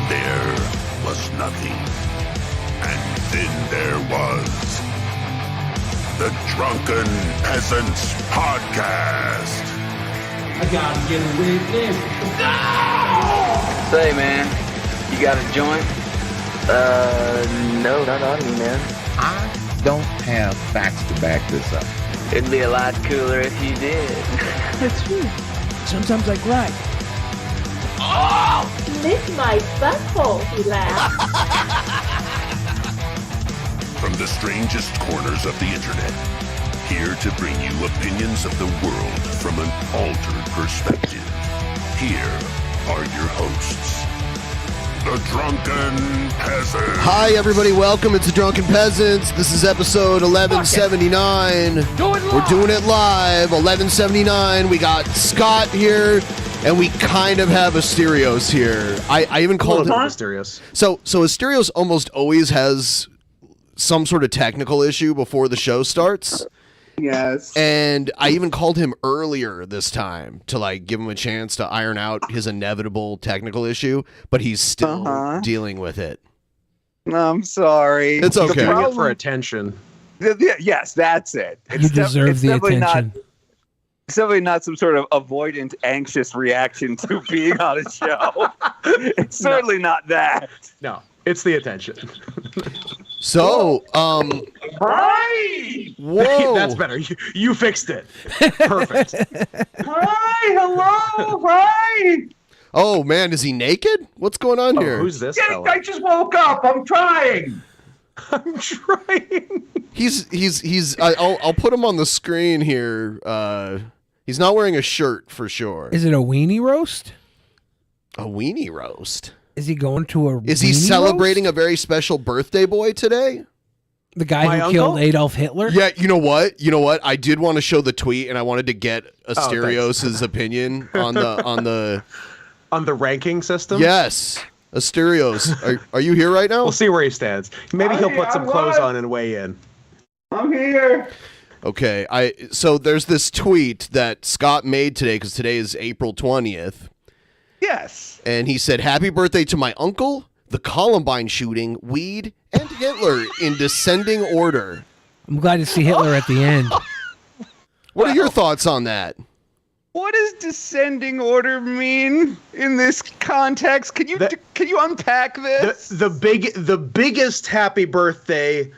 There was nothing. And then there was the Drunken Peasants Podcast. I gotta get a witness. No! Say, man, you got a joint? No, not on me, man. I don't have facts to back this up. It'd be a lot cooler if you did. That's true. Sometimes I cry. Oh! Lick my butthole, he laughed. From the strangest corners of the internet, here to bring you opinions of the world from an altered perspective. Here are your hosts, the Drunken Peasants. Hi, everybody. Welcome. It's the Drunken Peasants. This is episode 1179. We're doing it live. 1179. We got Scott here, and we kind of have Asterios here. I even called him Asterios. So Asterios almost always has some sort of technical issue before the show starts. Yes. And I even called him earlier this time to give him a chance to iron out his inevitable technical issue, but he's still dealing with it. I'm sorry. It's okay. The problem, for attention. Yes, that's it. You deserve the attention. It's definitely not some sort of avoidant, anxious reaction to being on a show. It's certainly not that. No, it's the attention. So, Hi! whoa. That's better. You fixed it. Perfect. Hi! Hello! Hi! Oh, man, is he naked? What's going on here? Who's this Yeah, fella? I just woke up. I'm trying. I'm trying. I'll put him on the screen here. He's not wearing a shirt for sure. Is it a weenie roast? A weenie roast? Is he going to a Is he weenie celebrating roast? a very special birthday boy today? The guy My who uncle? killed Adolf Hitler? Yeah, you know what? I did want to show the tweet, and I wanted to get Asterios' opinion on the On the ranking system? Yes. Asterios, are you here right now? We'll see where he stands. Maybe he'll put some clothes on and weigh in. I'm here. Okay, so there's this tweet that Scott made today, because today is April 20th. Yes. And he said, "Happy birthday to my uncle, the Columbine shooting, weed, and Hitler in descending order." I'm glad to see Hitler at the end. What are your thoughts on that? What does descending order mean in this context? Can you unpack this? The biggest happy birthday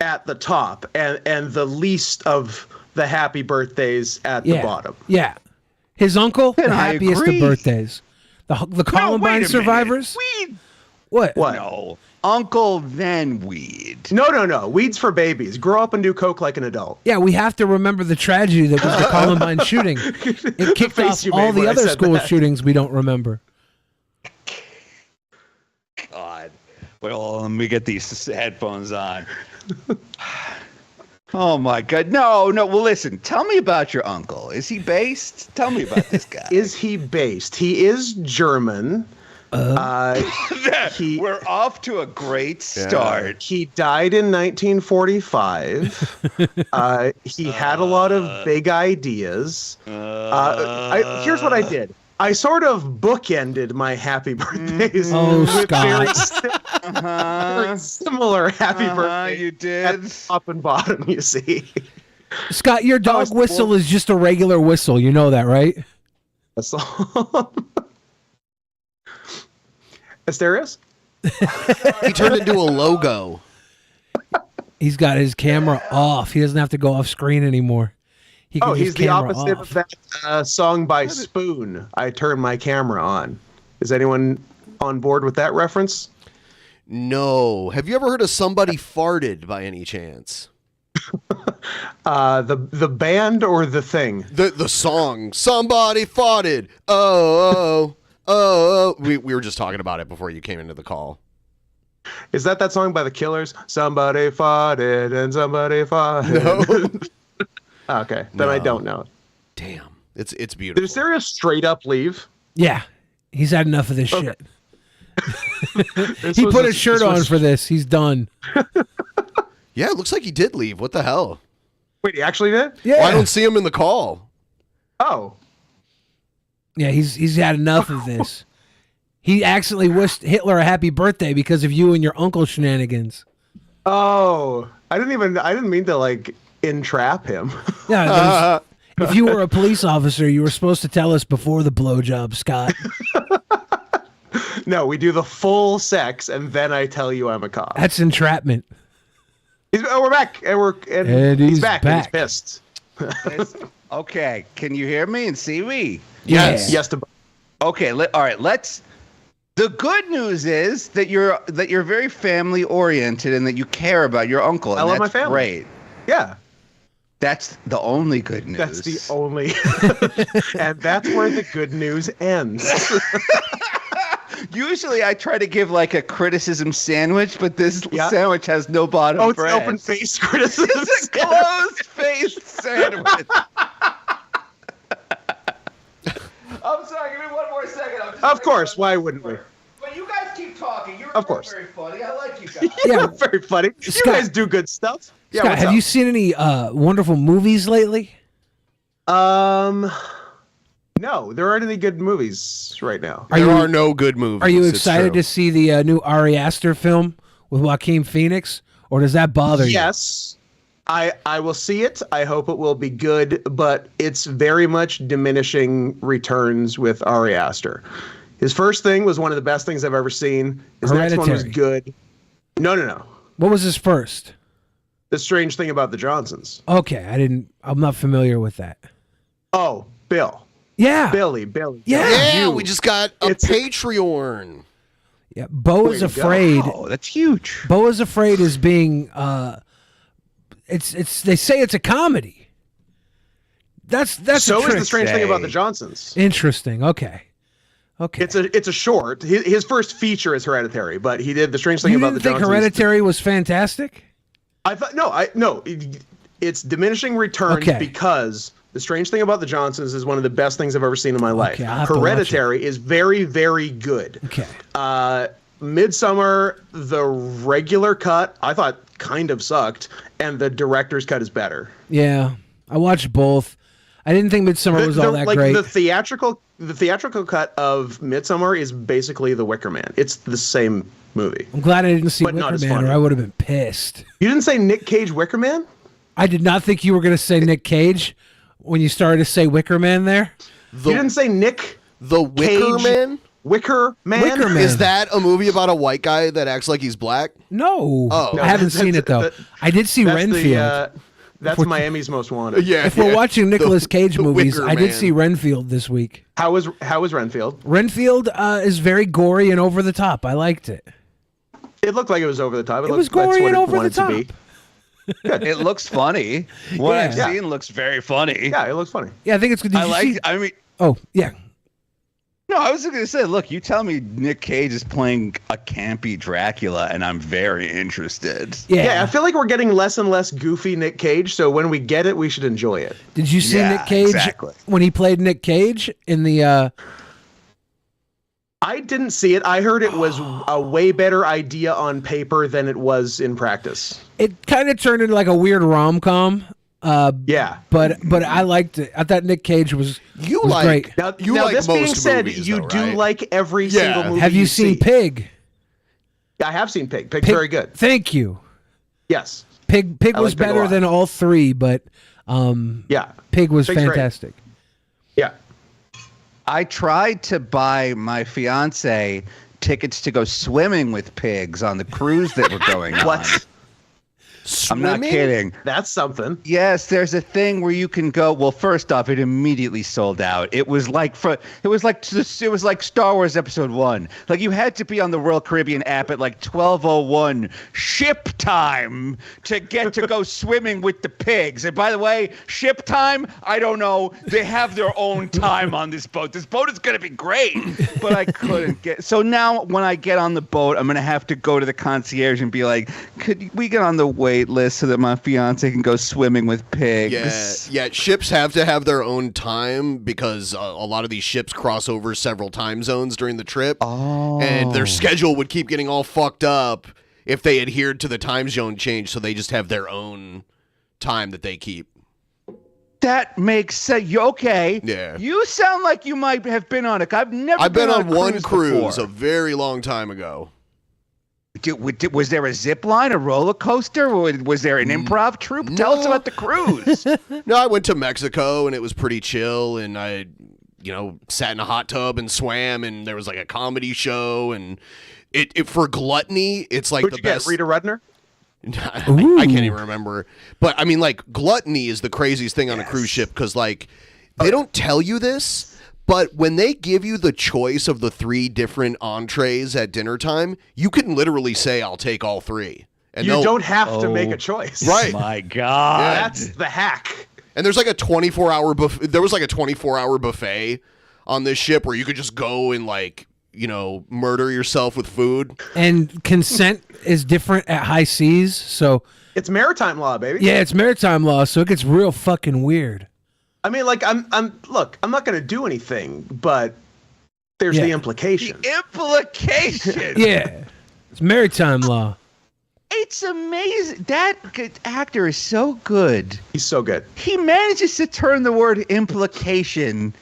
at the top and the least of the happy birthdays at the bottom. Yeah. His uncle, the I happiest agree. of birthdays. The Columbine survivors? Weed. What? No. Uncle, then weed. No. Weed's for babies. Grow up and do coke like an adult. Yeah, we have to remember the tragedy that was the Columbine shooting. It kicked face off you made all the when I other said school that. shootings we don't remember. God. Well, let me get these headphones on. Oh my God. No. Well, listen, tell me about your uncle. Is he based? Tell me about this guy. Is he based? He is German. We're off to a great start. He died in 1945. He had a lot of big ideas. Here's what I did. I sort of bookended my happy birthdays with very similar happy birthdays. You did. At top and bottom, you see. Scott, your dog whistle is just a regular whistle. You know that, right? That's all. Asterios? He turned into a logo. He's got his camera off. He doesn't have to go off screen anymore. He can He's just the camera opposite off. of that song by Spoon. I turn my camera on. Is anyone on board with that reference? No. Have you ever heard of Somebody Farted by any chance? The band or the thing? The song, Somebody Farted. Oh. We were just talking about it before you came into the call. Is that song by the Killers? Somebody farted and somebody farted. No. Okay, then I don't know it. Damn. It's beautiful. Is there a straight up leave? Yeah. He's had enough of this shit. He was put a- his shirt this on was- for this. He's done. Yeah, it looks like he did leave. What the hell? Wait, he actually did? Yeah. Well, I don't see him in the call. Oh. Yeah, he's had enough of this. He accidentally wished Hitler a happy birthday because of you and your uncle shenanigans. Oh, I didn't mean to like entrap him. Yeah. If you were a police officer, you were supposed to tell us before the blowjob, Scott. No, we do the full sex, and then I tell you I'm a cop. That's entrapment. We're back, and he's back, and he's pissed. Okay, can you hear me and see me? Yes. Yes. Okay. All right. Let's. The good news is that you're very family oriented and that you care about your uncle. And I love my family. Great. Yeah. That's the only good news. That's the only, and that's where the good news ends. Usually I try to give like a criticism sandwich, but this sandwich has no bottom. Oh, it's bread. an open-faced criticism. It's a closed-faced sandwich. I'm sorry, give me one more second. Of course, why wouldn't we? But you guys keep talking. You're of course very funny. I like you guys. You're very funny. Scott, you guys do good stuff. Yeah, Scott, have you seen any wonderful movies lately? No, there aren't any good movies right now. There are no good movies. Are you excited to see the new Ari Aster film with Joaquin Phoenix, or does that bother you? Yes. I will see it. I hope it will be good, but it's very much diminishing returns with Ari Aster. His first thing was one of the best things I've ever seen. His next one was good. No. What was his first? The Strange Thing About the Johnsons. Okay, I'm not familiar with that. Oh, Bill. Yeah. Billy. Yeah, we just got a Patreon. Yeah, Bo is Afraid. Oh, that's huge. Bo is Afraid is being it's they say it's a comedy. That's so is The Strange Thing About the Johnsons. Interesting. Okay. It's a short. His first feature is Hereditary, but he did The Strange Thing About the Johnsons. You think Hereditary was fantastic? I thought no. It's diminishing returns because The Strange Thing About the Johnsons is one of the best things I've ever seen in my life. Hereditary is very, very good. Okay. Midsummer, the regular cut, I thought kind of sucked, and the director's cut is better. Yeah, I watched both. I didn't think Midsummer was all that great. The theatrical cut of Midsummer is basically The Wicker Man. It's the same movie. I'm glad I didn't see Wicker Man, or I would have been pissed. You didn't say Nick Cage Wicker Man? I did not think you were going to say Nick Cage when you started to say Wicker Man there. You didn't say Nick the Wicker Man? Wicker Man? Wicker Man. Is that a movie about a white guy that acts like he's black? No. Oh. I haven't seen it, though. I did see Renfield. That's Miami's Most Wanted. Yeah. If we're watching Nicolas Cage movies, Wicker I did Man. see Renfield this week. How was Renfield? Renfield is very gory and over the top. I liked it. It looked like it was over the top. It was gory and over the top. Good. It looks funny. What Yeah. I've seen looks very funny. Yeah, it looks funny. Yeah, I think it's good. Oh, yeah. No, I was going to say, look, you tell me Nick Cage is playing a campy Dracula, and I'm very interested. Yeah, I feel like we're getting less and less goofy Nick Cage, so when we get it, we should enjoy it. Did you see Nick Cage when he played Nick Cage in the... I didn't see it. I heard it was a way better idea on paper than it was in practice. It kind of turned into like a weird rom-com. Yeah. But I liked it. I thought Nick Cage was great. Now this being said, you do like every single movie. Have you seen Pig? I have seen Pig. Pig's very good. Thank you. Yes. Pig was Pig a better lot. than all three, but Pig was Pig's fantastic. great. Yeah. I tried to buy my fiance tickets to go swimming with pigs on the cruise that we're going on. What? I'm not kidding. That's something. Yes, there's a thing where you can go. Well, first off, it immediately sold out. It was like Star Wars Episode 1. Like you had to be on the Royal Caribbean app at like 12:01 ship time to get to go swimming with the pigs. And by the way, ship time, I don't know. They have their own time on this boat. This boat is going to be great, but I couldn't get. So now when I get on the boat, I'm going to have to go to the concierge and be like, could we get on the wait list so that my fiance can go swimming with pigs? Yeah. Ships have to have their own time because a lot of these ships cross over several time zones during the trip. Oh. And their schedule would keep getting all fucked up if they adhered to the time zone change, so they just have their own time that they keep. That makes sense. Okay. Yeah. You sound like you might have been on it. I've been on one cruise before. a very long time ago. Was there a zip line, a roller coaster? Or was there an improv troupe? Tell us about the cruise. No, I went to Mexico and it was pretty chill, and I, sat in a hot tub and swam, and there was like a comedy show, and it for gluttony, it's like Who'd the you best. get, Rita Rudner? I can't even remember, but I mean, like, gluttony is the craziest thing on a cruise ship because, like, they don't tell you this, but when they give you the choice of the 3 different entrees at dinner time, you can literally say, "I'll take all 3." And you don't have to make a choice. Right? My God, Yeah. That's the hack. And there's like a 24-hour buffet. There was like a 24-hour buffet on this ship where you could just go and murder yourself with food. And consent is different at high seas, so It's maritime law, baby. yeah, it's maritime law, so it gets real fucking weird. I mean, like, I'm not gonna do anything, but there's the implication. implication. Yeah, it's maritime law. It's amazing. That actor is so good. He's so good. He manages to turn the word implication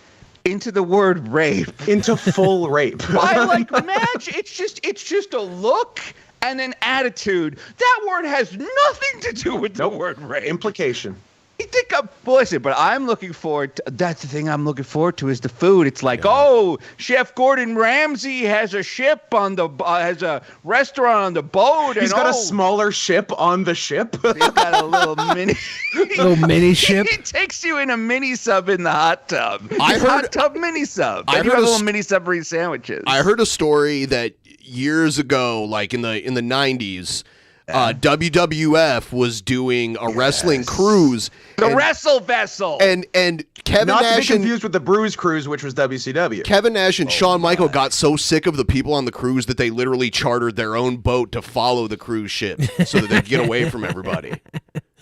into the word rape. Into full rape. I like match. It's just a look and an attitude. That word has nothing to do with the word rape. Implication. You think listen, but I'm looking forward to, that's the thing I'm looking forward to is the food. It's like, oh, Chef Gordon Ramsay has a ship on the has a restaurant on the boat. He's got a smaller ship on the ship. He's got a little mini ship. He takes you in a mini sub in the hot tub. Hot tub mini sub. I And you heard have a little mini submarine sandwiches. I heard a story that years ago, like in the 90s, WWF was doing a wrestling cruise. The Wrestle Vessel. And Kevin Not Nash to be confused with the Bruise Cruise, which was WCW. Kevin Nash and Shawn Michael got so sick of the people on the cruise that they literally chartered their own boat to follow the cruise ship so that they'd get away from everybody.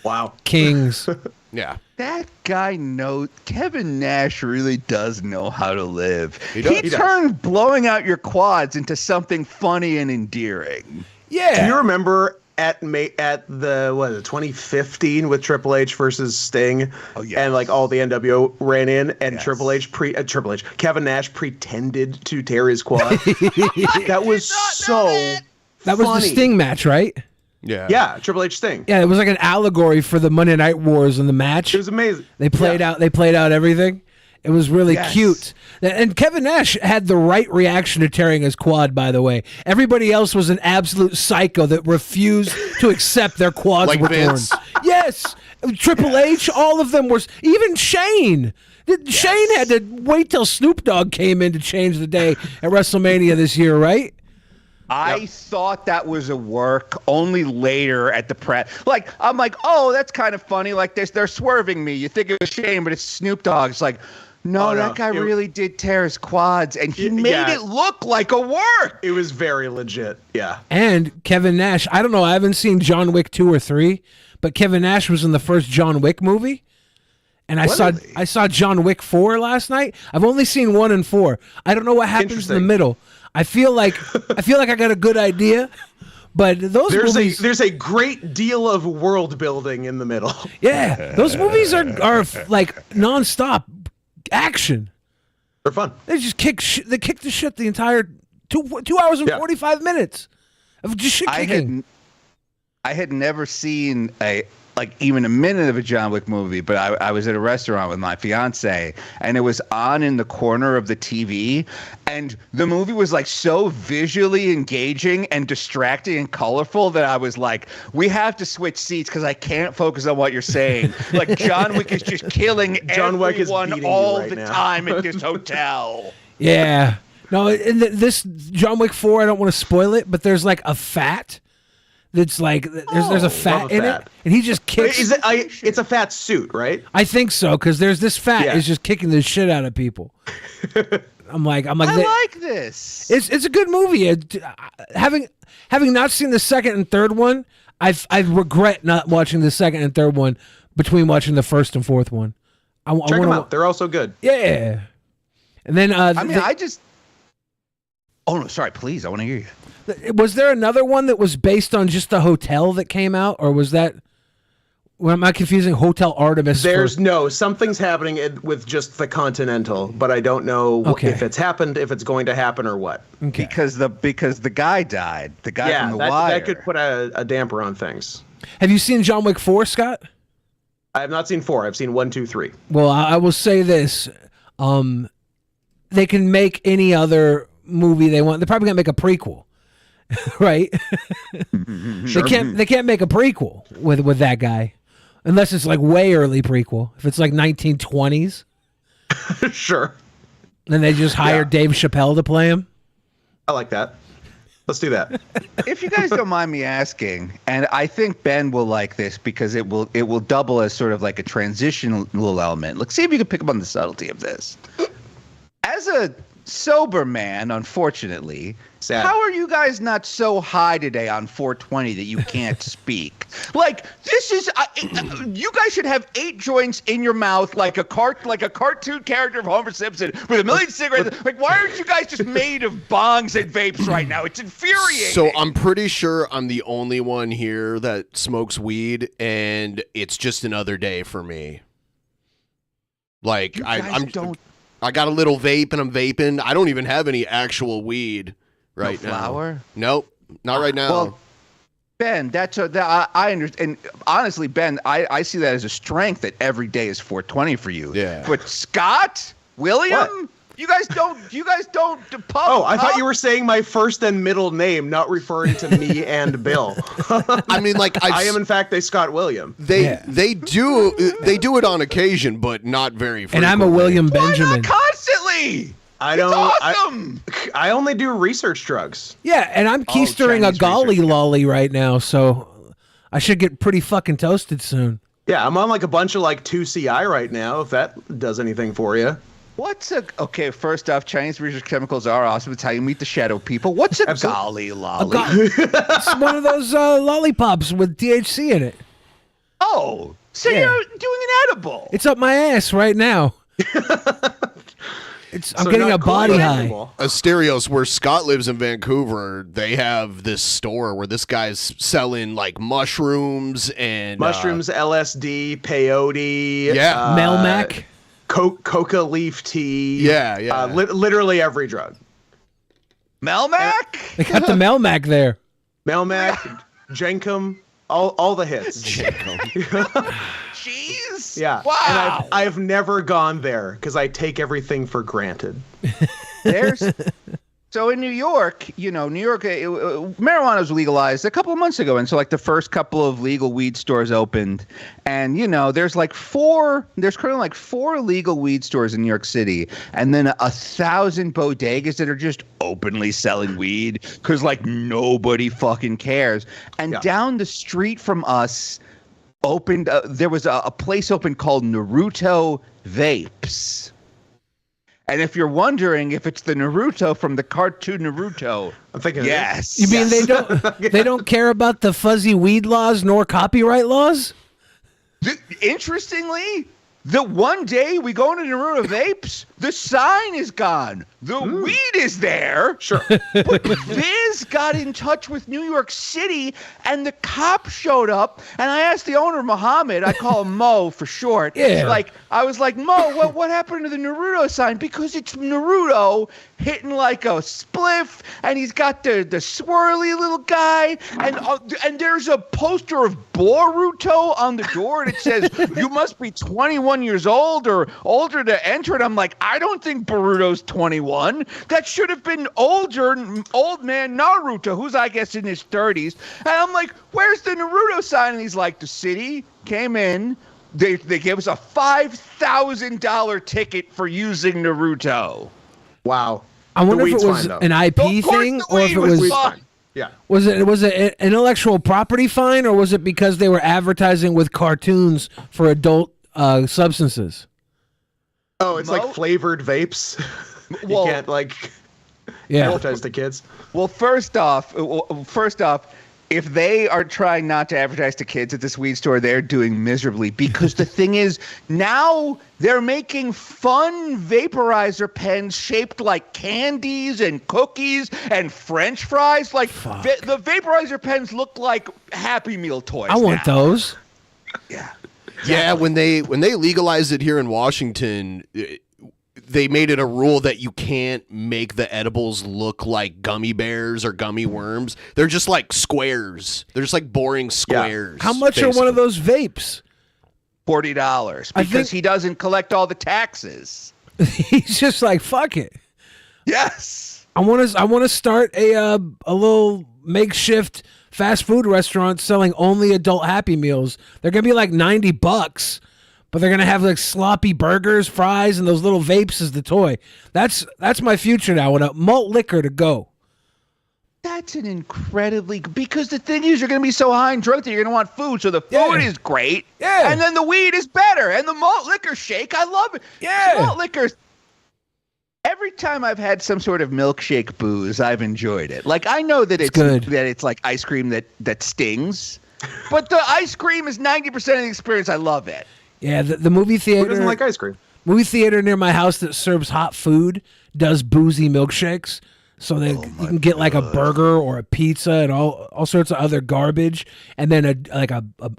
Wow. Kings. Yeah. That guy knows. Kevin Nash really does know how to live. He does. He turned blowing out your quads into something funny and endearing. Yeah. Do you remember at the 2015 with Triple H versus Sting? Oh, yes. And like all the NWO ran in, and Kevin Nash pretended to tear his quad. That was so That was the funny. Sting match, right? Yeah. Yeah, Triple H Sting. Yeah, it was like an allegory for the Monday Night Wars in the match. It was amazing. They played out everything. It was really cute. And Kevin Nash had the right reaction to tearing his quad, by the way. Everybody else was an absolute psycho that refused to accept their quads Like were Vince? torn. Yes. Triple H, all of them were. Even Shane. Shane had to wait till Snoop Dogg came in to change the day at WrestleMania this year, right? I thought that was a work only later at the press. Like, I'm like, oh, that's kind of funny. Like, they're swerving me. You think it was Shane, but it's Snoop Dogg. It's like, no, that guy really did tear his quads, and he made it look like a work. It was very legit. Yeah. And Kevin Nash, I don't know, I haven't seen John Wick 2 or 3, but Kevin Nash was in the first John Wick movie. And I saw John Wick 4 last night. I've only seen 1 and 4. I don't know what happens in the middle. I feel like I got a good idea, but movies, there's a great deal of world building in the middle. Yeah, those movies are like nonstop action. They're fun. They just kick the shit the entire 2 hours and 45 minutes of just shit kicking. I had never seen even a minute of a John Wick movie, but I was at a restaurant with my fiance, and it was on in the corner of the TV, and the movie was like so visually engaging and distracting and colorful that I was like, we have to switch seats because I can't focus on what you're saying. Like, John Wick is just killing everyone all the time at this hotel. Yeah. No, in this John Wick 4, I don't want to spoil it, but there's like a fat that's like there's a fat in it, and he just kicks. It's a fat suit, right? I think so, because there's this fat is just kicking the shit out of people. I'm like, I like this. It's a good movie. Having not seen the second and third one, I regret not watching the second and third one between watching the first and fourth one. Check them out. They're also good. Yeah. And then Oh no, sorry, please, I want to hear you. Was there another one that was based on just the hotel that came out, or was that Well, am I confusing Hotel Artemis? Something's happening with just the Continental, but I don't know if it's happened, if it's going to happen, or what. Okay. Because the guy died. The guy from The Wire. That could put a damper on things. Have you seen John Wick 4, Scott? I have not seen 4. I've seen 1, 2, 3. Well, I will say this: they can make any other movie they want. They're probably gonna make a prequel, right? Sure. They can't make a prequel with that guy. Unless it's like way early prequel. If it's like 1920s. Sure. Then they just hire Dave Chappelle to play him. I like that. Let's do that. If you guys don't mind me asking, and I think Ben will like this because it will double as sort of like a transitional element. Let's see if you can pick up on the subtlety of this. As a sober man, unfortunately, how are you guys not so high today on 420 that you can't speak? Like, this is you guys should have 8 joints in your mouth like a cartoon character of Homer Simpson with a million cigarettes. Like, why aren't you guys just made of bongs and vapes right now? It's infuriating. So I'm pretty sure I'm the only one here that smokes weed, and it's just another day for me. Like, I got a little vape and I'm vaping. I don't even have any actual weed right now. Flower? Nope, not right now. Well, Ben, I understand. And honestly, Ben, I see that as a strength that every day is 420 for you. Yeah. But Scott, William, what? you guys don't pub. Oh, I thought you were saying my first and middle name, not referring to me and Bill. I mean, like I am in fact a Scott William. They do it on occasion, but not very frequently. And I'm a William Why Benjamin. not constantly? I don't. Awesome. I only do research drugs. Yeah, and I'm keistering a Chinese golly research. lolly right now, so I should get pretty fucking toasted soon. Yeah, I'm on like a bunch of like 2CI right now, if that does anything for you. Okay, first off, Chinese research chemicals are awesome. It's how you meat the shadow people. What's a golly lolly? It's one of those lollipops with THC in it. Oh, so Yeah. you're doing an edible. It's up my ass right now. I'm getting a body high. Asterios, where Scott lives in Vancouver, they have this store where this guy's selling like mushrooms and LSD, peyote, Melmac, coca leaf tea. Yeah. Literally every drug. Melmac? They got the Melmac there. Melmac, Jenkum, all the hits. Jeez. Yeah. Wow. And I've never gone there because I take everything for granted. So in New York, marijuana was legalized a couple of months ago, and so like the first couple of legal weed stores opened, and there's currently like 4 legal weed stores in New York City, and then 1,000 bodegas that are just openly selling weed because like nobody fucking cares. And down the street from us opened there was a place open called Naruto Vapes. And if you're wondering if it's the Naruto from the cartoon Naruto, I'm thinking yes. You mean they don't care about the fuzzy weed laws nor copyright laws? Interestingly, the one day we go into Naruto Vapes, the sign is gone. The weed is there. Sure. But Viz got in touch with New York City, and the cop showed up, and I asked the owner, Muhammad, I call him Mo for short. Yeah. I was like, Mo, what happened to the Naruto sign? Because it's Naruto hitting like a spliff, and he's got the swirly little guy, and there's a poster of Boruto on the door, and it says, you must be 21 years old or older to enter. And I'm like, I don't think Boruto's 21. That should have been old man Naruto, who's I guess in his 30s. And I'm like, where's the Naruto sign? And he's like, the city came in. They gave us a $5,000 ticket for using Naruto. Wow. I wonder if weed's it was fine, an IP thing or if it was fine. Yeah. Was it an intellectual property fine, or was it because they were advertising with cartoons for adult substances? Oh, it's like flavored vapes. You can't advertise to kids. Well, first off, if they are trying not to advertise to kids at this weed store, they're doing miserably, because the thing is, now they're making fun vaporizer pens shaped like candies and cookies and French fries. Like the vaporizer pens look like Happy Meal toys. I want those. Yeah, when they legalized it here in Washington, they made it a rule that you can't make the edibles look like gummy bears or gummy worms. They're just like squares. They're just like boring squares. How much are one of those vapes? $40 because he doesn't collect all the taxes. He's just like, fuck it. Yes. I want to start a little makeshift fast food restaurant selling only adult Happy Meals. They're gonna be like $90, but they're gonna have like sloppy burgers, fries, and those little vapes as the toy. That's my future now. With a malt liquor to go. That's an incredibly, because the thing is, you're going to be so high and drunk that you're going to want food. So the food is great. Yeah. And then the weed is better. And the malt liquor shake, I love it. Yeah. Malt liquor. Every time I've had some sort of milkshake booze, I've enjoyed it. Like, I know that it's good. That it's like ice cream that stings, but the ice cream is 90% of the experience. I love it. Yeah, the movie theater. Who doesn't like ice cream? Movie theater near my house that serves hot food does boozy milkshakes. So that you can get like a burger or a pizza and all sorts of other garbage, and then a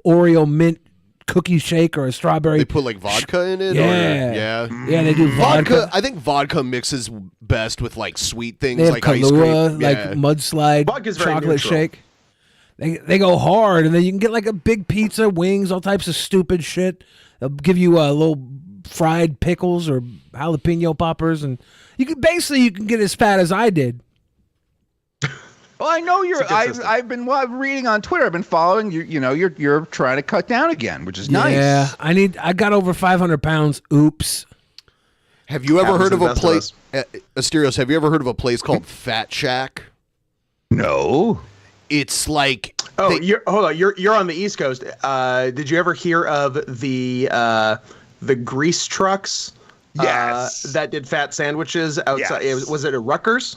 Oreo mint cookie shake or a strawberry. They put like vodka in it. Yeah, Or, yeah, they do vodka. I think vodka mixes best with like sweet things They have like ice Kahlua, cream, like mudslide Vodka's very chocolate neutral. shake. They go hard, and then you can get like a big pizza, wings, all types of stupid shit. They'll give you a little fried pickles or jalapeno poppers, and you can get as fat as I did. Well, I know I've been reading on Twitter. I've been following you. You know, you're trying to cut down again, which is nice. Yeah, I got over 500 pounds. Oops. Have you ever heard of a place, Asterios? Have you ever heard of a place called Fat Shack? No. It's like hold on. You're on the East Coast. Did you ever hear of the grease trucks? Yes. That did fat sandwiches outside. Yes. Was it at Rutgers?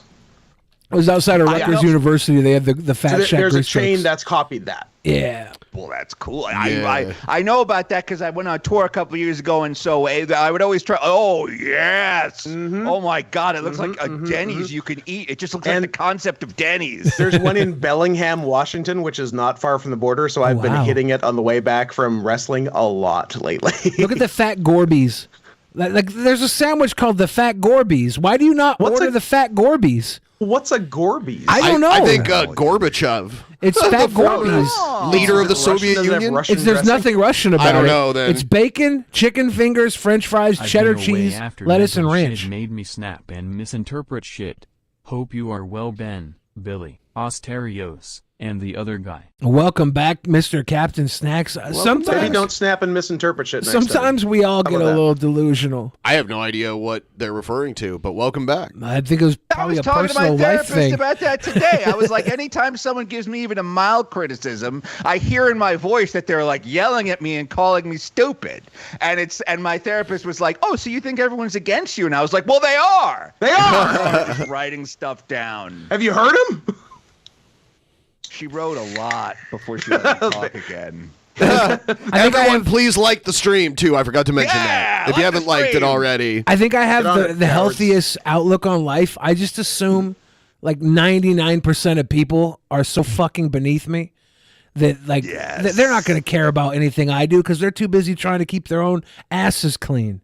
It was outside of Rutgers University. They had the Fat Shack. There's a grease chain trucks. that's copied that. Yeah. Well, that's cool. Yeah. I know about that because I went on tour a couple of years ago, and so I would always try. Oh yes! Oh my God! It looks like a Denny's you can eat. It just looks like the concept of Denny's. There's one in Bellingham, Washington, which is not far from the border. So I've been hitting it on the way back from wrestling a lot lately. Look at the Fat Gorbies. Like there's a sandwich called the Fat Gorbies. Why do you not order the Fat Gorbies? What's a Gorbies? I don't know. I think Gorbachev. It's Fat Gorbies. Leader of the Soviet Union. There's nothing Russian about it. I don't know. Then it's bacon, chicken fingers, French fries, cheddar cheese, lettuce, and ranch. Shit made me snap and misinterpret shit. Hope you are well, Ben, Billy, Asterios, and the other guy. Welcome back, Mr. Captain Snacks. Maybe don't snap and misinterpret shit. Sometimes we all get a little delusional. I have no idea what they're referring to, but welcome back. I think it was probably a personal life thing. I was talking to my therapist about that today. I was like, anytime someone gives me even a mild criticism, I hear in my voice that they're like yelling at me and calling me stupid. And my therapist was like, "Oh, so you think everyone's against you?" And I was like, "Well, they are. They are." Just writing stuff down. Have you heard him? She wrote a lot before she let me talk again. Everyone, please like the stream too. I forgot to mention that. If you haven't liked it already, I think I have the healthiest outlook on life. I just assume like 99% of people are so fucking beneath me that like they're not going to care about anything I do because they're too busy trying to keep their own asses clean.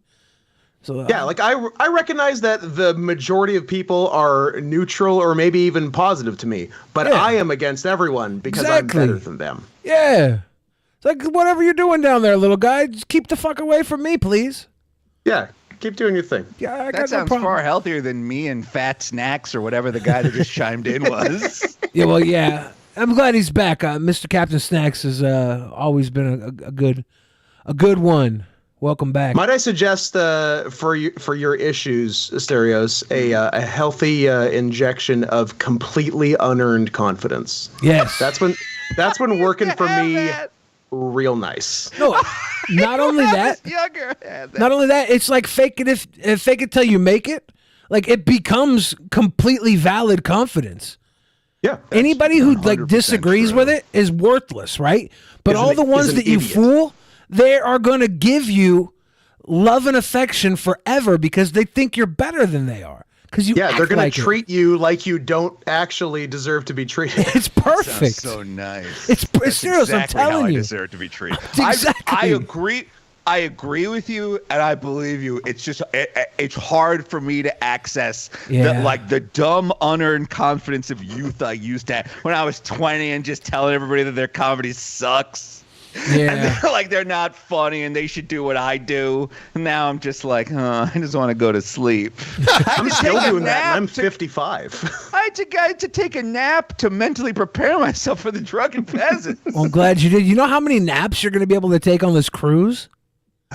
So, yeah, like I recognize that the majority of people are neutral or maybe even positive to me, but I am against everyone because I'm better than them. Yeah. It's like, whatever you're doing down there, little guy, just keep the fuck away from me, please. Yeah, keep doing your thing. Yeah, that sounds far healthier than me and Fat Snacks or whatever the guy that just chimed in was. Yeah, well, yeah. I'm glad he's back. Mr. Captain Snacks has always been a good one. Welcome back. Might I suggest for your issues, Asterios, a healthy injection of completely unearned confidence? Yes, that's been working for me real nice. No, not only that. Not only that, it's like fake it till you make it. Like it becomes completely valid confidence. Yeah. Anybody who like disagrees with it is worthless, right? But all the ones that you fool, they are going to give you love and affection forever because they think you're better than they are. because they're going to treat you like you don't actually deserve to be treated. It's perfect. So nice. It's serious. Exactly I'm telling how you. I deserve to be treated. Exactly. I agree. I agree with you, and I believe you. It's just it's hard for me to access the dumb, unearned confidence of youth I used to have when I was 20 and just telling everybody that their comedy sucks. Yeah. And they're like, they're not funny and they should do what I do. And now I'm just like, I just want to go to sleep. I'm still doing that, and I'm 55. I had to take a nap to mentally prepare myself for the Drunken Peasants. Well, I'm glad you did. You know how many naps you're going to be able to take on this cruise?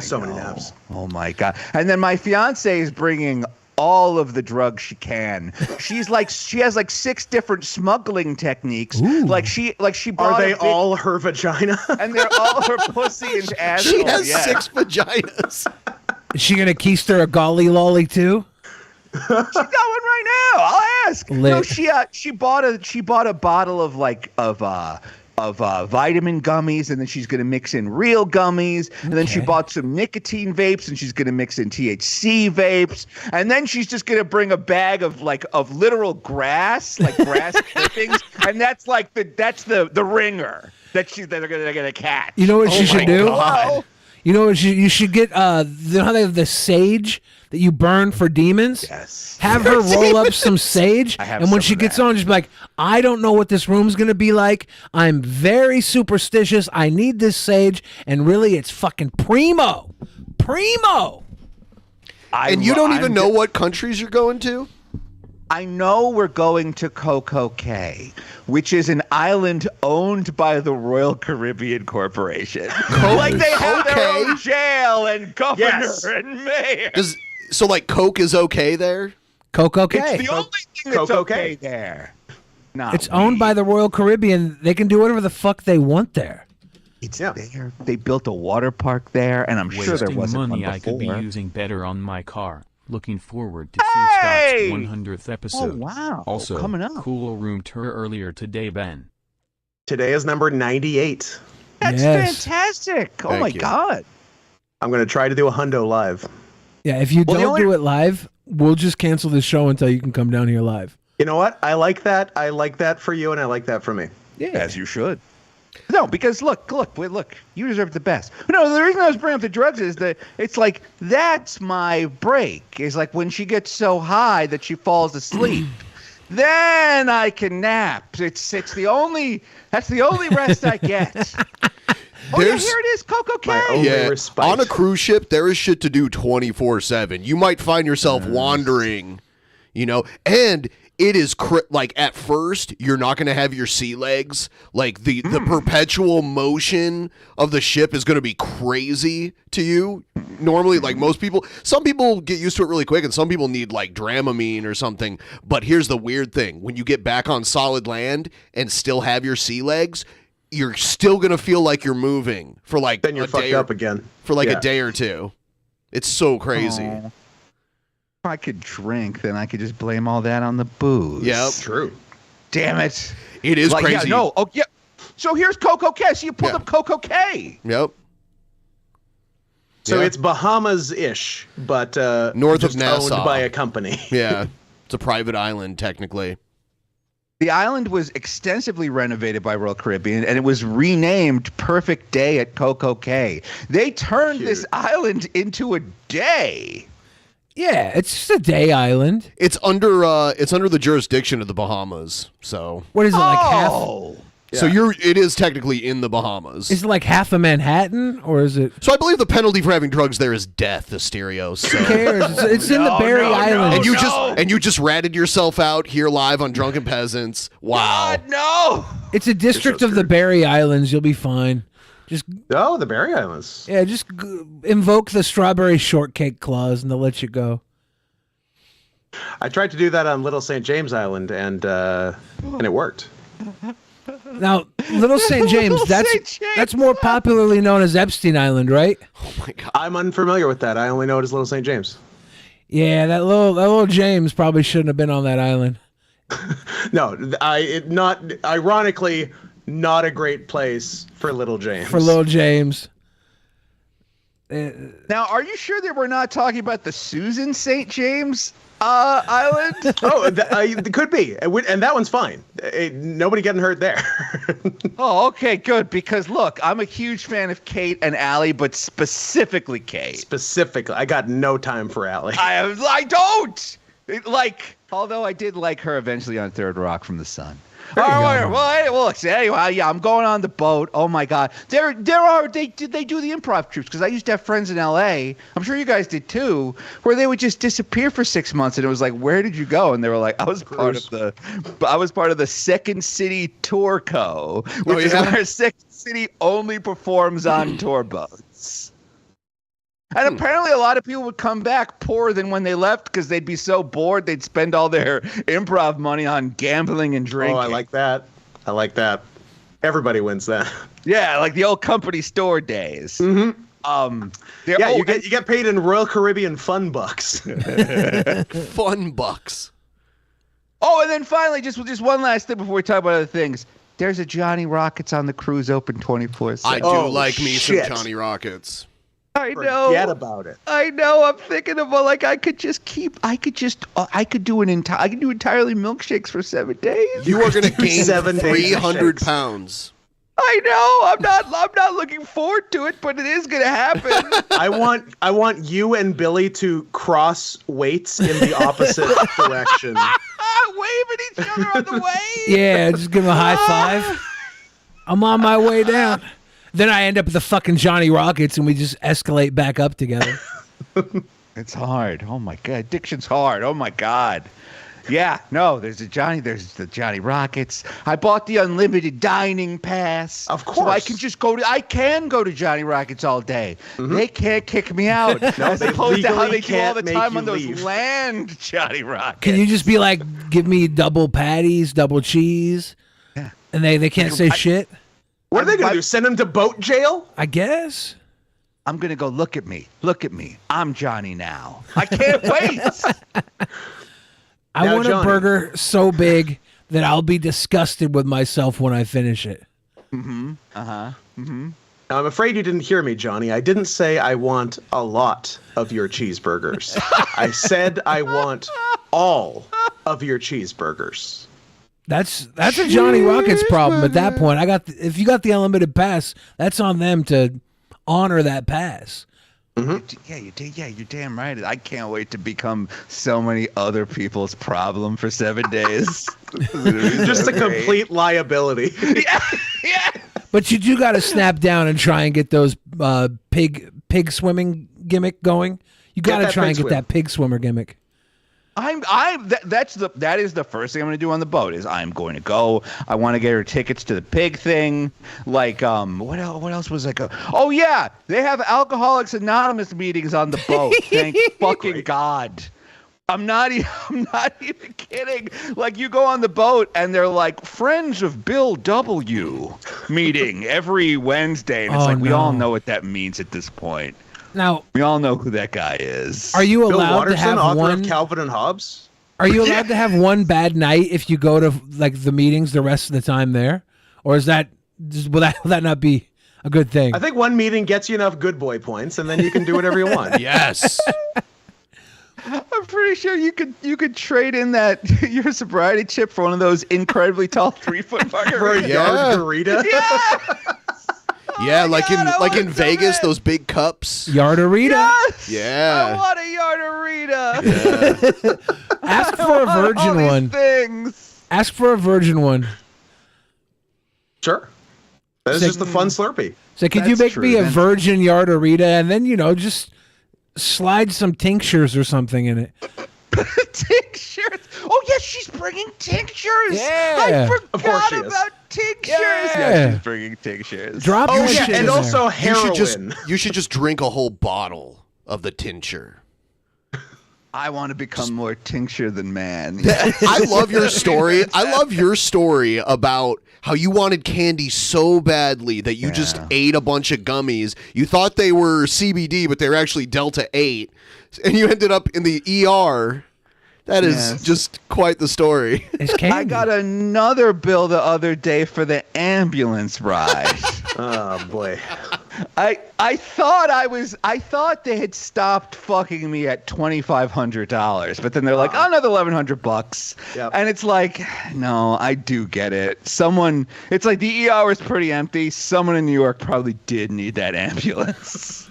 So many naps. Oh my God. And then my fiance is bringing all of the drugs she can. She has like 6 different smuggling techniques. Ooh. Like she bought Are they all her vagina? And they're all her pussy and asshole. She has 6 vaginas. Is she going to keister a golly lolly too? She's got one right now. I'll ask. Lit. No, she bought a bottle of vitamin gummies, and then she's going to mix in real gummies, and then she bought some nicotine vapes, and she's going to mix in THC vapes, and then she's just going to bring a bag of literal grass, like grass clippings, and that's the ringer that they're going to catch. You know what she should do? God. You know what you should get? You know how they have the sage that you burn for demons? Yes. Have her roll up some sage, and when she gets that. on, just be like, I don't know what this room's going to be like. I'm very superstitious. I need this sage, and really, it's fucking primo. Primo! And you don't even know what countries you're going to? I know we're going to Coco Cay, which is an island owned by the Royal Caribbean Corporation. Like they have their own jail and governor and mayor. So like Coke is okay there? Coco Cay. It's the only thing that's okay there. Not It's owned by the Royal Caribbean. They can do whatever the fuck they want there. It's there. They built a water park there, and I'm sure there wasn't money one I could be before. using better on my car. Looking forward to see Scott's 100th episode. Oh, wow. Also, Coming up. cool room tour earlier today, Ben. Today is number 98. That's fantastic. Oh, Thank my you. God. I'm going to try to do a hundo live. Yeah, if you Well, don't do it live, we'll just cancel the show until you can come down here live. You know what? I like that. I like that for you, and I like that for me. Yeah. As you should. No, because look, you deserve the best. No, the reason I was bringing up the drugs is that it's like, that's my break. Is like when she gets so high that she falls asleep. Then I can nap. That's the only rest I get. Oh, yeah, here it is, Coco Cay. Yeah, on a cruise ship, there is shit to do 24/7. You might find yourself wandering, and it is like at first you're not going to have your sea legs. Like the perpetual motion of the ship is going to be crazy to you. Normally, like some people get used to it really quick, and some people need like Dramamine or something. But here's the weird thing: when you get back on solid land and still have your sea legs, you're still going to feel like you're moving for like then you're fucked up again for like a day or two. It's so crazy. If I could drink, then I could just blame all that on the booze. Yep. True. Damn it. It is crazy. Yeah, no. Oh, yeah. So here's Coco Cay. So you pulled up Coco Cay. Yep. So it's Bahamas-ish, but north of just Nassau, owned by a company. Yeah. It's a private island, technically. The island was extensively renovated by Royal Caribbean, and it was renamed Perfect Day at Coco Cay. They turned this island into a day. Yeah, it's just a day island. It's under the jurisdiction of the Bahamas. So what is it, like half? So it is technically in the Bahamas. Is it like half of Manhattan, or is it? So I believe the penalty for having drugs there is death, Asterios. So. Who cares? It's in the Barry Islands. And you just ratted yourself out here live on Drunken Peasants. Wow. God, no. It's a district of the Barry Islands. You'll be fine. Just the Barry Islands. Yeah, just invoke the strawberry shortcake clause, and they'll let you go. I tried to do that on Little St. James Island, and it worked. Now, Little St. James, that's more popularly known as Epstein Island, right? Oh my God. I'm unfamiliar with that. I only know it as Little St. James. Yeah, that little James probably shouldn't have been on that island. No, ironically, not a great place for Little James. For Little James. Now, are you sure that we're not talking about the Susan St. James Island? Oh, it could be. And that one's fine. Nobody getting hurt there. Oh, okay, good. Because look, I'm a huge fan of Kate and Allie, but specifically Kate. Specifically, I got no time for Allie. I don't although I did like her eventually on Third Rock from the Sun. All right, well, look, anyway, yeah, I'm going on the boat. Oh my God, they do the improv troops, because I used to have friends in L.A. I'm sure you guys did too, where they would just disappear for 6 months, and it was like, where did you go? And they were like, I was part of the Second City Tour Co, which is where Second City only performs on tour boats. And apparently a lot of people would come back poorer than when they left, because they'd be so bored they'd spend all their improv money on gambling and drinking. Oh, I like that. Everybody wins that. Yeah, like the old company store days. Mm-hmm. You get paid in Royal Caribbean fun bucks. Fun bucks. Oh, and then finally, just one last thing before we talk about other things. There's a Johnny Rockets on the cruise open 24/7. I do like me some Johnny Rockets. I know. Forget about it. I know. I'm thinking about I could do entirely milkshakes for 7 days. You are going to gain 300 pounds. I know. I'm not looking forward to it, but it is going to happen. I want you and Billy to cross weights in the opposite direction. Waving each other on the way. Yeah, just give him a high five. I'm on my way down. Then I end up with the fucking Johnny Rockets, and we just escalate back up together. It's hard. Oh my God, addiction's hard. Oh my God. Yeah, no, there's the Johnny Rockets. I bought the unlimited dining pass. Of course. So I can go to Johnny Rockets all day. Mm-hmm. They can't kick me out. No, as opposed to how they do all the time on those land Johnny Rockets. Can you just be like, give me double patties, double cheese? Yeah. And they can't say shit? What are they going to do? Send him to boat jail? I guess. I'm going to go, look at me. I'm Johnny now. I can't wait. I want a burger so big that I'll be disgusted with myself when I finish it. Mm-hmm. Uh-huh. Mm-hmm. Now, I'm afraid you didn't hear me, Johnny. I didn't say I want a lot of your cheeseburgers. I said I want all of your cheeseburgers. That's a Johnny Rockets problem at that point. If you got the unlimited pass, that's on them to honor that pass. Mm-hmm. Yeah, you're damn right. I can't wait to become so many other people's problem for 7 days. Just a complete liability. Yeah. But you do got to snap down and try and get those pig swimming gimmick going. You got to try and get that pig swimmer gimmick. That is the first thing I'm going to do on the boat. Is I'm going to go. I want to get her tickets to the pig thing. Like what else was like? Oh yeah, they have Alcoholics Anonymous meetings on the boat. Thank fucking God. I'm not even kidding. Like you go on the boat and they're like Friends of Bill W. meeting every Wednesday, and it's we all know what that means at this point. Now we all know who that guy is. Are you Bill allowed Watterson, to have author one of Calvin and Hobbes? Are you allowed to have one bad night if you go to like the meetings the rest of the time there, or is that will that not be a good thing? I think one meeting gets you enough good boy points, and then you can do whatever you want. Yes. I'm pretty sure you could trade in that your sobriety chip for one of those incredibly tall 3-foot margaritas. For a Yardarita? Yeah. Yeah, like in Vegas, those big cups. Yardarita. Yes! Yeah. I want a Yardarita. Yeah. Ask for a virgin one. Things. Ask for a virgin one. Sure. That's just the fun Slurpee. So could you make me a virgin Yardarita and then, just slide some tinctures or something in it? Tinctures? Oh, yes, she's bringing tinctures. Yeah. I Of course forgot she is. about tinctures. Yeah. She's bringing tinctures. Drop your shit in and there. also heroin. You should just drink a whole bottle of the tincture. I want to become more tincture than man. I love your story. I love your story about how you wanted candy so badly that you just ate a bunch of gummies. You thought they were CBD, but they were actually Delta 8. And you ended up in the ER. That is just quite the story. I got another bill the other day for the ambulance ride. Oh, boy. I thought they had stopped fucking me at $2,500, but then they're like, oh, another $1,100. Yep. And it's like, no, I do get it. It's like the ER is pretty empty. Someone in New York probably did need that ambulance.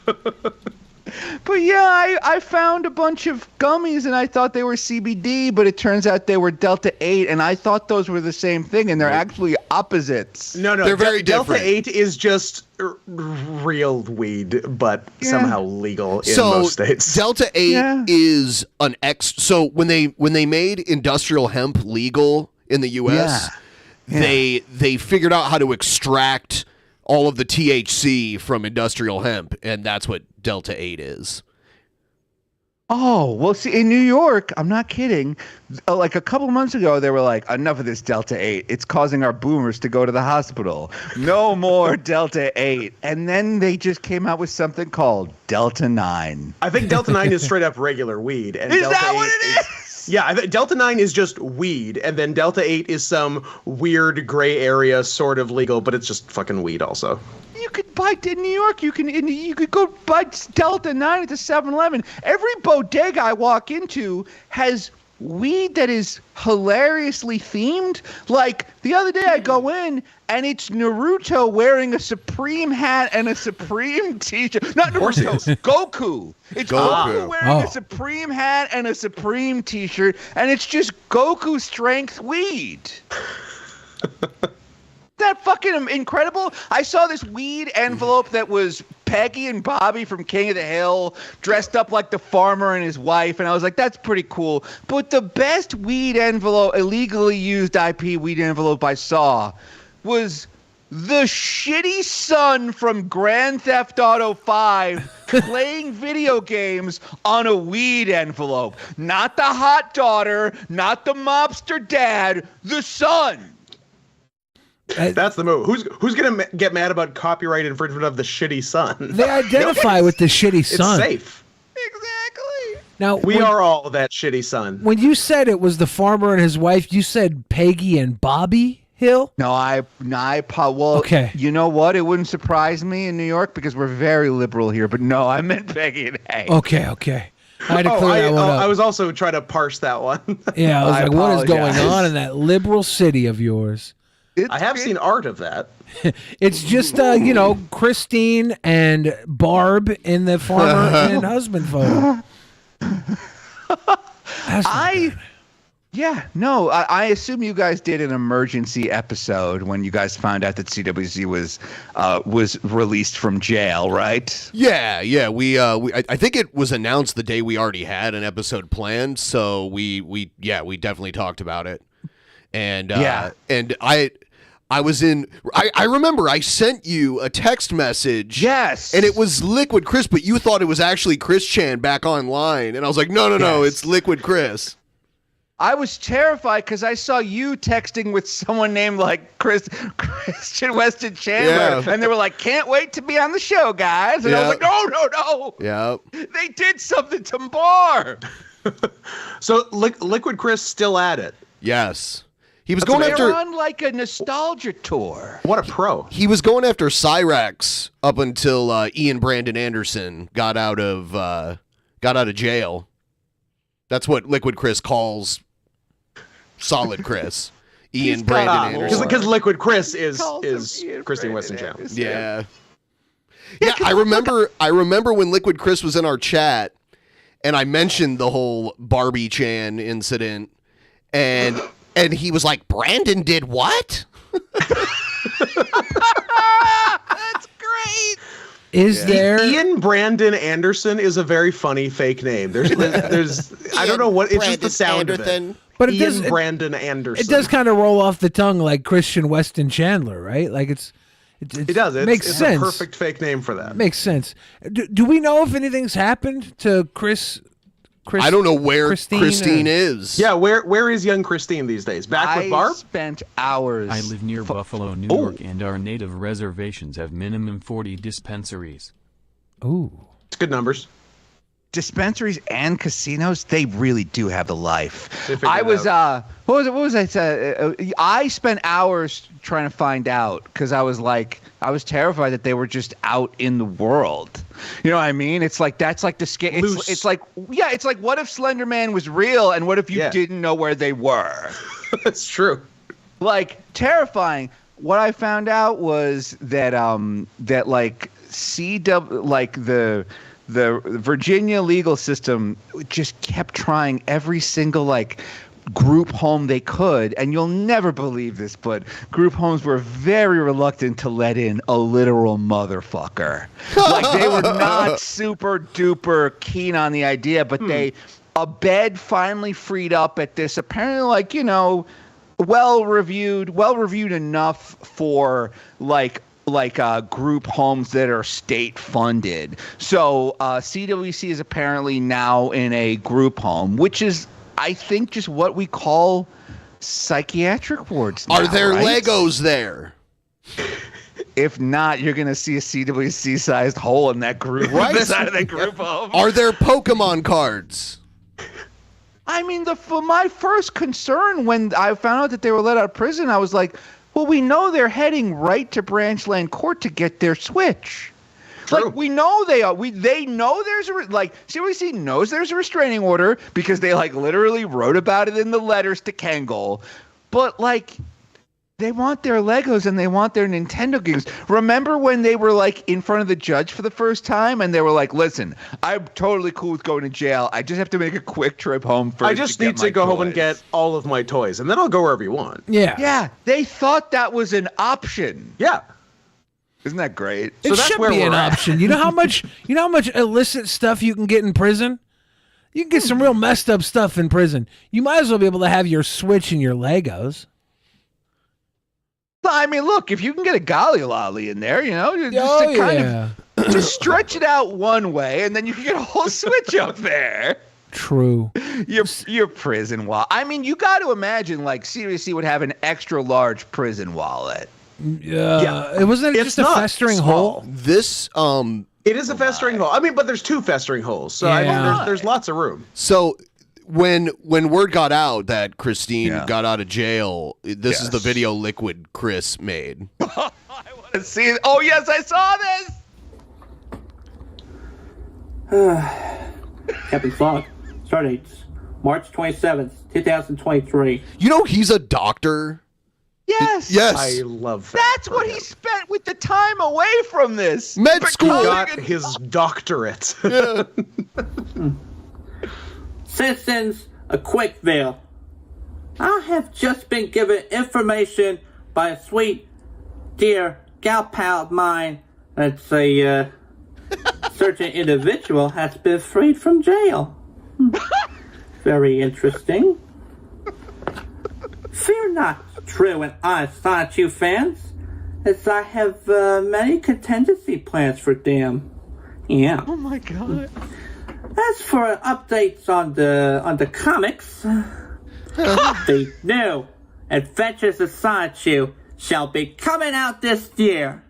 But yeah, I found a bunch of gummies and I thought they were CBD, but it turns out they were Delta 8, and I thought those were the same thing, and they're actually opposites. No, they're very different. Delta 8 is just real weed, but somehow legal in most states. Delta 8 is an So when they made industrial hemp legal in the U.S., they figured out how to extract all of the THC from industrial hemp, and that's what Delta 8 is. Oh, well, see, in New York, I'm not kidding, like a couple months ago, they were like, enough of this Delta 8. It's causing our boomers to go to the hospital. No more Delta 8. And then they just came out with something called Delta 9. I think Delta 9 is straight up regular weed. And Is Delta that 8 what it is? Yeah, Delta 9 is just weed, and then Delta 8 is some weird gray area sort of legal, but it's just fucking weed also. You could buy in New York. You could go buy Delta 9 at the 7-Eleven. Every bodega I walk into has weed that is hilariously themed. Like the other day, I go in and it's Naruto wearing a Supreme hat and a Supreme t-shirt. Not Naruto, Goku. It's Goku wearing a Supreme hat and a Supreme t-shirt, and it's just Goku strength weed. That fucking incredible. I saw this weed envelope that was Peggy and Bobby from King of the Hill dressed up like the farmer and his wife, and I was like, that's pretty cool. But the best weed envelope, illegally used IP weed envelope I saw was the shitty son from Grand Theft Auto 5 playing video games on a weed envelope. Not the hot daughter, not the mobster dad, the son. That's the move. Who's gonna get mad about copyright infringement of the shitty son? They identify with the shitty son. It's safe. Exactly. Now we are all that shitty son. When you said it was the farmer and his wife, you said Peggy and Bobby Hill? Well, okay. You know what? It wouldn't surprise me in New York because we're very liberal here. But no, I meant Peggy and Hank. Okay. I had to clear that one up. I was also trying to parse that one. Yeah, I was like, what is going on in that liberal city of yours? I have seen art of that. It's just, Christine and Barb in the farmer and husband photo. I assume you guys did an emergency episode when you guys found out that CWC was released from jail, right? Yeah. I think it was announced the day we already had an episode planned, so we definitely talked about it. And and I was in. I remember I sent you a text message. Yes, and it was Liquid Chris, but you thought it was actually Chris Chan back online, and I was like, no, it's Liquid Chris. I was terrified because I saw you texting with someone named like Christian Weston Chandler, and they were like, "Can't wait to be on the show, guys." And I was like, "No." Yeah. They did something to Bar. So Liquid Chris still at it. Yes. He was going after on like a nostalgia tour. What a pro! He was going after Cyrax up until Ian Brandon Anderson got out of jail. That's what Liquid Chris calls Solid Chris. Ian Brandon Anderson. Because Liquid Chris is Christine Weston Chandler. Yeah. I remember when Liquid Chris was in our chat, and I mentioned the whole Barbie Chan incident, and he was like, Brandon did what? That's great. Is there Ian Brandon Anderson is a very funny fake name. There's I don't know what it's just the sound of it. But Ian Brandon Anderson. It does kind of roll off the tongue like Christian Weston Chandler, right? Like it does. Makes sense. A perfect fake name for that. Makes sense. Do we know if anything's happened to Chris? I don't know where Christine is. Yeah, where is young Christine these days? Back with Barb? I spent hours. I live near Buffalo, New York, and our native reservations have minimum 40 dispensaries. Ooh. It's good numbers. dispensaries and casinos, they really do have the life. I was what was I I spent hours trying to find out because I was terrified that they were just out in the world. You know what I mean? It's like that's like the scale. It's like what if Slender Man was real and what if you didn't know where they were? That's true. Like terrifying. What I found out was that that like CW like the Virginia legal system just kept trying every single like group home they could, and you'll never believe this, but group homes were very reluctant to let in a literal motherfucker. Like they were not super duper keen on the idea, but a bed finally freed up at this apparently like, you know, well reviewed enough for like group homes that are state funded. So CWC is apparently now in a group home, which is, I think, just what we call psychiatric wards now, Are there right? Legos there? If not, you're going to see a CWC-sized hole in that group, right? Inside of that group home. Are there Pokemon cards? I mean, my first concern when I found out that they were let out of prison, I was like, well, we know they're heading right to Branchland Court to get their Switch. True. Like, we know they are. They know there's CWC knows there's a restraining order because they like literally wrote about it in the letters to Kangol. But like, they want their Legos and they want their Nintendo games. Remember when they were like in front of the judge for the first time and they were like, listen, I'm totally cool with going to jail. I just have to make a quick trip home first. I just need to go home and get all of my toys, and then I'll go wherever you want. Yeah. Yeah. They thought that was an option. Yeah. Isn't that great? It should be an option. You know how much illicit stuff you can get in prison? You can get some real messed up stuff in prison. You might as well be able to have your Switch and your Legos. I mean, look, if you can get a Golly Lolly in there, you know, just stretch it out one way, and then you can get a whole Switch up there. True. Your prison wallet. I mean, you got to imagine, like, CWC would have an extra large prison wallet. Yeah. It wasn't just a festering hole. This it is a festering hole. I mean, but there's two festering holes, so I mean, there's lots of room. So when word got out that Christine got out of jail, this is the video Liquid Chris made. I want to see it. Oh yes, I saw this. Captain Slog, start dates March 27th, 2023. You know he's a doctor. Yes. Yes. I love that. That's what he spent with the time away from this. Med school. He got his doctorate. Yeah. Citizens, a quick veil. I have just been given information by a sweet, dear gal pal of mine that a certain individual has been freed from jail. Very interesting. Fear not, true and honest Sonichu fans, as I have many contingency plans for them. Yeah. Oh my god. As for updates on the comics, the new Adventures of Sonichu shall be coming out this year.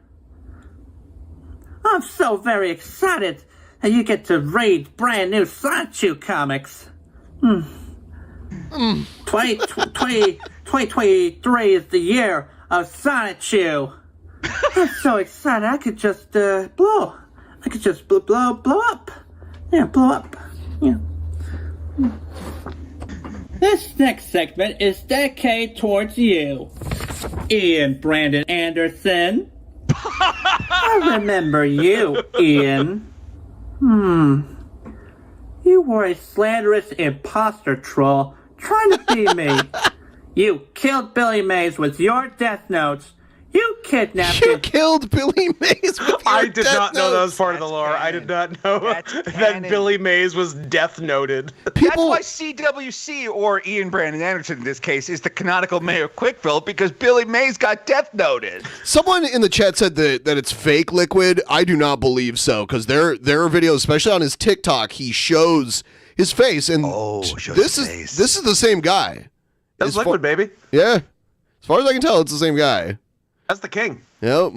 I'm so very excited that you get to read brand new Sonichu comics. 2023 is the year of Sonichu. I'm so excited I could just blow. I could just blow up. Yeah, blow up. Yeah. This next segment is dedicated towards you, Ian Brandon Anderson. I remember you, Ian. You were a slanderous imposter troll trying to be me. You killed Billy Mays with your death notes. You kidnapped You killed Billy Mays with your I did death not know that was notes. part of the lore. I did not know that Billy Mays was death noted. That's why CWC, or Ian Brandon Anderson in this case, is the canonical mayor of Quickville, because Billy Mays got death noted. Someone in the chat said that it's fake Liquid. I do not believe so, because there are videos, especially on his TikTok, he shows his face, and this is the same guy. That's Liquid, baby. Yeah. As far as I can tell, it's the same guy. That's the king. Yep.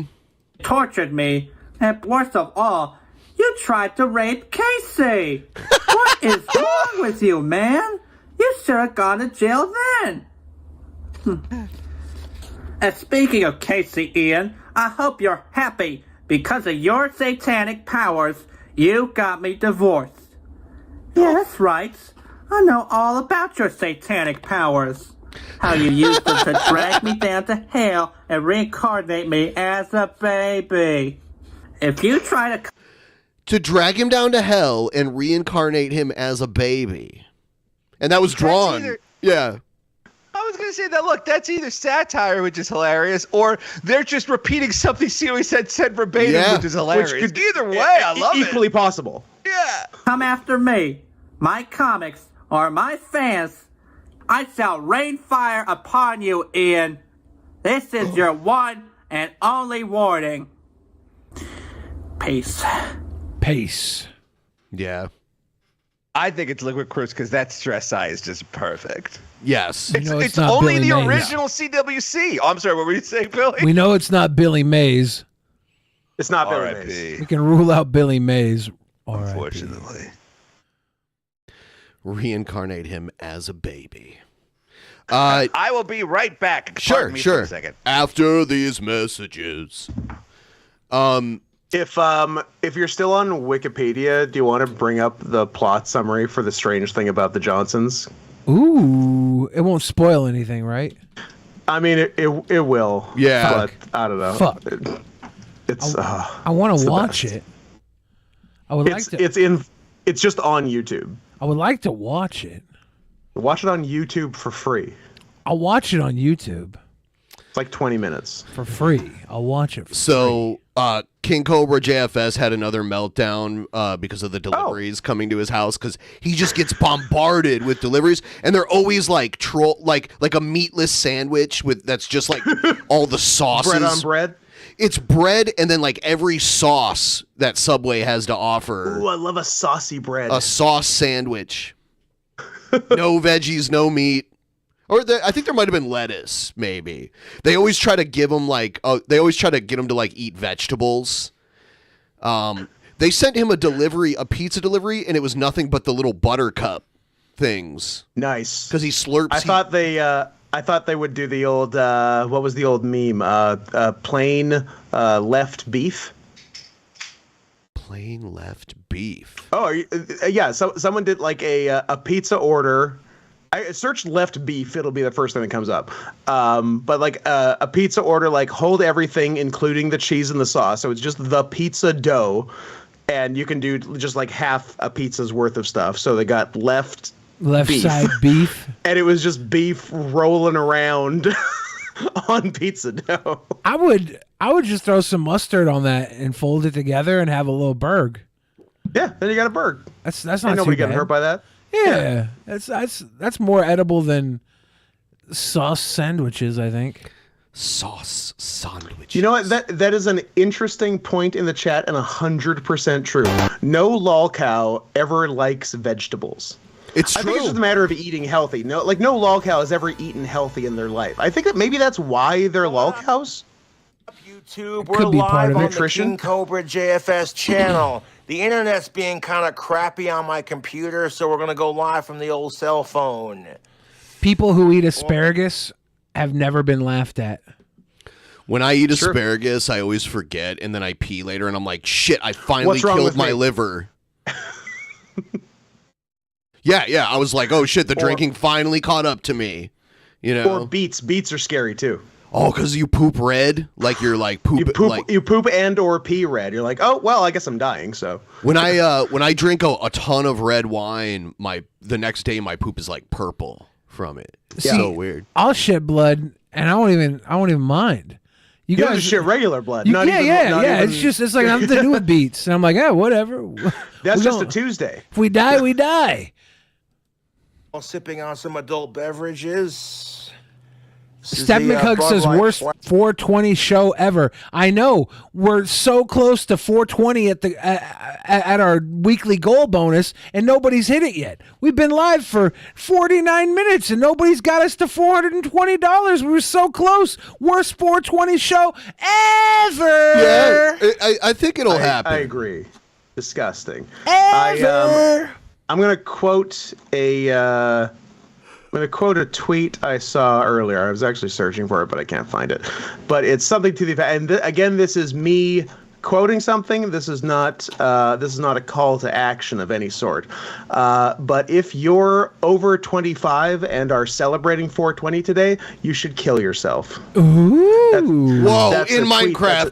tortured me, and worst of all, you You tried to rape Casey. What is wrong with you, man? You should have gone to jail then. And speaking of Casey, Ian, I hope you're happy. Because of your satanic powers, you got me divorced. Yeah, that's right. I know all about your satanic powers. How you used them to drag me down to hell and reincarnate me as a baby. If you try to drag him down to hell and reincarnate him as a baby. And that was drawn. Yeah. I was going to say that, look, that's either satire, which is hilarious, or they're just repeating something Stewie said verbatim, which is hilarious. Either way, I love it. Equally possible. Yeah. come after me, my comics, or my fans, I shall rain fire upon you, Ian. This is your one and only warning. Peace. Peace. Yeah. I think it's Liquid Cruz because that stress eye is just perfect. Yes. It's only the original CWC. Oh, I'm sorry, what were you saying, Billy? We know it's not Billy Mays. It's not Billy Mays. We can rule out Billy Mays. Unfortunately. Reincarnate him as a baby. I will be right back. Sure. For a second. After these messages. If you're still on Wikipedia, do you want to bring up the plot summary for The Strange Thing About the Johnsons? Ooh, it won't spoil anything, right? I mean, it will. Yeah. But I don't know. Fuck. I want to watch it. I would like to. It's just on YouTube. I would like to watch it. Watch it on YouTube for free. I'll watch it on YouTube. It's like 20 minutes. For free. I'll watch it for free. King Cobra JFS had another meltdown because of the deliveries coming to his house because he just gets bombarded with deliveries, and they're always like like a meatless sandwich that's just like all the sauces. Bread on bread? It's bread and then like every sauce that Subway has to offer. Ooh, I love a saucy bread. A sauce sandwich. No veggies, no meat. Or I think there might have been lettuce, maybe. They always try to give them they always try to get him to like eat vegetables. They sent him a pizza delivery, and it was nothing but the little buttercup things. Nice. Because he slurps. I thought they would do the old, what was the old meme? Plain left beef. Plain left beef. Oh, yeah. So someone did like a pizza order. I searched left beef. It'll be the first thing that comes up. But like a pizza order, like hold everything, including the cheese and the sauce. So it's just the pizza dough, and you can do just like half a pizza's worth of stuff. So they got left beef. Side beef, and it was just beef rolling around on pizza dough. I would just throw some mustard on that and fold it together and have a little burg. Yeah, then you got a burg. That's not Ain't nobody too bad. getting hurt by that. Yeah, that's more edible than sauce sandwiches, I think. Sauce sandwiches. You know what? That is an interesting point in the chat and 100% true. No lol cow ever likes vegetables. It's true. I think it's just a matter of eating healthy. No lol cow has ever eaten healthy in their life. I think that maybe that's why they're lol cows. YouTube, we're live on the King Cobra JFS channel. The internet's being kind of crappy on my computer, so we're going to go live from the old cell phone. People who eat asparagus have never been laughed at. When I eat asparagus, I always forget, and then I pee later, and I'm like, shit, I finally killed my liver. Yeah, I was like, oh shit, the drinking finally caught up to me. You know? Or beets. Beets are scary too. Oh, because you poop red? Like you're like poop. You poop and or pee red. You're like, oh well, I guess I'm dying. So when I drink a ton of red wine, the next day my poop is like purple from it. It's so weird. I'll shit blood, and I won't even mind. You guys just shit regular blood. Yeah. It's like nothing to do with beets, and I'm like, whatever. That's just a Tuesday. If we die, we die. While sipping on some adult beverages. Step McHugg says worst 420 show ever. I know we're so close to 420 at our weekly goal bonus, and nobody's hit it yet. We've been live for 49 minutes, and nobody's got us to $420. We were so close. Worst 420 show ever. Yeah, I think it'll happen. I agree. Disgusting. Ever. I'm gonna quote a tweet I saw earlier. I was actually searching for it, but I can't find it. But it's something to the effect. And again, this is me quoting something. This is not a call to action of any sort. But if you're over 25 and are celebrating 420 today, you should kill yourself. Ooh. Whoa! In Minecraft.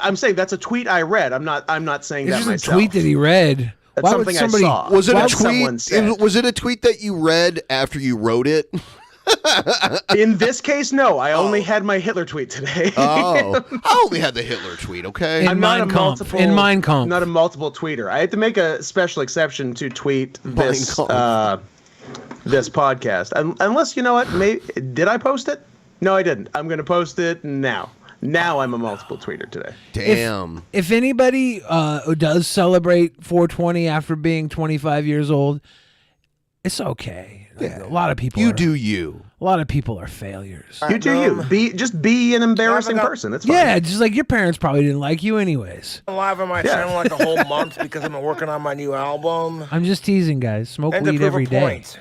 I'm saying that's a tweet I read. I'm not saying that It's myself. just a tweet that he read. That's Why something would somebody? I saw. Was it a Someone tweet? said. Was it a tweet that you read after you wrote it? In this case, no. I only had my Hitler tweet today. Oh, I only had the Hitler tweet. Okay, I'm not a multiple. In Mein Kampf. Not a multiple tweeter. I had to make a special exception to tweet this this podcast. Unless, you know what? Did I post it? No, I didn't. I'm going to post it now. Now I'm a multiple tweeter today. Damn. If anybody does celebrate 420 after being 25 years old, it's okay. Yeah. A lot of people. Do you? A lot of people are failures. You do you. Be an embarrassing person. It's fine. Yeah, just like your parents probably didn't like you anyways. Live on my channel like a whole month because I've been working on my new album. I'm just teasing, guys. Smoke And to weed prove every a day. point,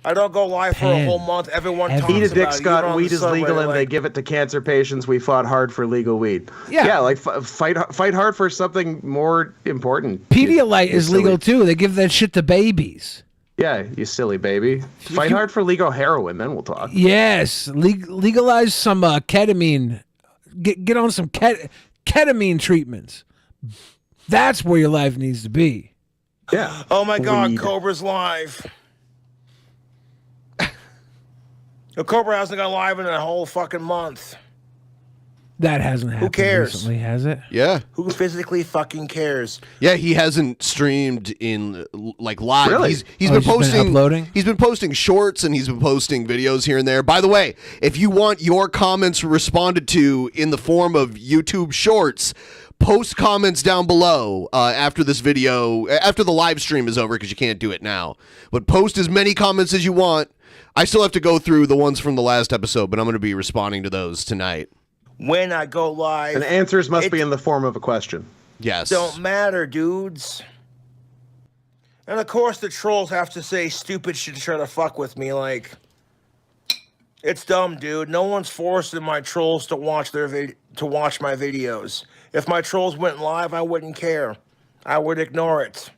I don't go live for a whole month. Everyone talks Eat a dick, about it. Scott. Even on Weed the is subway, legal, they're and they like, give it to cancer patients. We fought hard for legal weed. Yeah. Like fight hard for something more important. Pedialyte You is silly- legal too. They give that shit to babies. Yeah, you silly baby. Fight hard for legal heroin, then we'll talk. Yes, legalize some ketamine. Get on some ketamine treatments. That's where your life needs to be. Yeah. Oh my God, Weed. Cobra's live. Cobra hasn't gone live in a whole fucking month. That hasn't happened cares? recently, has it? Yeah. Who physically fucking cares? Yeah, he hasn't streamed in like live. Really? He's Oh, been he's been posting. uploading? He's been posting shorts and he's been posting videos here and there. By the way, if you want your comments responded to in the form of YouTube Shorts, post comments down below after this video, after the live stream is over, because you can't do it now. But post as many comments as you want. I still have to go through the ones from the last episode, but I'm going to be responding to those tonight. When I go live, And answers must be in the form of a question. Yes. don't matter, dudes. And of course, the trolls have to say stupid shit to try to fuck with me. Like, it's dumb, dude. No one's forcing my trolls to watch my videos. If my trolls went live, I wouldn't care. I would ignore it.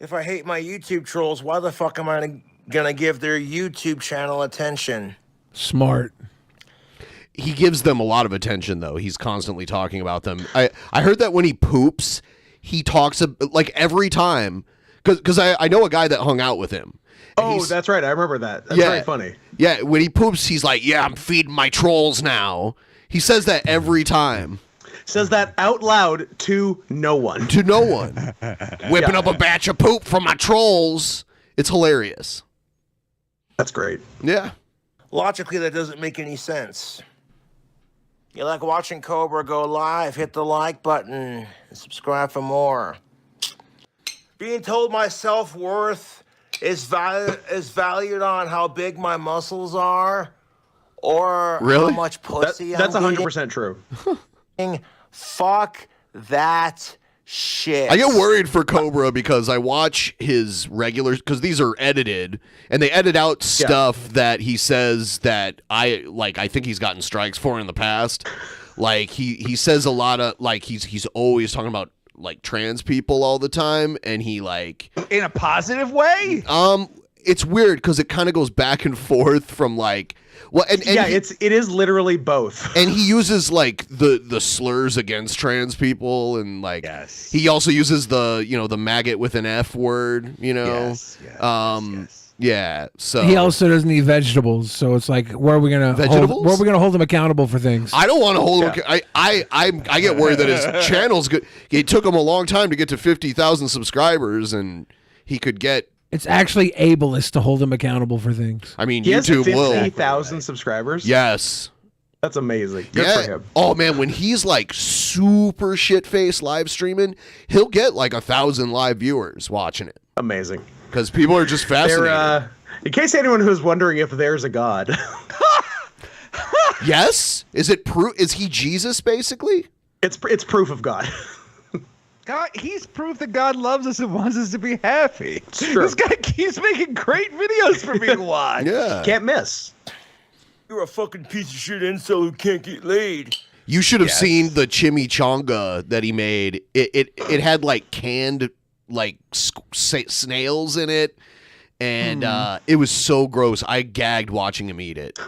If I hate my YouTube trolls, why the fuck am I gonna give their YouTube channel attention? Smart. He gives them a lot of attention, though. He's constantly talking about them. I heard that when he poops, he talks like every time. Because I know a guy that hung out with him. Oh, that's right. I remember that. That's very funny. Yeah, when he poops, he's like, yeah, I'm feeding my trolls now. He says that every time. Says that out loud to no one. To no one. Whipping up a batch of poop from my trolls. It's hilarious. That's great. Yeah. Logically, that doesn't make any sense. You like watching Cobra go live? Hit the like button and subscribe for more. Being told my self-worth is valued on how big my muscles are, or how much pussy That's I'm 100% true. getting. Fuck that shit. I get worried for Cobra because I watch his regulars, because these are edited, and they edit out stuff that he says that I think he's gotten strikes for in the past. Like he says a lot of, like, he's always talking about like trans people all the time, and he like in a positive way. It's weird because it kind of goes back and forth from like, well, and it is literally both. And he uses like the slurs against trans people, and like he also uses the maggot with an F word, Yeah, so He also doesn't eat vegetables, so it's like, where are we gonna hold him accountable for things? I don't want to hold him. I get worried that his channel's good. It took him a long time to get to 50,000 subscribers, and he could get. It's actually ableist to hold him accountable for things. I mean, He YouTube has will. 50,000 subscribers. Yes. That's amazing. Good for him. Oh man, when he's like super shit faced live streaming, he'll get like 1,000 live viewers watching it. Amazing. Because people are just fascinated. In case anyone who's wondering if there's a god. Yes? Is it proof? Is he Jesus basically? It's proof of God. God, he's proof that God loves us and wants us to be happy. true. This guy keeps making great videos for me to watch. Yeah. Can't miss. You're a fucking piece of shit incel who can't get laid. You should have seen the chimichanga that he made. It had like canned like snails in it, and it was so gross. I gagged watching him eat it.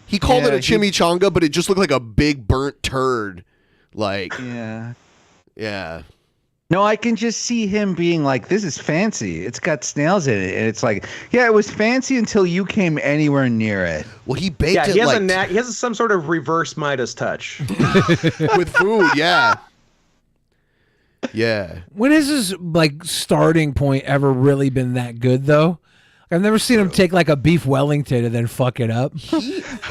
He called it a chimichanga, but it just looked like a big burnt turd. Like yeah. No, I can just see him being like, "This is fancy. It's got snails in it," and it's like, "Yeah, it was fancy until you came anywhere near it." Well, he baked Yeah, it he has like he has some sort of reverse Midas touch. with food. Yeah. Yeah. When has his like starting point ever really been that good though? I've never seen him take like a beef Wellington and then fuck it up.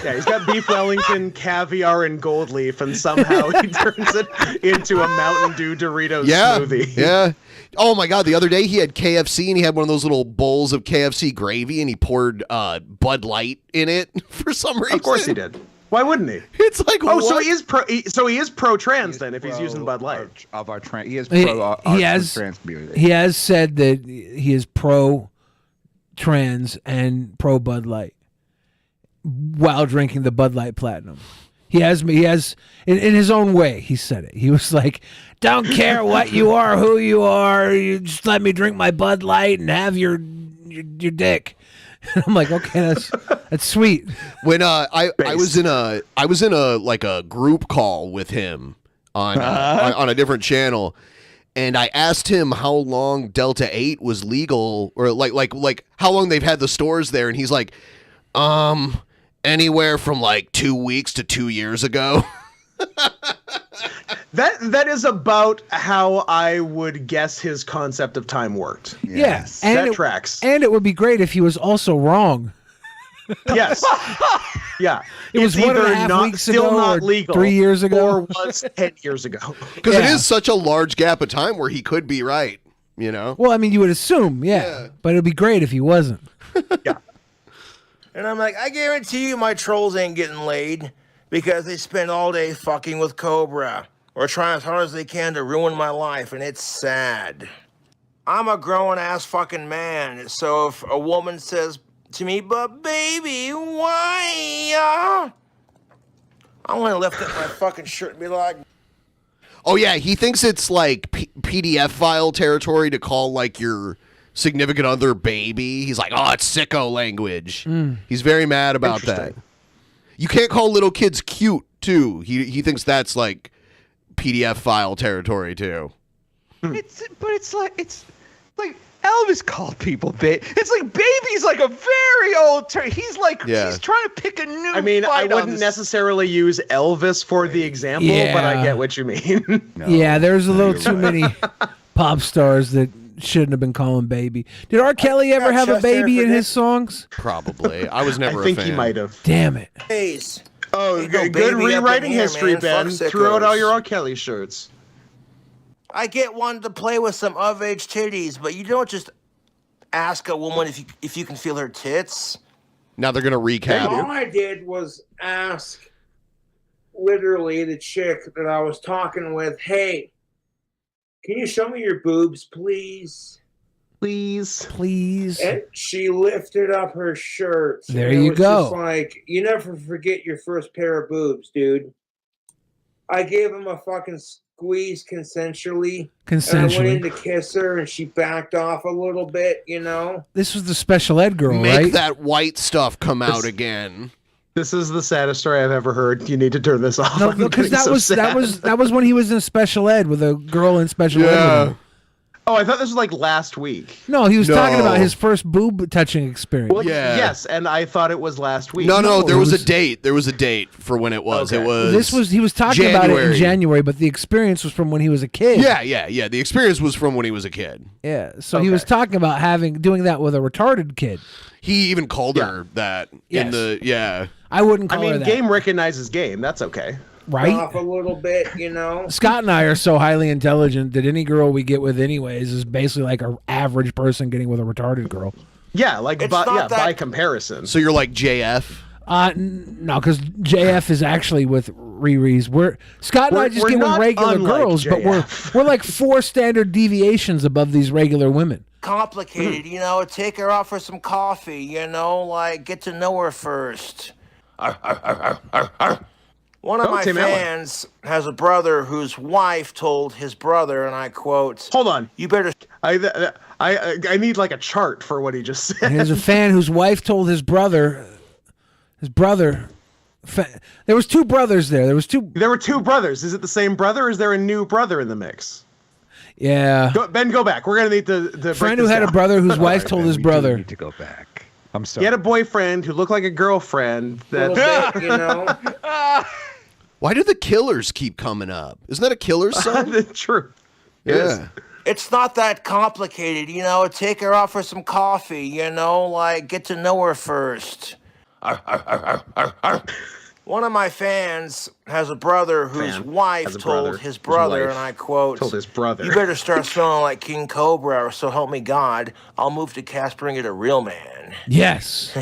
Yeah, he's got beef Wellington, caviar, and gold leaf, and somehow he turns it into a Mountain Dew Doritos smoothie. Yeah. Oh my God! The other day he had KFC and he had one of those little bowls of KFC gravy and he poured Bud Light in it for some reason. Of course he did. Why wouldn't he? It's like so what? he is pro trans then if he's using Bud Light. He is pro trans community. He has said that he is pro trans and pro Bud Light while drinking the Bud Light Platinum. He has in his own way, he said it. He was like, don't care what you are, who you are, you just let me drink my Bud Light and have your dick. And I'm like, okay, that's sweet. When I was in a like a group call with him on a different channel, and I asked him how long Delta 8 was legal, or like how long they've had the stores there, and he's like, anywhere from like 2 weeks to 2 years ago. That is about how I would guess his concept of time worked. Yes, that tracks. And it would be great if he was also wrong. Yes. Yeah. It was It's 1.5 either weeks still ago not or legal 3 years ago. or was 10 years ago. Because it is such a large gap of time where he could be right, you know? Well, I mean, you would assume, but it'd be great if he wasn't. And I'm like, I guarantee you my trolls ain't getting laid because they spend all day fucking with Cobra or trying as hard as they can to ruin my life, and it's sad. I'm a grown-ass fucking man, so if a woman says to me, but baby, why? I want to lift up my fucking shirt and be like, Oh yeah, he thinks it's like PDF file territory to call like your significant other baby. He's like, oh, it's sicko language. He's very mad about that. You can't call little kids cute too. He thinks that's like PDF file territory too. It's like Elvis called people baby. It's like baby's like a very old term. He's like he's trying to pick a new. I mean, I fight on wouldn't this. necessarily use Elvis for the example, but I get what you mean. Yeah, there's a little too many pop stars that shouldn't have been calling baby. Did R. Kelly ever have a baby in his songs? Probably. I was never I think a fan. he might have. Damn it. Ace. Oh, Ain't no good baby up in rewriting here, history, man. Ben. Fuck Threw out sickos. all your R. Kelly shirts. I get one to play with some of-age titties, but you don't just ask a woman if you can feel her tits. Now they're gonna recap. All I did was ask, literally, the chick that I was talking with, hey, can you show me your boobs, please? Please. And she lifted up her shirt. There and it you was go. Just like, you never forget your first pair of boobs, dude. I gave him a fucking squeeze consensually. And I went in to kiss her, and she backed off a little bit, you know? This was the special ed girl, Make right? that white stuff come out again. This is the saddest story I've ever heard. You need to turn this off. No, because that was when he was in special ed with a girl in special ed. With him. Oh, I thought this was like last week. No, he was talking about his first boob touching experience. Well, yes, and I thought it was last week. No, there was a date. There was a date for when it was. Okay. It was. He was talking about it in January, but the experience was from when he was a kid. Yeah. The experience was from when he was a kid. Yeah. So he was talking about doing that with a retarded kid. He even called her that in the I wouldn't call I mean, her that. game recognizes game. That's okay. Right? Off a little bit, you know? Scott and I are so highly intelligent that any girl we get with anyways is basically like an average person getting with a retarded girl. Yeah, like by comparison. So you're like JF? No, because JF is actually with Riri's. Scott and I just get with regular girls, but we're like 4 standard deviations above these regular women. Complicated, you know, take her out for some coffee, you know, like get to know her first. One of my fans has a brother whose wife told his brother, and I quote, "Hold on, you better." I need like a chart for what he just said. And there's a fan whose wife told his brother. There was 2 brothers there. There were 2 brothers. Is it the same brother, or is there a new brother in the mix? Yeah. Ben, go back. We're gonna need to friend who had a brother whose wife told his brother. Need to go back. I'm sorry. He had a boyfriend who looked like a girlfriend. That bit, you know. Why do the Killers keep coming up? Isn't that a Killers song? True. Yeah. It's not that complicated, you know, take her out for some coffee, you know, like get to know her first. One of my fans has a brother whose wife told his brother, and I quote, told his brother, you better start smelling like King Cobra, or so help me God, I'll move to Casper and get a real man. Yes.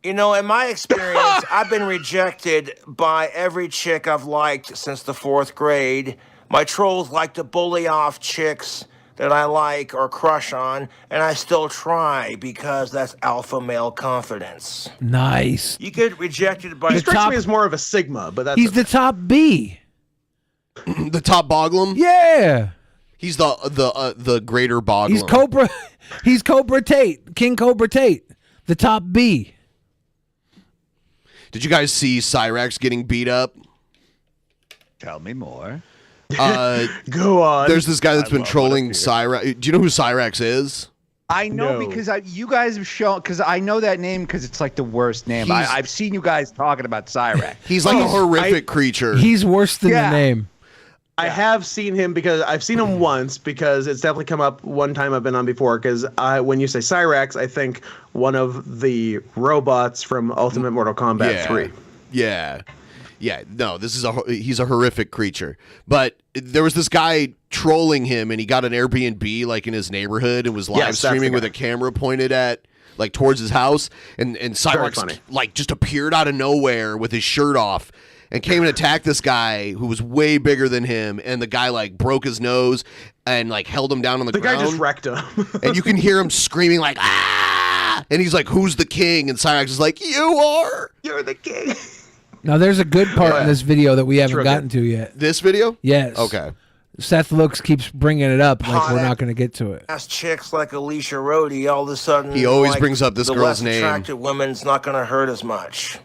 You know, in my experience, I've been rejected by every chick I've liked since the 4th grade. My trolls like to bully off chicks that I like or crush on, and I still try because that's alpha male confidence. Nice. You get rejected by... He strikes me as more of a Sigma, but that's... He's the top B. The top Boglum? Yeah. He's the greater Boglum. He's Cobra. He's Cobra Tate. King Cobra Tate. The top B. Did you guys see Cyrax getting beat up? Tell me more. Go on. There's this guy that's been trolling Cyrax. Do you know who Cyrax is? I know because you guys have shown, because I know that name because it's like the worst name. I've seen you guys talking about Cyrax. He's like a horrific creature. He's worse than the name. I have seen him because I've seen him once because it's definitely come up one time I've been on before. Because when you say Cyrax, I think one of the robots from Ultimate Mortal Kombat 3. Yeah. Yeah, no, he's a horrific creature. But there was this guy trolling him, and he got an Airbnb like in his neighborhood and was live streaming with a camera pointed at like towards his house, and Cyrax like just appeared out of nowhere with his shirt off and came and attacked this guy who was way bigger than him, and the guy like broke his nose and like held him down on the ground. The guy just wrecked him. And you can hear him screaming like, ah! And he's like, who's the king? And Cyrax is like, you are! You're the king! Now, there's a good part in this video that we haven't gotten to yet. This video? Yes. Okay. Seth keeps bringing it up like we're not going to get to it. Ass chicks like Alicia Rhodey, all of a sudden... He always brings up this girl's name. The less attractive woman's not going to hurt as much.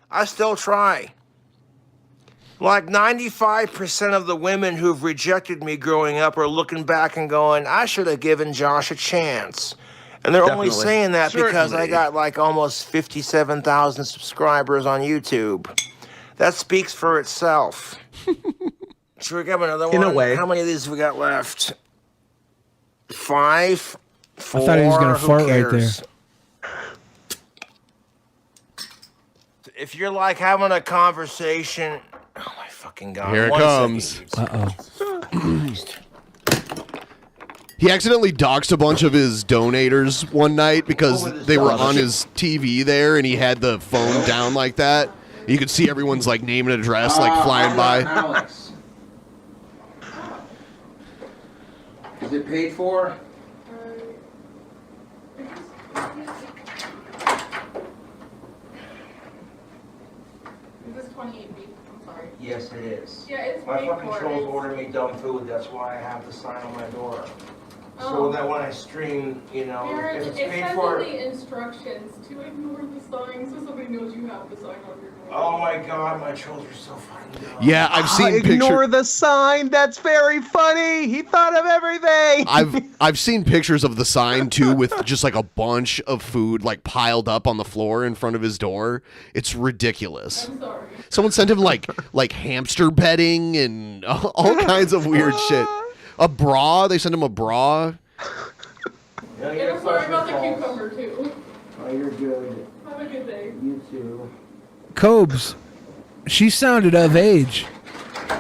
I still try. Like 95% of the women who've rejected me growing up are looking back and going, I should have given Josh a chance. And they're only saying that because I got like almost 57,000 subscribers on YouTube. That speaks for itself. Should we get another one? In a way. How many of these have we got left? 5? 4? I thought he was going to fart right there. If you're like having a conversation... Oh my fucking God. Here it comes. Uh-oh. He accidentally doxed a bunch of his donators one night because they were on his TV there, and he had the phone down like that. You could see everyone's like name and address like flying by. Alex. Is it paid for? Is this 28 beef? I'm sorry. Yes, it is. Yeah, it's my paid fucking for. trolls order me dumb food. That's why I have the sign on my door. So that when I stream, you know, Aaron, if it's it paid says for. in the instructions to ignore the sign so somebody knows you have the sign on your door. Oh my God, my trolls are so fucking dumb. Yeah, I've seen Ignore the sign. That's very funny. He thought of everything. I've seen pictures of the sign too, with just like a bunch of food like piled up on the floor in front of his door. It's ridiculous. I'm sorry. Someone sent him like hamster bedding and all kinds of weird shit. A bra. They sent him a bra. Yeah, And I'm sorry about the cucumber too. Oh, you're good. Have a good day. You too. Cobes, she sounded of age.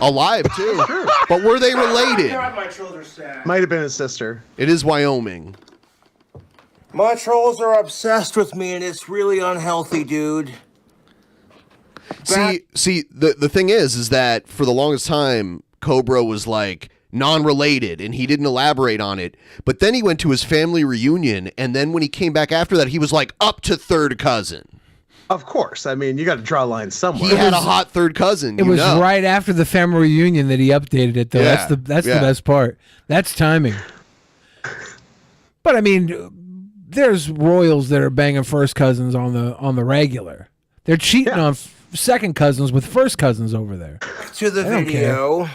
Alive too. But were they related? God, my trolls are sad. Might have been his sister. It is Wyoming. My trolls are obsessed with me, and it's really unhealthy, dude. See, the thing is that for the longest time, Cobra was like non-related, and he didn't elaborate on it. But then he went to his family reunion, and then when he came back after that, he was like up to third cousin. Of course. I mean, you got to draw a line somewhere. He had a hot third cousin. It was right after the family reunion that he updated it, though. Yeah, That's the best part. That's timing. But I mean, there's royals that are banging first cousins on the regular. They're cheating on second cousins with first cousins over there. To the video.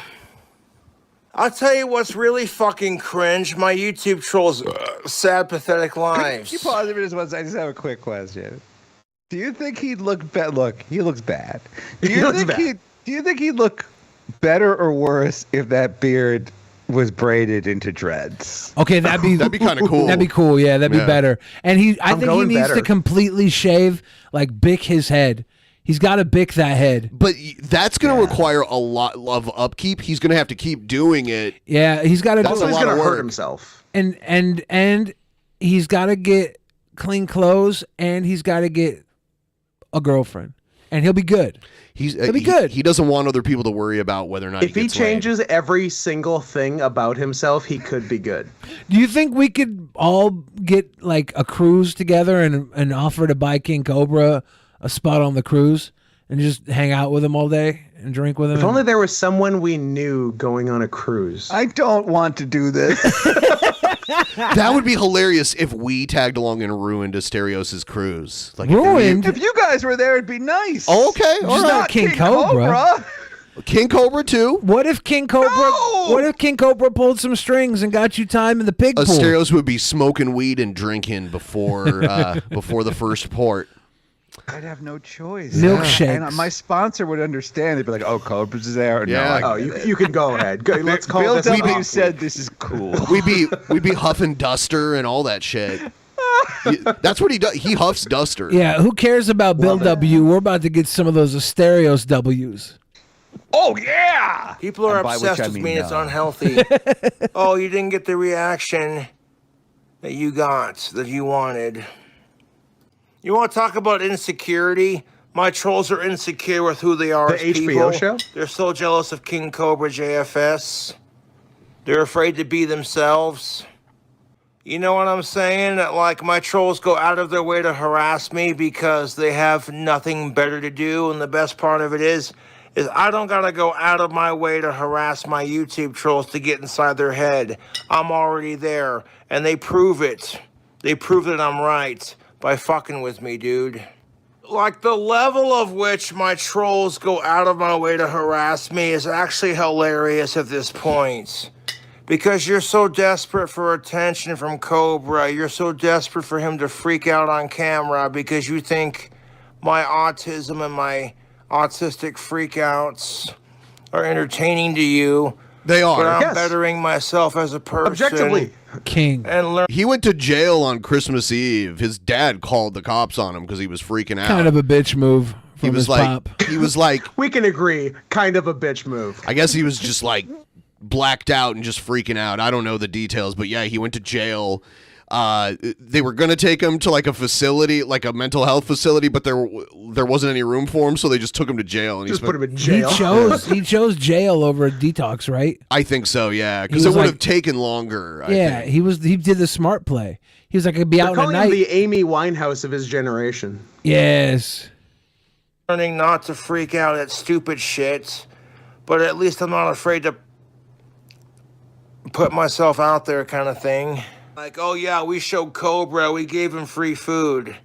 I'll tell you what's really fucking cringe. My YouTube trolls' sad, pathetic lives. Can you pause a minute? I just have a quick question. Do you think he'd look bad? Look, he looks bad. Do you think he'd look better or worse if that beard was braided into dreads? Okay, that'd be kind of cool. That'd be cool. Yeah, that'd be better. And I think he needs better. to completely shave, like bick his head. He's got to bick that head. But that's going to require a lot of upkeep. He's going to have to keep doing it. Yeah, he's got to. That's a lot of work. Hurt himself. And he's got to get clean clothes, and he's got to get a girlfriend, and he'll be good. He'll be good. He doesn't want other people to worry about whether or not if he changes every single thing about himself, he could be good. Do you think we could all get like a cruise together and offer to buy King Cobra a spot on the cruise and just hang out with him all day and drink with him? If only there was someone we knew going on a cruise. I don't want to do this. That would be hilarious if we tagged along and ruined Asterios' cruise. Like ruined? If you guys were there, it'd be nice. Oh, okay. Just not King Cobra. King Cobra too. What if King Cobra? No! What if King Cobra pulled some strings and got you time in the pig pool? Asterios would be smoking weed and drinking before the first port. I'd have no choice. Milkshakes. And my sponsor would understand. They'd be like, "Oh, Cobra's there." Yeah. No, you can go ahead. Go, let's call Bill this. W. said this is cool. We'd be huffing duster and all that shit. That's what he does. He huffs duster. Yeah. Who cares about Bill W? We're about to get some of those Asterios W's. Oh yeah. People are And by obsessed which I with mean me. It's no. unhealthy. Oh, you didn't get the reaction that you got, that you wanted. You want to talk about insecurity? My trolls are insecure with who they are The as HBO people. show? They're so jealous of King Cobra JFS. They're afraid to be themselves. You know what I'm saying? That, like, my trolls go out of their way to harass me because they have nothing better to do. And the best part of it is I don't got to go out of my way to harass my YouTube trolls to get inside their head. I'm already there. And they prove it. They prove that I'm right by fucking with me, dude. Like, the level of which my trolls go out of my way to harass me is actually hilarious at this point. Because you're so desperate for attention from Cobra. You're so desperate for him to freak out on camera because you think my autism and my autistic freakouts are entertaining to you. They are. But I'm Yes. bettering myself as a person. Objectively. King. And He went to jail on Christmas Eve. His dad called the cops on him because he was freaking out. Kind of a bitch move from He was his like, pop. he was like, We can agree. Kind of a bitch move. I guess he was just like blacked out and just freaking out. I don't know the details, but yeah, he went to jail. They were gonna take him to like a facility, like a mental health facility, but there wasn't any room for him, so they just took him to jail. And Just put him in jail. He chose jail over a detox, right? I think so, yeah, because He it was would like- have taken longer. I Yeah, think. he did the smart play. He was like, I'd be They're out at calling him night. the Amy Winehouse of his generation. Yes. learning not to freak out at stupid shit, but at least I'm not afraid to put myself out there, kind of thing. Like, oh yeah, we showed Cobra, we gave him free food.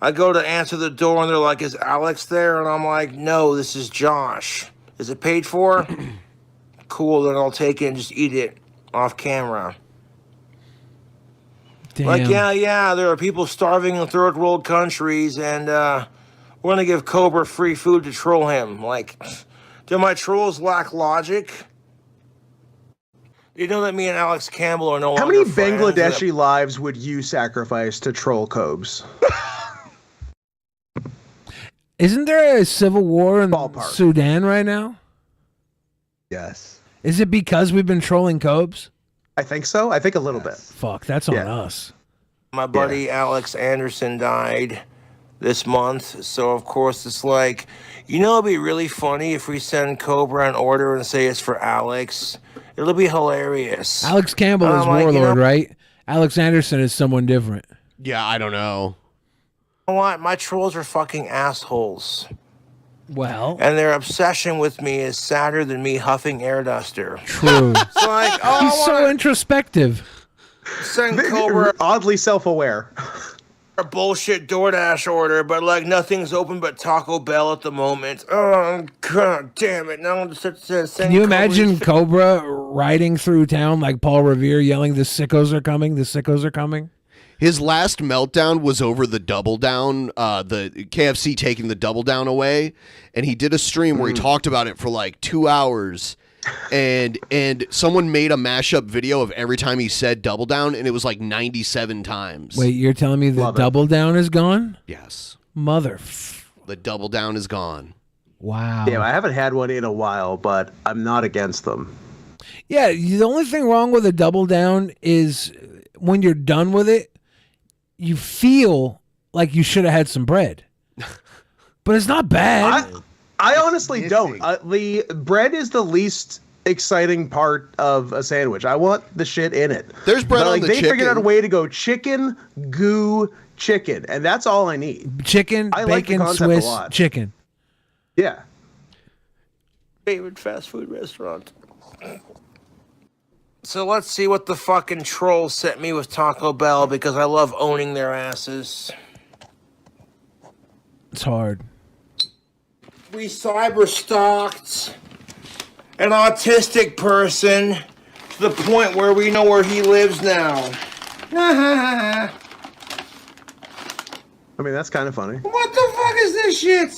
I go to answer the door and they're like, is Alex there? And I'm like, no, this is Josh. Is it paid for? Cool, then I'll take it and just eat it off camera. Damn. Like, yeah, there are people starving in third world countries, and we're gonna give Cobra free food to troll him. Like, do my trolls lack logic? You know that me and Alex Campbell are no longer How many friends, Bangladeshi lives would you sacrifice to troll Cobes? Isn't there a civil war in Sudan right now? Yes. Is it because we've been trolling Cobes? I think so. I think a little bit. Fuck, that's on us. My buddy Alex Anderson died this month. So, of course, it's like, it'd be really funny if we send Cobra an order and say it's for Alex. It'll be hilarious. Alex Campbell is Warlord, right? Alex Anderson is someone different. Yeah, I don't know. You know what? My trolls are fucking assholes. Well. And their obsession with me is sadder than me huffing air duster. True. It's like, He's so introspective. Send Cobra oddly self-aware. A bullshit DoorDash order, but like nothing's open but Taco Bell at the moment. Oh, god damn it. Now I'm just send Can you imagine Cobra riding through town like Paul Revere yelling, "The sickos are coming, the sickos are coming"? His last meltdown was over the double down, the KFC taking the double down away, and he did a stream where he talked about it for like 2 hours, and someone made a mashup video of every time he said double down, and it was like 97 times. Wait, you're telling me the double down is gone? Yes. The double down is gone. Wow. Yeah, I haven't had one in a while, but I'm not against them. Yeah, the only thing wrong with a double down is when you're done with it, you feel like you should have had some bread. But it's not bad. I honestly don't. The bread is the least exciting part of a sandwich. I want the shit in it. There's bread on the they chicken. figured out a way to go chicken, goo, chicken, and that's all I need. Chicken, I like the bacon, concept Swiss, a lot. chicken. Yeah. Favorite fast food restaurant. So let's see what the fucking trolls sent me with Taco Bell, because I love owning their asses. It's hard. We cyber-stalked an autistic person to the point where we know where he lives now. I mean, that's kind of funny. What the fuck is this shit?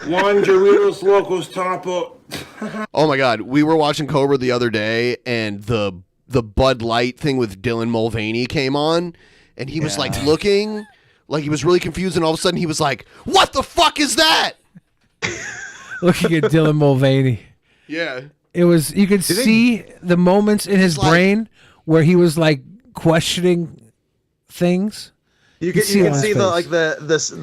One Doritos Locos Taco. Oh my god, we were watching Cobra the other day, and the Bud Light thing with Dylan Mulvaney came on, and he was like looking like he was really confused, and all of a sudden he was like, "What the fuck is that?" Looking at Dylan Mulvaney. Yeah. It was, you could see the moments in his brain where he was like questioning things. You can see the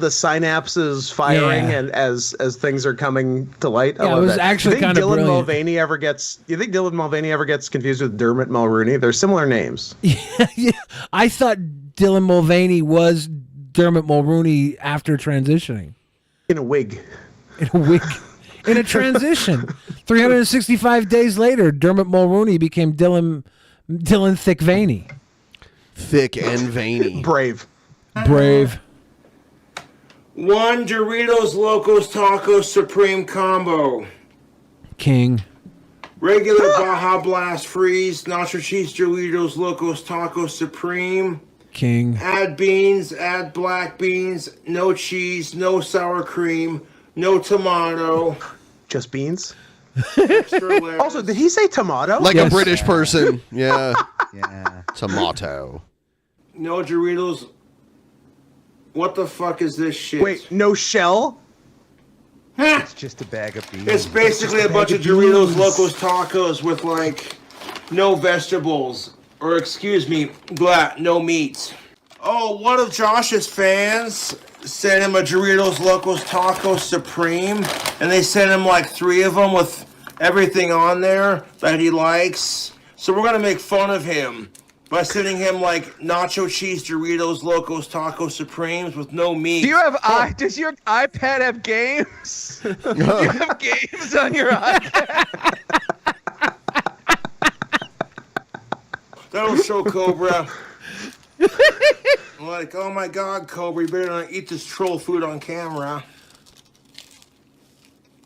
synapses firing, and as things are coming to light. I Yeah, it love was that. actually Do you think kinda Dylan brilliant. Mulvaney ever gets? You think Dylan Mulvaney ever gets confused with Dermot Mulrooney? They're similar names. Yeah, I thought Dylan Mulvaney was Dermot Mulrooney after transitioning. In a wig. In a wig. In a transition. 365 days later, Dermot Mulrooney became Dylan Thick Vaney. Thick and veiny. Brave. Brave. One Doritos Locos Taco Supreme Combo. King. Regular Baja Blast Freeze, Nacho Cheese Doritos Locos Taco Supreme. King. Add beans, add black beans, no cheese, no sour cream, no tomato. Just beans? Extra lettuce. Also, did he say tomato? Like a British person. Yeah. Yeah. Tomato. No Doritos. What the fuck is this shit? Wait, no shell? It's just a bag of beans. It's basically a bunch of Doritos Locos Tacos with like no vegetables. Or excuse me, no meat. Oh, one of Josh's fans sent him a Doritos Locos Taco Supreme, and they sent him like 3 of them with everything on there that he likes. So we're gonna make fun of him by sending him like nacho cheese Doritos Locos Taco Supremes with no meat. Do you have does your iPad have games? Do you have games on your iPad? That'll show Cobra. I'm like, oh my god, Cobra, you better not eat this troll food on camera.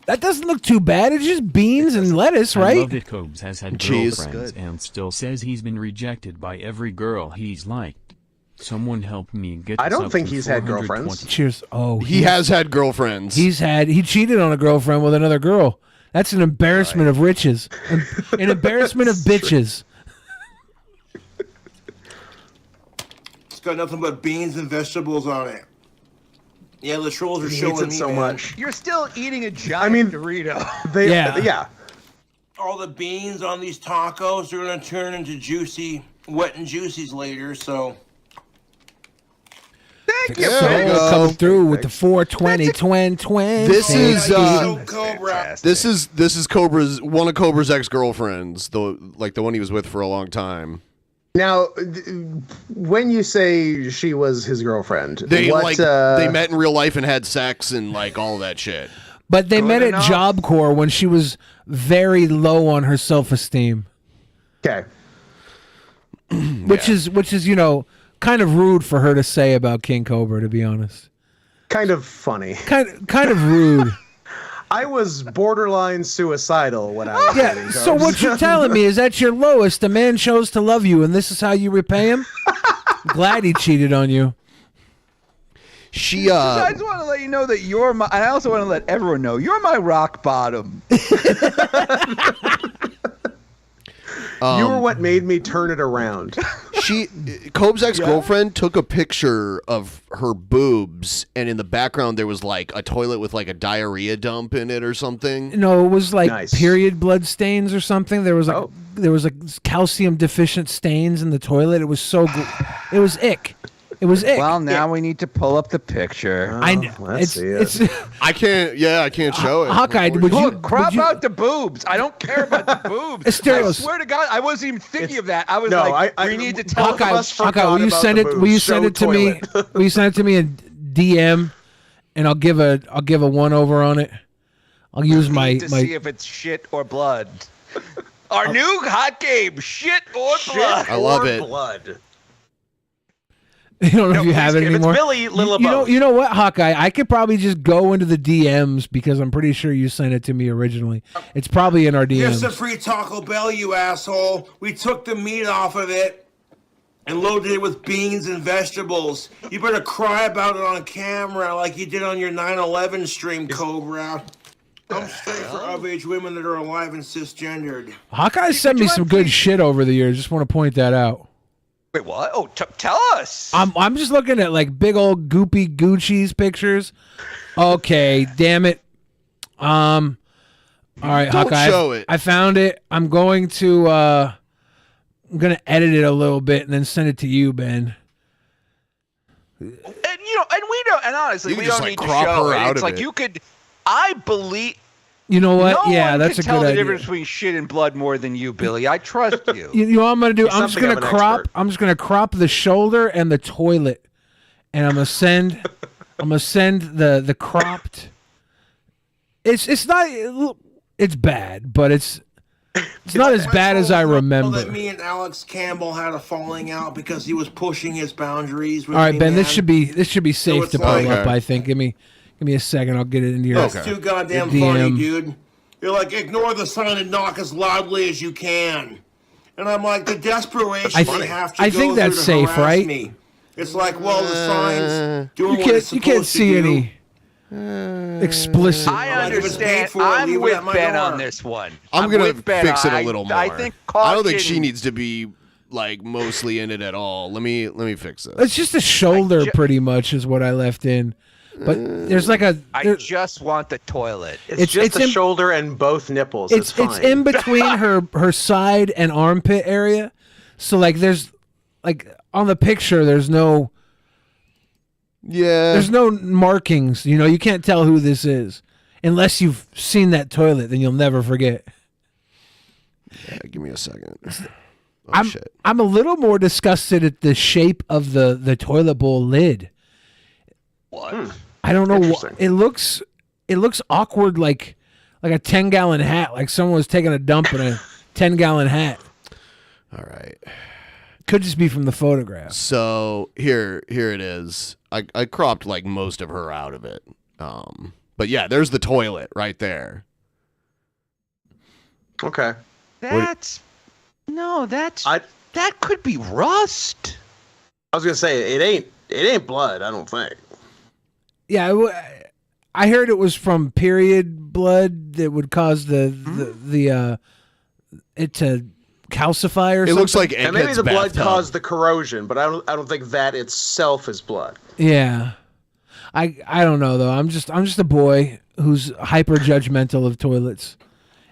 That doesn't look too bad. It's just beans and lettuce, I right? love that Cobes has had Cheese. girlfriends and still says he's been rejected by every girl he's liked. Someone help me get. I this don't up think to he's had 420. girlfriends. Cheers. Oh, He has had girlfriends. He cheated on a girlfriend with another girl. That's an embarrassment of riches. An embarrassment of bitches. It's got nothing but beans and vegetables on it. Yeah, the trolls are He showing hates it me, so man. much. You're still eating a giant Dorito. Yeah. All the beans on these tacos are gonna turn into juicy, wet and juicies later. So Electric Soul coming through with the 420 twin. This is Cobra's one of Cobra's ex-girlfriends, the one he was with for a long time. Now, when you say she was his girlfriend, they met in real life and had sex and like all that shit. But they met at Job Corps when she was very low on her self-esteem. Okay. Which is kind of rude for her to say about King Cobra, to be honest. Kind of funny. Kind of rude. I was borderline suicidal when I was dating Cobra. So what you're telling me is at your lowest, a man chose to love you, and this is how you repay him? Glad he cheated on you. I just want to let you know that you're my. I also want to let everyone know you're my rock bottom. You were what made me turn it around. Cobb's ex-girlfriend took a picture of her boobs, and in the background there was like a toilet with like a diarrhea dump in it or something. No, it was like period blood stains or something. There was like calcium deficient stains in the toilet. It was so it was ick. It was ick. Well, now we need to pull up the picture. Let's see it. I can't show it. Hawkeye, would you crop out the boobs? I don't care about the boobs. Asterios. I swear to God, I wasn't even thinking of that. I was we need to tell Hawkeye, will you send it? Will you send it to me? Will you send it to me in DM, and I'll give a one over on it. I'll use my see if it's shit or blood. Our new hot game: shit or blood. I love it. Blood. You don't know if you have it anymore. It's Billy, you know what, Hawkeye? I could probably just go into the DMs because I'm pretty sure you sent it to me originally. It's probably in our DMs. Here's the free Taco Bell, you asshole. We took the meat off of it and loaded it with beans and vegetables. You better cry about it on camera like you did on your 9/11 stream, Cobra. I'm straight for of-age women that are alive and cisgendered. Hawkeye sent me some good shit over the years. Just want to point that out. Wait, what? Oh, tell us. I'm just looking at like big old goopy Gucci's pictures. Okay, damn it. All right, Don't Hawkeye. show it. I found it. I'm going to edit it a little bit and then send it to you, Ben. And we don't. And honestly, we just, don't like, need to crop show her it. out It's of like it. you could. I believe. You know what? No Yeah, one that's can a tell good the idea. difference between shit and blood more than you, Billy. I trust you. You know what I'm gonna do? I'm just something gonna of an crop. expert. I'm just gonna crop the shoulder and the toilet, and I'm gonna send. I'm gonna send the cropped. It's not. It's bad, but it's not as bad as I remember. That me and Alex Campbell had a falling out because he was pushing his boundaries. With All right, me, Ben. man. This should be safe it's to pull like- up. I think. Give me a second. I'll get it into your. That's too goddamn your funny, DM. dude. You're like, ignore the sign and knock as loudly as you can. And I'm like, the desperation they have to I go think through that's to safe, harass right? me. It's like, well, the sign's doing what it's You can't supposed see to do. any explicit. I Like, if it's paid understand. for, I'm leave it with at my Ben door. on this one. I'm gonna with Ben. fix it a little more. I think. I don't think she caution- needs to be like mostly in it at all. Let me fix it. It's just a shoulder, pretty much, is what I left in. But there's like a. I just want the toilet. It's just the shoulder and both nipples. It's fine. It's in between her side and armpit area. So like there's like on the picture there's no. Yeah. There's no markings. You know, you can't tell who this is unless you've seen that toilet. Then you'll never forget. Yeah, give me a second. Oh, shit. I'm a little more disgusted at the shape of the toilet bowl lid. What? I don't know. It looks awkward, like a 10-gallon hat, like someone was taking a dump in a 10-gallon hat. All right. Could just be from the photograph. So here it is. I cropped like most of her out of it. But yeah, there's the toilet right there. Okay. That could be rust. I was gonna say it ain't blood. I don't think. Yeah, I heard it was from period blood that would cause it to calcify or something. It looks like and maybe the blood caused the corrosion, but I don't think that itself is blood. Yeah, I don't know though. I'm just a boy who's hyper judgmental of toilets,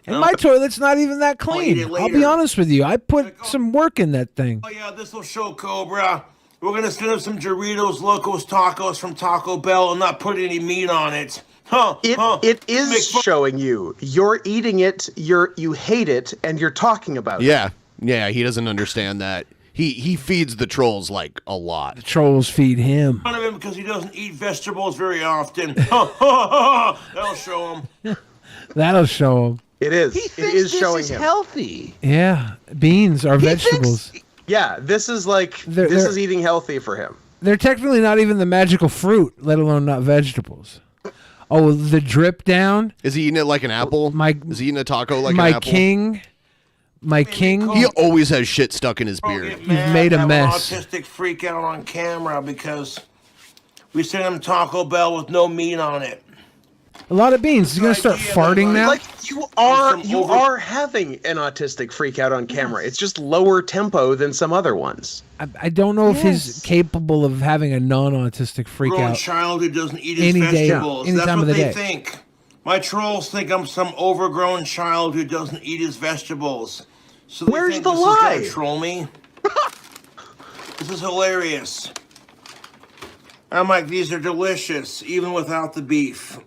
and my toilet's not even that clean. I'll be honest with you. I put some work in that thing. Oh yeah, this will show Cobra. We're gonna send him some Doritos Locos Tacos from Taco Bell and not put any meat on it. It is showing you. You're eating it, you hate it, and you're talking about it. Yeah, he doesn't understand that. He feeds the trolls like a lot. The trolls feed him. Of him because he doesn't eat vegetables very often. That'll show him. That'll show him. It is. He thinks this is healthy. Yeah, beans are vegetables. Yeah, this is like this is eating healthy for him. They're technically not even the magical fruit, let alone not vegetables. Oh, the drip down. Is he eating it like an apple? Is he eating a taco like an apple? My king. He always has shit stuck in his beard. You've made a mess. An autistic freak out on camera because we sent him Taco Bell with no meat on it. A lot of beans. He's gonna start farting now. Like you are having an autistic freak out on camera. It's just lower tempo than some other ones. I don't know if he's capable of having a non-autistic freak Grown out. child who doesn't eat his Any day, vegetables. any That's time what of the they day. think. My trolls think I'm some overgrown child who doesn't eat his vegetables. So they Where's think the this is lie? gonna troll me. This is hilarious. I'm like, these are delicious, even without the beef.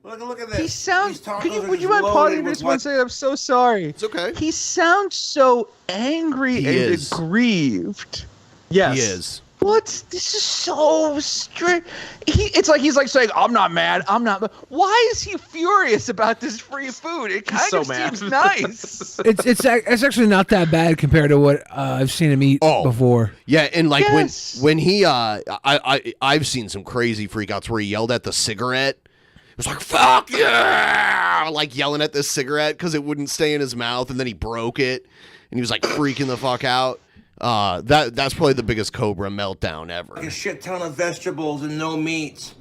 Look at this. He sounds. Would you just mind loaded pausing with this one second? I'm so sorry. It's okay. He sounds so angry He and is. aggrieved. Yes. He is. What? This is so strange. It's like he's like saying, "I'm not mad. I'm not." Why is he furious about this free food? It kind so of mad. seems nice. It's actually not that bad compared to what I've seen him eat before. Yeah, and like Yes. when he I've seen some crazy freakouts where he yelled at the cigarette. It was like, fuck yeah! Like yelling at this cigarette because it wouldn't stay in his mouth, and then he broke it, and he was like freaking the fuck out. That's probably the biggest Cobra meltdown ever. A shit ton of vegetables and no meat.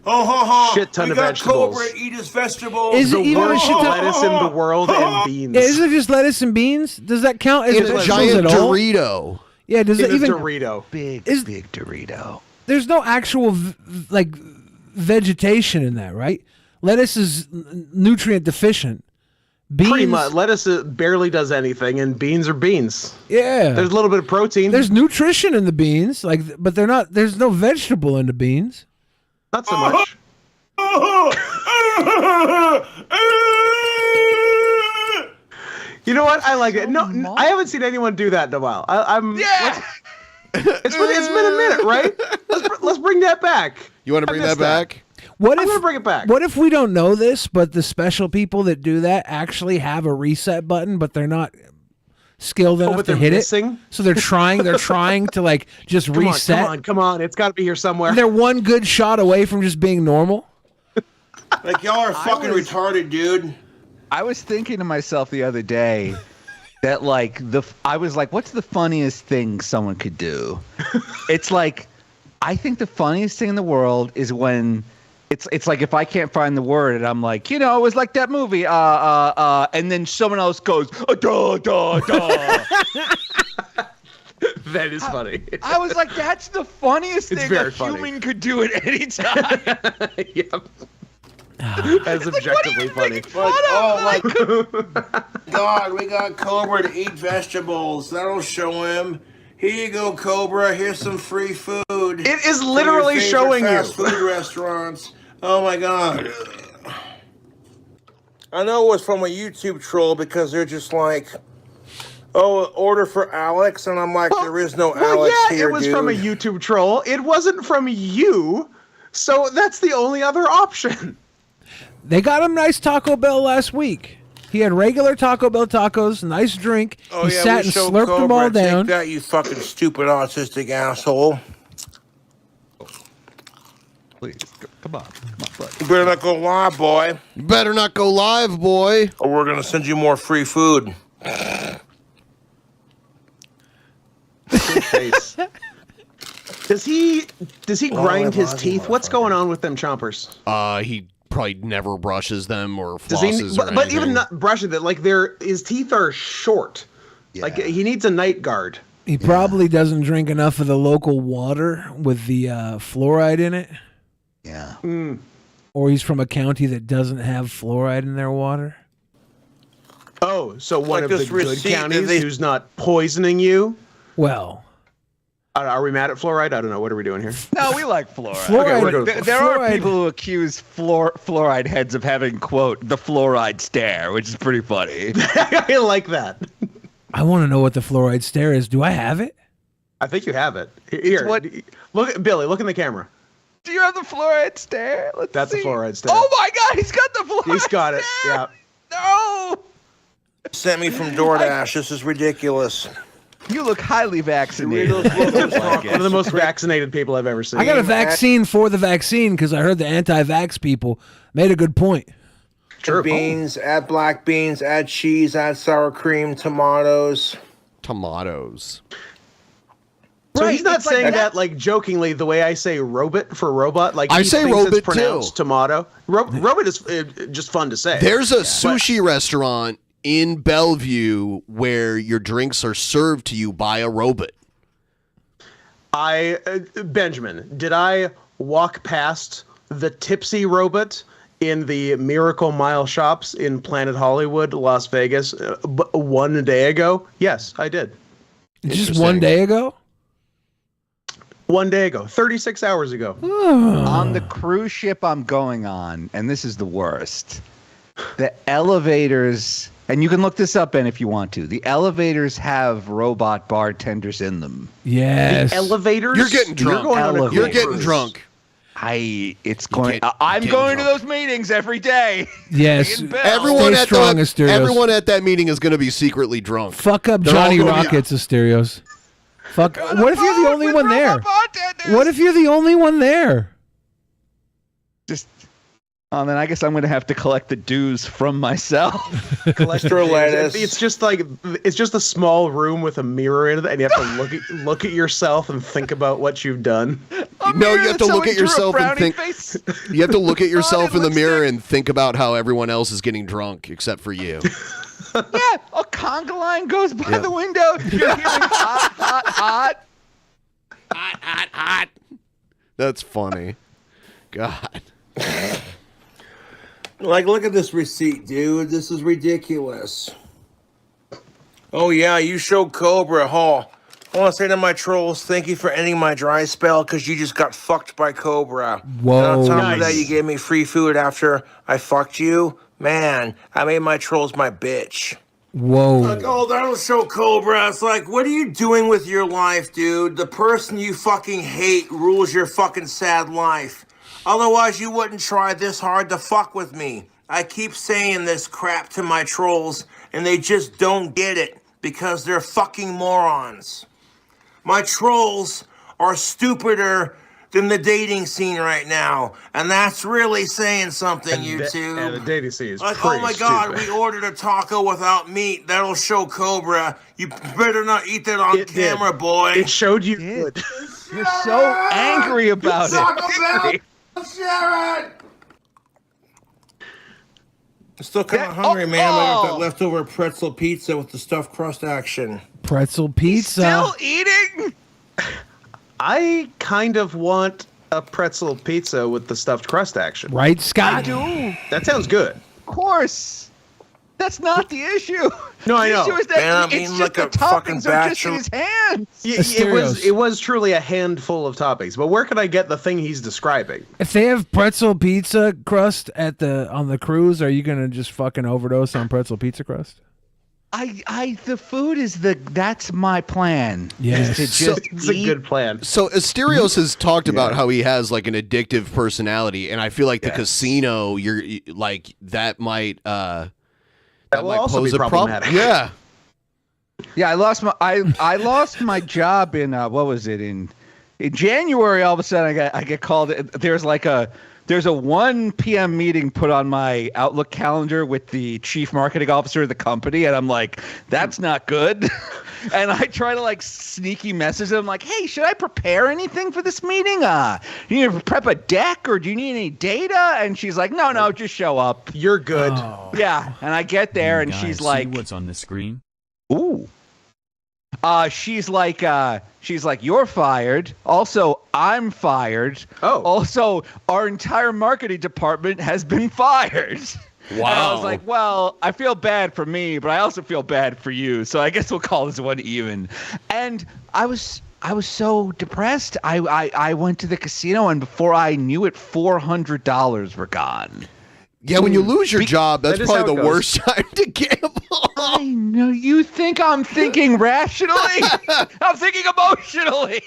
Oh, Shit ton we of got vegetables. Cobra eat his vegetables. Is it even a Worst shit ton? lettuce in the world and beans. Is it just lettuce and beans? Does that count as It's a vegetables giant at all? Dorito. Yeah, does It it is even? Dorito. Big Dorito. There's no actual vegetation in that, right? Lettuce is nutrient deficient. Beans, Pretty much. Lettuce barely does anything, and beans are beans. Yeah, There's a little bit of protein. there's nutrition in the beans, but they're not. There's no vegetable in the beans. Not so much. You know what? I like it. No, I haven't seen anyone do that in a while. It's been a minute, right? Let's bring that back. You want to bring that back? What I'm if gonna bring it back. What if we don't know this, but the special people that do that actually have a reset button, but they're not skilled enough but to they're hit missing? it? So they're trying to like just reset. Come on. It's got to be here somewhere. They're one good shot away from just being normal. Like, y'all are fucking retarded, dude. I was thinking to myself the other day that I was like, what's the funniest thing someone could do? It's like, I think the funniest thing in the world is when it's like if I can't find the word and I'm like, it was like that movie, and then someone else goes, duh, duh, duh. That is funny. I was like, that's the funniest It's thing very a funny. human could do at any time. Yep. That's objectively funny. God, we got Cobra to eat vegetables. That'll show him. Here you go, Cobra. Here's some free food. It is from literally your favorite showing you. fast food restaurants. Oh my God. I know it was from a YouTube troll because they're just like, order for Alex, and I'm like, there is no Alex here, it was dude. from a YouTube troll. It wasn't from you, so that's the only other option. They got him nice Taco Bell last week. He had regular Taco Bell tacos, nice drink. He sat and slurped them all down. Take that, you fucking stupid autistic asshole. Please, come on, buddy. You better not go live, boy. You better not go live, boy. Or we're gonna send you more free food. Good face. Does he grind his teeth? What's going on with them chompers? He probably never brushes them or Does he? flosses or But even anything. not brushing them, like his teeth are short. Like he needs a night guard. He probably doesn't drink enough of the local water with the fluoride in it. Yeah. Or he's from a county that doesn't have fluoride in their water. Oh, so one Like of the this good receipt that counties they- who's not poisoning you? Well, Are we mad at fluoride? I don't know. What are we doing here? No, we like fluoride. Fluoride- There are fluoride- people who accuse fluoride heads of having, quote, the fluoride stare, which is pretty funny. I like that. I want to know what the fluoride stare is. Do I have it? I think you have it. Here, look, Billy. Look in the camera. Do you have the fluoride stare? That's the fluoride stare. Oh my God, he's got the fluoride He's got it. stare! Yeah. No! Sent me from DoorDash. This is ridiculous. You look highly vaccinated. One of the most vaccinated people I've ever seen. I got a vaccine for the vaccine because I heard the anti-vax people made a good point. Add beans, add black beans, add cheese, add sour cream, tomatoes. Tomatoes. So he's not saying that like jokingly the way I say robot for robot. Like I he say thinks robot, it's pronounced too. Tomato. Robot is just fun to say. There's a sushi restaurant in Bellevue where your drinks are served to you by a robot. Benjamin, did I walk past the tipsy robot in the Miracle Mile shops in Planet Hollywood, Las Vegas, 1 day ago? Yes, I did. Just 1 day ago? 1 day ago, 36 hours ago. On the cruise ship I'm going on, and this is the worst, the elevators, and you can look this up, Ben, if you want to. The elevators have robot bartenders in them. Yes. The elevators? You're getting drunk. You're getting drunk. I'm going to those meetings every day. Yes. Everyone Stay at strong, the, Asterios. everyone at that meeting is going to be secretly drunk. Fuck up They're all Johnny gonna be- Rockets, Asterios. Fuck. What if you're the only one there? What if you're the only one there? Then I guess I'm going to have to collect the dues from myself. It's just like it's just a small room with a mirror in it, and you have to look at yourself and think about what you've done. No, you have to look at yourself and think. You have to look at yourself in the mirror and think about how everyone else is getting drunk except for you. Yeah, a conga line goes by the window. You're hearing hot, hot, hot. Hot, hot, hot. That's funny. God. Like, look at this receipt, dude. This is ridiculous. Oh, yeah, you showed Cobra, huh? I want to say to my trolls, thank you for ending my dry spell because you just got fucked by Cobra. Whoa. And on top Nice. of that, you gave me free food after I fucked you. Man, I made my trolls my bitch. Whoa. Like, oh, that'll show Cobra. It's like, what are you doing with your life, dude? The person you fucking hate rules your fucking sad life. Otherwise, you wouldn't try this hard to fuck with me. I keep saying this crap to my trolls, and they just don't get it because they're fucking morons. My trolls are stupider than the dating scene right now, and that's really saying something, YouTube. And the dating scene is Like, oh my God, stupid. we ordered a taco without meat. That'll show Cobra. You better not eat that on camera, boy. It showed you good. You're so angry about it. Sharon! I'm still kind of hungry, man. I got that leftover pretzel pizza with the stuffed crust action. Pretzel pizza. Still eating? I kind of want a pretzel pizza with the stuffed crust action. Right, Scott? I do. That sounds good. Of course. That's not the issue. No, I The know. issue is that Man, I'm it's eating just like the a fucking toppings are just in bachelor. his hands. It was truly a handful of toppings. But where can I get the thing he's describing? If they have pretzel pizza crust on the cruise, are you gonna just fucking overdose on pretzel pizza crust? The food is that's my plan. Yes. Is to just It's a good plan. So Asterios has talked about how he has like an addictive personality, and I feel like the casino, that might That will also be pose a problem. problematic. Yeah. Yeah, I lost my job in what was it in January? All of a sudden, I get called. There's a 1 p.m. meeting put on my Outlook calendar with the chief marketing officer of the company, and I'm like, that's not good. And I try to like sneaky message them, like, hey, should I prepare anything for this meeting? Do you need to prep a deck or do you need any data? And she's like, no, just show up. You're good. Yeah, and I get there, and Guys, she's see like, what's on the screen? ooh. She's like, you're fired. Also, I'm fired. Oh. Also, our entire marketing department has been fired. Wow. And I was like, well, I feel bad for me, but I also feel bad for you. So I guess we'll call this one even. And I was depressed. I went to the casino, and before I knew it, $400 were gone. Yeah, when you lose your job, that's probably the worst time to gamble. I know. You think I'm thinking rationally? I'm thinking emotionally.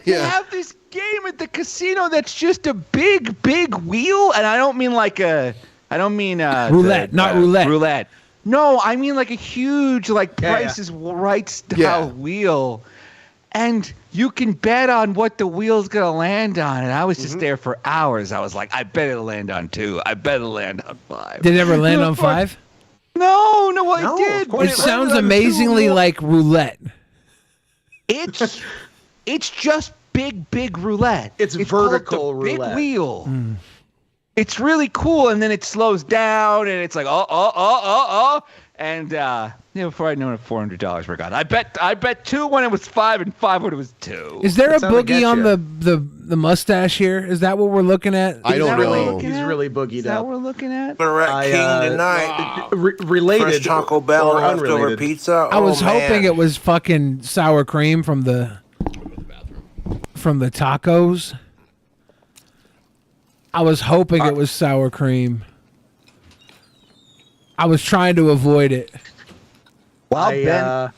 They have this game at the casino that's just a big wheel, and I don't mean roulette, not roulette. Roulette. No, I mean like a huge Price is Right style wheel, and you can bet on what the wheel's gonna land on. And I was just there for hours. I was like, I bet it'll land on 2. I bet it'll land on 5. Did it ever land on 5? No, I did. It sounds amazingly like roulette. It's just big roulette. It's vertical roulette. Big wheel. It's really cool, and then it slows down, and it's like and before I'd known it, $400 were gone. I bet 2 when it was 5, and 5 when it was 2. Is there a boogie on the mustache here? Is that what we're looking at? I don't know. He's really boogied Is up. that what we're looking at? We're at King tonight. Related Fresh Taco Bell or leftover unrelated? pizza. I was hoping it was fucking sour cream from the tacos. I was hoping it was sour cream. I was trying to avoid it. Well,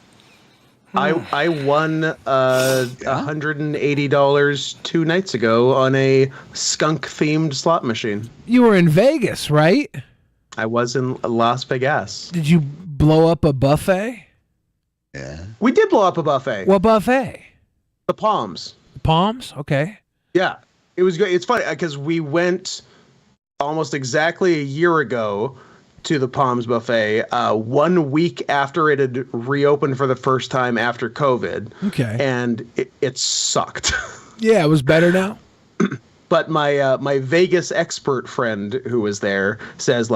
I won $180 2 nights ago on a skunk-themed slot machine. You were in Vegas, right? I was in Las Vegas. Did you blow up a buffet? Yeah. We did blow up a buffet. What buffet? The Palms. Palms? Okay. Yeah. It was good. It's funny because we went almost exactly a year ago to the Palms buffet, 1 week after it had reopened for the first time after COVID. Okay. And it sucked. Yeah, it was better now. But my Vegas expert friend who was there says,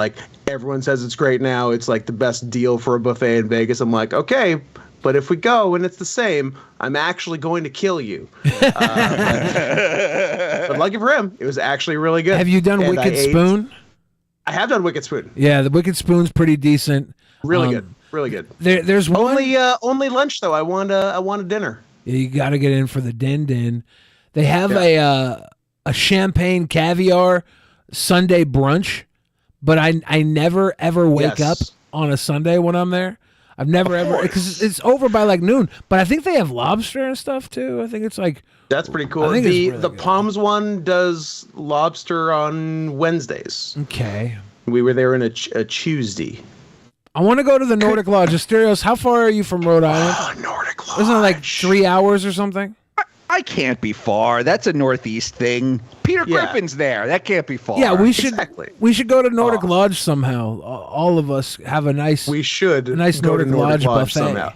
everyone says it's great now. It's the best deal for a buffet in Vegas. I'm like, okay, but if we go and it's the same, I'm actually going to kill you. But lucky for him, it was actually really good. Have you done Wicked Spoon? I have done Wicked Spoon. Yeah, the Wicked Spoon's pretty decent. Really good. Really good. There's one... Only lunch, though. I want a dinner. Yeah, you got to get in for the din. They have a champagne caviar Sunday brunch, but I never ever wake up on a Sunday when I'm there. I've never ever, because it's over by noon. But I think they have lobster and stuff too. I think it's that's pretty cool. The Palms one does lobster on Wednesdays. Okay. We were there in a Tuesday. I want to go to the Nordic Lodge. Asterios, how far are you from Rhode Island? Oh, Nordic Lodge. Isn't it 3 hours or something? I can't be far. That's a Northeast thing. Peter Griffin's there. That can't be far. Yeah, we should go to Nordic Lodge somehow. All of us have a nice Nordic Lodge buffet. Somehow.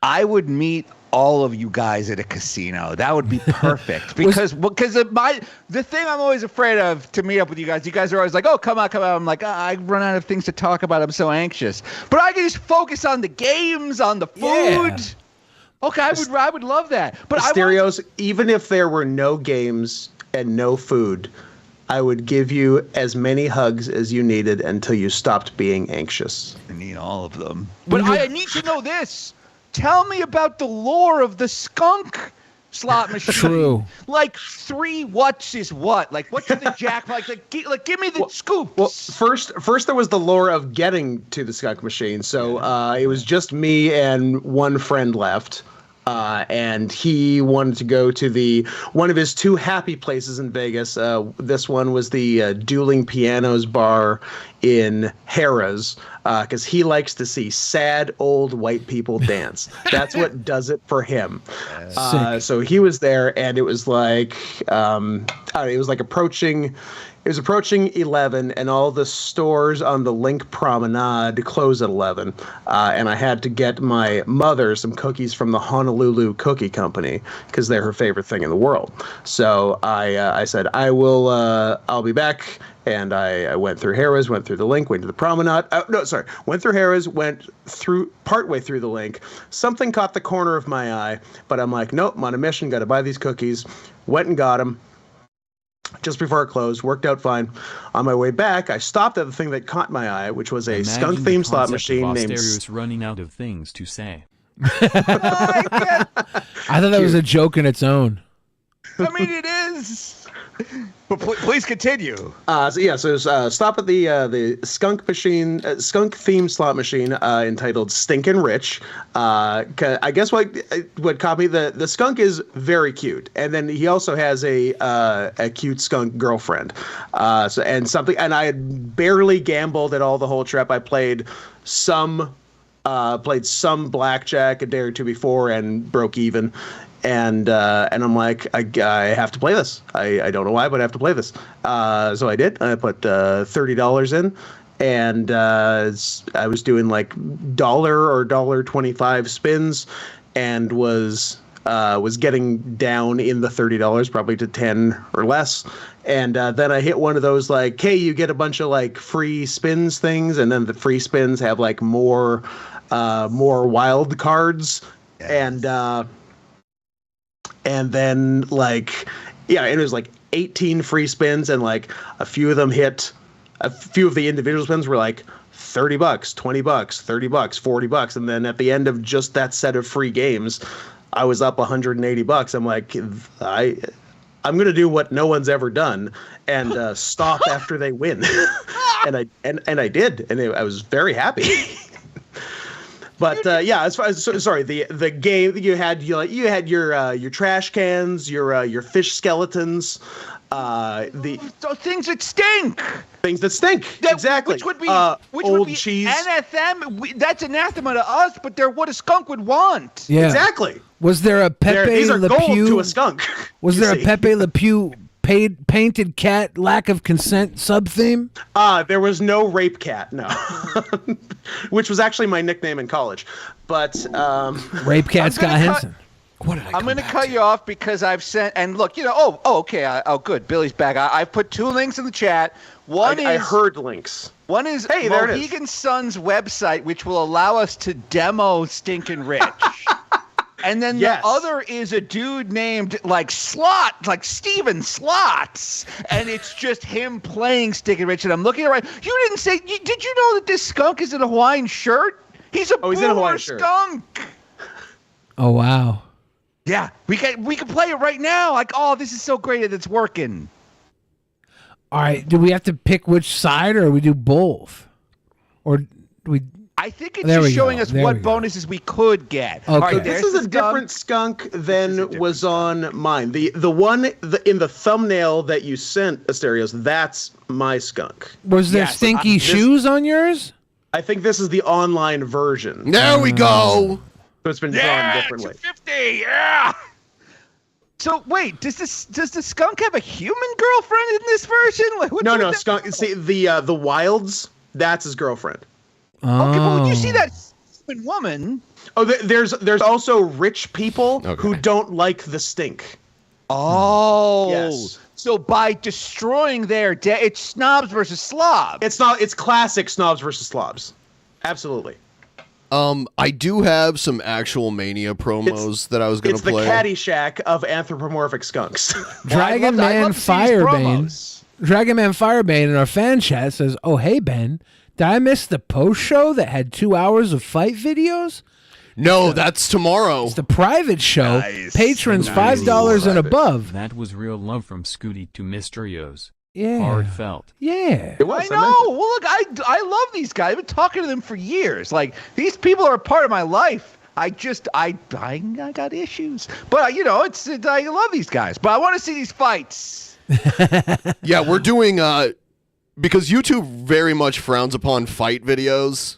I would meet all of you guys at a casino. That would be perfect. because the thing I'm always afraid of to meet up with you guys are always like, oh, come on. I'm like, I run out of things to talk about. I'm so anxious. But I can just focus on the games, on the food. Yeah. Okay, I would love that. But Asterios, even if there were no games and no food, I would give you as many hugs as you needed until you stopped being anxious. I need all of them. But I need to know this. Tell me about the lore of the skunk slot machine. True. 3 what's is what? What's the jackpot? Give me the scoop. Well, first there was the lore of getting to the skunk machine. So it was just me and one friend left. And he wanted to go to one of his 2 happy places in Vegas. This one was the Dueling Pianos bar in Harrah's, because he likes to see sad old white people dance. That's what does it for him. So he was there, and it was approaching. It was approaching 11, and all the stores on the Link Promenade closed at 11. And I had to get my mother some cookies from the Honolulu Cookie Company because they're her favorite thing in the world. So I said, I'll be back. And I went through Harrah's, went through the Link, went to the Promenade. Went through Harrah's, went through partway through the Link. Something caught the corner of my eye, but I'm like, nope, I'm on a mission, got to buy these cookies. Went and got them. Just before it closed, worked out fine. On my way back, I stopped at the thing that caught my eye, which was a skunk-themed slot machine named... Asterios running out of things to say. I thought that was a joke in its own. I mean, it is. But please continue. So stop at the skunk machine, skunk themed slot machine entitled Stinkin' Rich. I guess what caught me, the skunk is very cute, and then he also has a cute skunk girlfriend. And I had barely gambled at all the whole trip. I played some blackjack a day or two before and broke even. And I'm like, I have to play this. I don't know why, but I have to play this. So I did. I put $30 in, and I was doing like $1 or $1.25 spins, and was getting down in the $30, probably to 10 or less. And then I hit one of those like, hey, you get a bunch of like free spins things, and then the free spins have like more wild cards, and then like, it was like 18 free spins, and like a few of the individual spins were like $30, $20, $30, $40. And then at the end of just that set of free games, I was up $180. I'm like, I'm going to do what no one's ever done and stop after they win. and I did. And I was very happy. But as far as the game, you had your trash cans, your fish skeletons, things that stink. Things that stink. Exactly. Which would be old cheese. NFM. That's anathema to us, but they're what a skunk would want. Yeah. Exactly. Was there a Pepe these are Le gold Pew to a skunk? Was there a Pepe Le Pew painted cat lack of consent sub theme? There was no rape cat, no. Which was actually my nickname in college. But Rape cat Scott Henson. I'm going to cut you off because I've sent, and look, okay, good, Billy's back. I've put 2 links in the chat. I heard links. One is hey, there Mohegan Sun's website, which will allow us to demo Stinkin' Rich. And then the other is a dude named like Steven Slots, and it's just him playing Stinkin' Rich. And I'm looking around. You didn't say? Did you know that this skunk is in a Hawaiian shirt? He's a boomer skunk. Oh wow. Yeah, we can play it right now. Like, oh, this is so great that it's working. All right, do we have to pick which side, or we do both, or do we? I think it's just showing us what bonuses we could get. Okay. All right, this is a different skunk than was on mine. The one in the thumbnail that you sent, Asterios, that's my skunk. Was there stinky shoes on yours? I think this is the online version. There we go. So it's been drawn differently. 250, yeah. So wait, does the skunk have a human girlfriend in this version? No, skunk. See the wilds. That's his girlfriend. Okay, but when you see that human woman, there's also rich people who don't like the stink. Oh, yes. So by destroying their it's snobs versus slobs. It's classic snobs versus slobs. Absolutely. I do have some actual Mania promos that I was going to play. It's the Caddyshack of anthropomorphic skunks. Dragon Man Firebane in our fan chat says, "Oh hey Ben, did I miss the post show that had 2 hours of fight videos?" No, that's tomorrow. It's the private show. Nice. Patrons $5 and above. That was real love from Scooty to Asterios. Yeah. Heartfelt. Yeah. I know. Well, look, I love these guys. I've been talking to them for years. Like, these people are a part of my life. I got issues. But, I love these guys. But I want to see these fights. Yeah, we're doing, because YouTube very much frowns upon fight videos.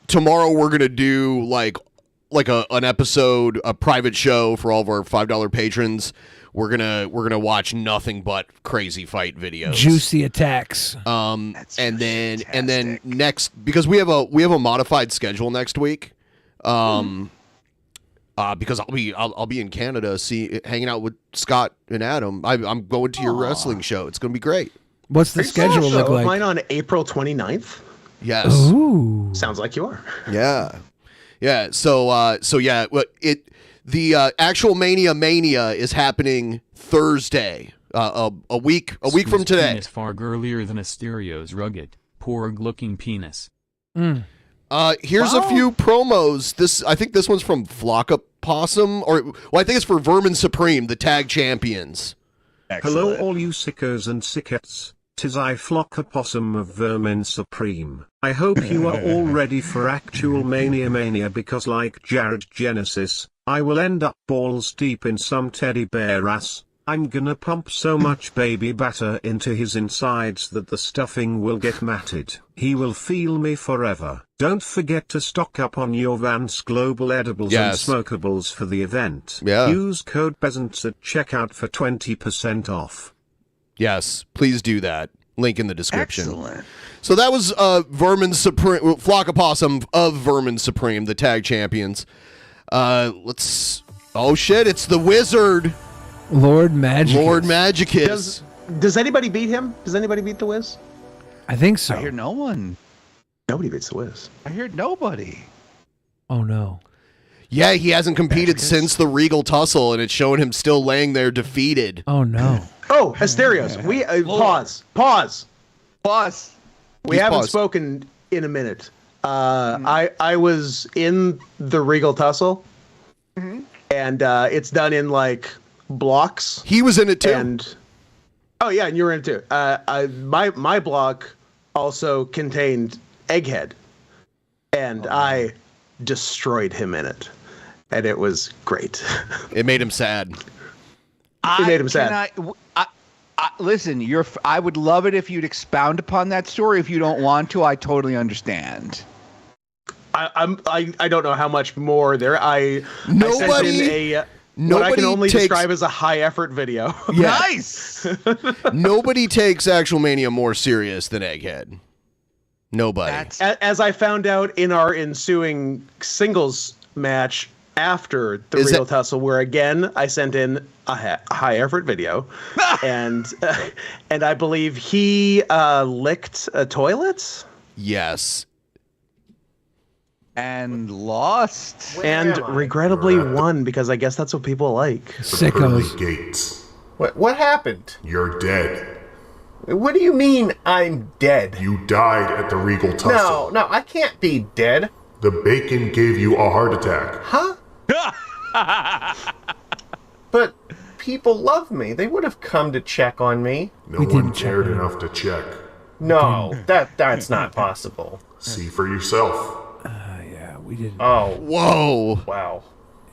Tomorrow we're going to do, like an episode, a private show for all of our $5 patrons. We're gonna watch nothing but crazy fight videos, juicy attacks. And then next, because we have a modified schedule next week. Because I'll be in Canada, hanging out with Scott and Adam. I'm going to your wrestling show. It's gonna be great. What's the schedule look like? Mine on April 29th. Yes. Ooh. Sounds like you are. Yeah. Yeah. So the actual Mania is happening Thursday, a week from today. Penis far girlier than Asterios' rugged, porg-looking penis. Here's a few promos. I think this one's from Flockapossum, I think it's for Vermin Supreme, the tag champions. Excellent. Hello all you sickers and sickettes. 'Tis I Flockapossum of Vermin Supreme. I hope you are all ready for actual Mania because like Jared Genesis, I will end up balls deep in some teddy bear ass. I'm gonna pump so much baby batter into his insides that the stuffing will get matted. He will feel me forever. Don't forget to stock up on your Vance Global edibles and smokables for the event. Yeah. Use code peasants at checkout for 20% off. Yes, please do that. Link in the description. Excellent. So that was Vermin Supreme, Flockapossum of Vermin Supreme, the tag champions. Oh shit, it's the Wizard. Lord Magicus. Does anybody beat him? Does anybody beat the Wiz? I think so. I hear no one. Nobody beats the Wiz. I hear nobody. Oh no. Yeah, he hasn't competed since the Regal Tussle, and it's showing him still laying there defeated. Oh no. Oh, Asterios. We pause. We haven't spoken in a minute. I was in the Regal Tussle, and it's done in like blocks. He was in it too. And you were in it too. My block also contained Egghead, and I destroyed him in it, and it was great. It made him sad. It made him sad. Listen, I would love it if you'd expound upon that story. If you don't want to, I totally understand. I don't know how much more there. I sent in what I can only describe as a high effort video. Yeah. Nice. Nobody takes actual Mania more serious than Egghead. Nobody. As I found out in our ensuing singles match after the Real Tussle, where again I sent in a high effort video, and I believe he licked a toilet. Yes. And lost. And regrettably won, because I guess that's what people like. Sickos. Gates. What happened? You're dead. What do you mean I'm dead? You died at the Regal Tussle. No, I can't be dead. The bacon gave you a heart attack. Huh? But people love me. They would have come to check on me. No one cared enough to check. No, that's not possible. See for yourself. We didn't. Oh. Whoa. Wow.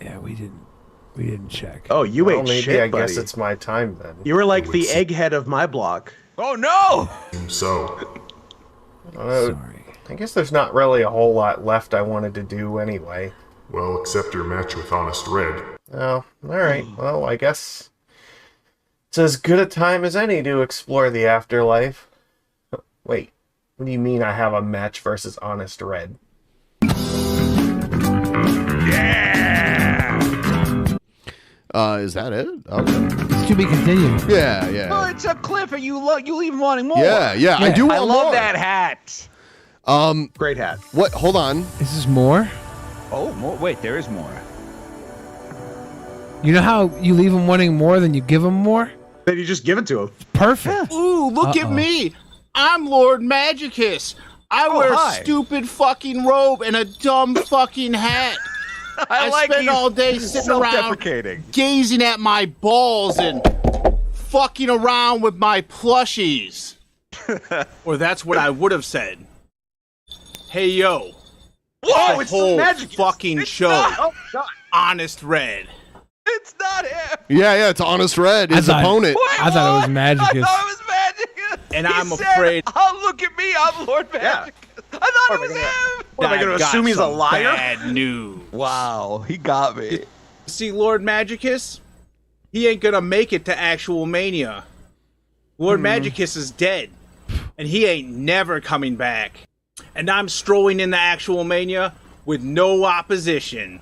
Yeah, we didn't check. Oh, you ate maybe shit, I buddy. guess it's my time then. You were like the egghead of my block. Oh no! So. Sorry. I guess there's not really a whole lot left I wanted to do anyway. Well, except your match with Honest Red. Oh, alright. Well, I guess it's as good a time as any to explore the afterlife. Wait, what do you mean I have a match versus Honest Red? Is that it? Okay. It's to be continued. Yeah. Well, it's a cliff, and you leave wanting more. Yeah. I do want more. I love that hat. Great hat. What? Hold on. Is this more? Oh, more. Wait, there is more. You know how you leave them wanting more than you give them more? Then you just give it to him. Perfect. Ooh, look at me. I'm Lord Magicus. I wear a stupid fucking robe and a dumb fucking hat. I spend all day sitting around gazing at my balls and fucking around with my plushies. Or that's what I would have said. Hey, yo. Whoa, the it's whole Magicus. fucking It's show. not. Oh, God. Honest Red. It's not him. Yeah, it's Honest Red, his opponent. I thought it was Magicus. I thought it was Magicus. And He I'm said, afraid. Oh, look at me. I'm Lord Magicus. Yeah. I thought it was him. What, am I going to assume he's a liar? Bad news. Wow, he got me. See, Lord Magicus, he ain't gonna make it to actual Mania. Lord Magicus is dead, and he ain't never coming back. And I'm strolling in the actual Mania with no opposition.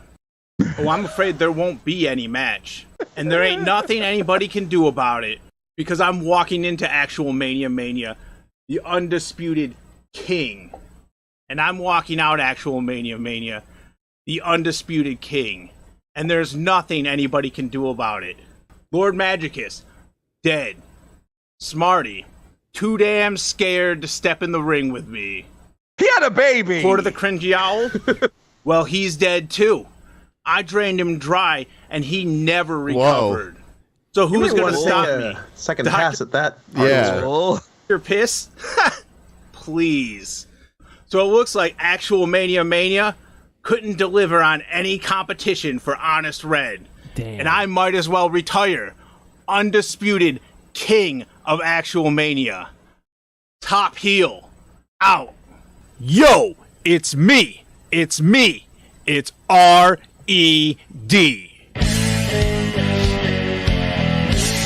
Oh, I'm afraid there won't be any match. And there ain't nothing anybody can do about it, because I'm walking into actual Mania, the undisputed king. And I'm walking out actual Mania, the undisputed king. And there's nothing anybody can do about it. Lord Magicus, dead. Smarty, too damn scared to step in the ring with me. Yeah, had a baby. Court of the Cringy Owl? Well, he's dead too. I drained him dry, and he never recovered. So who's going to stop me? Second pass at that. Yeah. You're pissed? Please. So it looks like actual Mania couldn't deliver on any competition for Honest Red. Damn. And I might as well retire. Undisputed king of actual Mania. Top heel. Out. Yo, it's me. It's me. It's R-E-D.